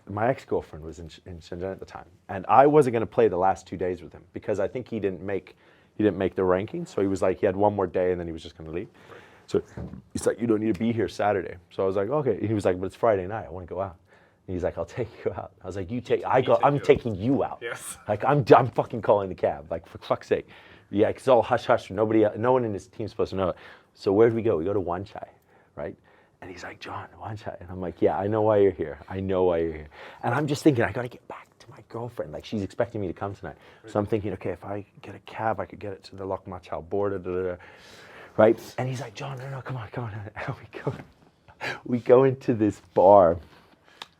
Speaker 2: my ex-girlfriend was in Shenzhen at the time. And I wasn't going to play the last 2 days with him because I think he didn't make the ranking. So he was like, he had one more day and then he was just going to leave. Right. So he's like, you don't need to be here Saturday. So I was like, okay. He was like, but it's Friday night. I want to go out. And he's like, I'll take you out. I was like, I'm taking you out.
Speaker 1: Yes.
Speaker 2: Like, I'm fucking calling the cab. Like, for fuck's sake. Yeah, it's all hush-hush. No one in his team's supposed to know it. So where do we go? We go to Wan Chai, right? And he's like, John, Wan Chai. And I'm like, yeah, I know why you're here. And I'm just thinking, I got to get back to my girlfriend. Like, she's expecting me to come tonight. So I'm thinking, okay, if I get a cab, I could get it to the Lok Ma Chau border, right? And he's like, John, no, come on. And we go into this bar.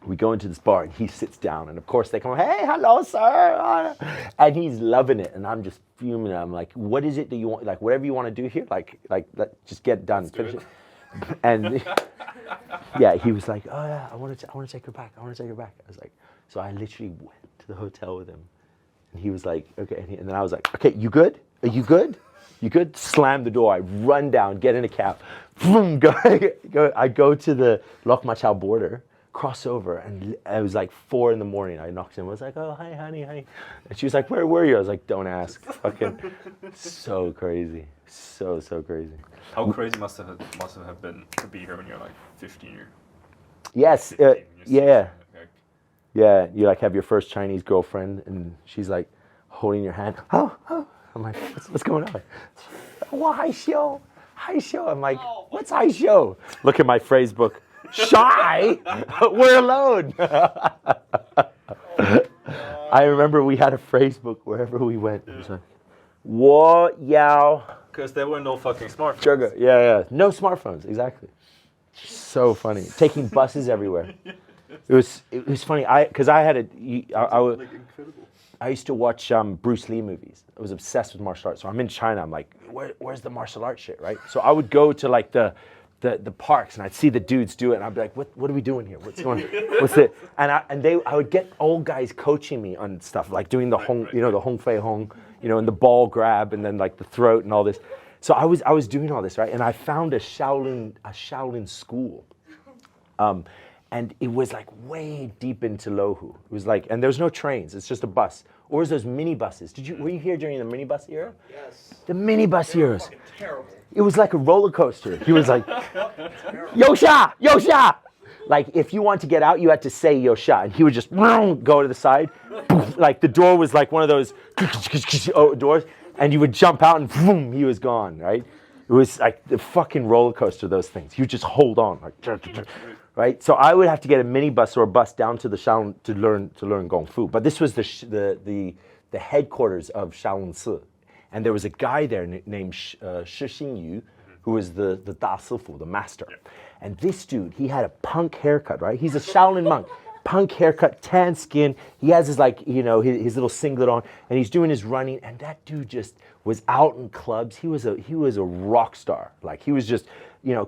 Speaker 2: And he sits down, and of course they come, hey, hello, sir, and he's loving it, and I'm just fuming. I'm like, what is it that you want? Like, whatever you want to do here, just get it done. Finish it. And yeah, he was like, oh yeah, I want to take her back. I was like, so I literally went to the hotel with him, and he was like, okay, and then I was like, okay, you good? Are you good? You good? Slam the door. I run down, get in a cab, boom, go. I go to the Lok Ma Chau border. Cross over, and it was like 4 a.m. I knocked him. I was like, "Oh, hi, honey." And she was like, "Where were you?" I was like, "Don't ask." Fucking so crazy, so crazy.
Speaker 1: How crazy must it have been to be here when you're like 15 years?
Speaker 2: Yes, yeah. Yeah, you like have your first Chinese girlfriend, and she's like holding your hand. Oh. I'm like, what's going on? Well, hi show. I'm like, what's hi show? Look at my phrase book. Shy. We're alone. I remember we had a phrase book wherever we went. It was like, what yao?
Speaker 1: Because there were no fucking smartphones.
Speaker 2: Sugar. Yeah. No smartphones. Exactly. So funny. Taking buses everywhere. It was funny. I used to watch Bruce Lee movies. I was obsessed with martial arts. So I'm in China. I'm like, where's the martial arts shit, right? So I would go to like the parks and I'd see the dudes do it, and I'd be like, what are we doing here? What's going on? What's it? And I would get old guys coaching me on stuff like doing the hong, the hong fei hong, and the ball grab and then like the throat and all this. So I was doing all this, right? And I found a Shaolin school. And it was like way deep into Lohu. It was like, and there's no trains. It's just a bus. Or was those mini buses? Were you here during the minibus era?
Speaker 6: Yes.
Speaker 2: The minibus eras.
Speaker 6: Fucking terrible.
Speaker 2: It was like a roller coaster. He was like, Yosha. Like if you want to get out, you had to say Yosha, and he would just go to the side. Like the door was like one of those doors, and you would jump out, and boom, he was gone. Right? It was like the fucking roller coaster. Those things. You just hold on, like. Right, so I would have to get a minibus or a bus down to the Shaolin to learn Kung Fu. But this was the headquarters of Shaolin Si, and there was a guy there named Shi Xingyu, who was the Da Sifu, the master. And this dude, he had a punk haircut, right? He's a Shaolin monk, punk haircut, tan skin. He has his his little singlet on, and he's doing his running. And that dude just was out in clubs. He was a rock star. Like he was just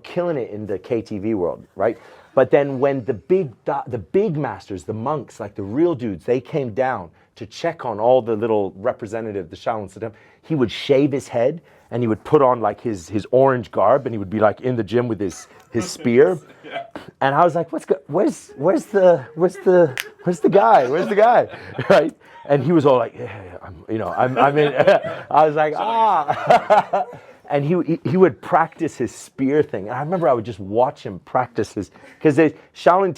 Speaker 2: killing it in the KTV world, right? But then when the big masters, the monks, like the real dudes, they came down to check on all the little representative, the Shaolin Siddham, he would shave his head and he would put on like his orange garb, and he would be like in the gym with his spear. And I was like, where's the guy? Where's the guy? Right? And he was all like, I'm in. I was like, And he would practice his spear thing. And I remember I would just watch him practice his, because Shaolin,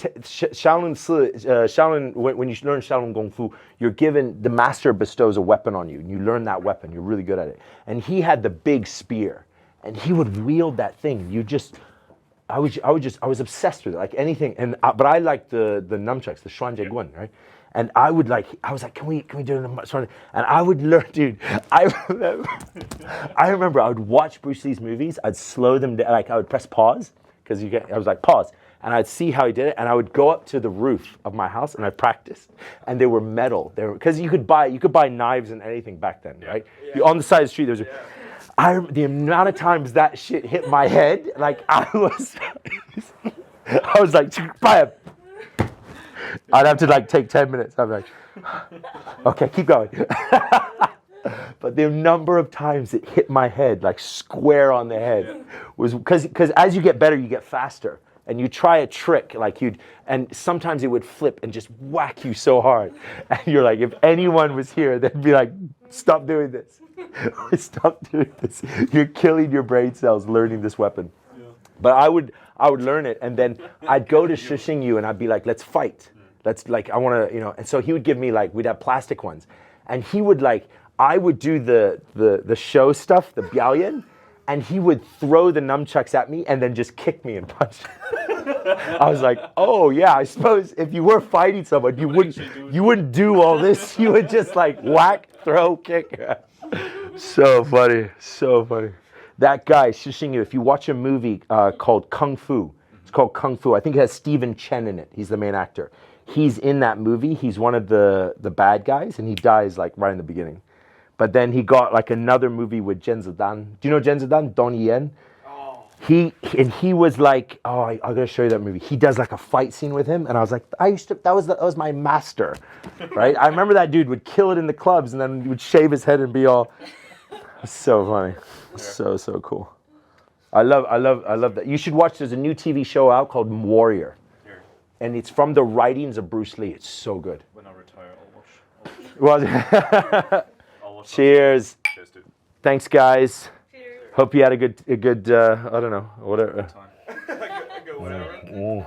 Speaker 2: when you learn Shaolin Kung Fu, you're given, the master bestows a weapon on you, and you learn that weapon. You're really good at it. And he had the big spear, and he would wield that thing. I was obsessed with it, like anything. But I liked the nunchucks, the Xuan Jie Gun, right? And I was like, can we do it? And I would learn, dude. I remember I would watch Bruce Lee's movies. I'd slow them down, like I would press pause because I was like pause, and I'd see how he did it, and I would go up to the roof of my house and I'd practice. And they were metal. Because you could buy knives and anything back then, right? Yeah. On the side of the street there was. The amount of times that shit hit my head, like I was like, buy a. I'd have to like take 10 minutes. I'm like, okay, keep going. But the number of times it hit my head, like square on the head, was because as you get better, you get faster. And you try a trick, and sometimes it would flip and just whack you so hard. And you're like, if anyone was here, they'd be like, stop doing this. Stop doing this. You're killing your brain cells learning this weapon. Yeah. But I would learn it, and then I'd go to Shi Xingyu and I'd be like, let's fight. I want to, and so he would give me we'd have plastic ones, and he would I would do the show stuff, the biaoyan, and he would throw the nunchucks at me and then just kick me and punch. I was like, oh yeah, I suppose if you were fighting someone, you wouldn't do all this. You would just whack, throw, kick. So funny. That guy, Shi Xingyu, if you watch a movie called Kung Fu, it's called Kung Fu. I think it has Stephen Chen in it. He's the main actor. He's in that movie. He's one of the bad guys, and he dies right in the beginning. But then he got another movie with Zhen Zidan. Do you know Zhen Zidan? Don Yen. Oh. He was like, I gotta show you that movie. He does a fight scene with him, and I was like, that was my master, right? I remember that dude would kill it in the clubs, and then he would shave his head and be all. So funny, so cool. I love that. You should watch. There's a new TV show out called Warrior, and it's from the writings of Bruce Lee. It's so good.
Speaker 1: When I retire, I'll watch.
Speaker 2: Cheers.
Speaker 1: Cheers, dude.
Speaker 2: Thanks, guys.
Speaker 5: Cheers.
Speaker 2: Hope you had a good. I don't know, whatever.
Speaker 1: Time.
Speaker 6: Go whatever.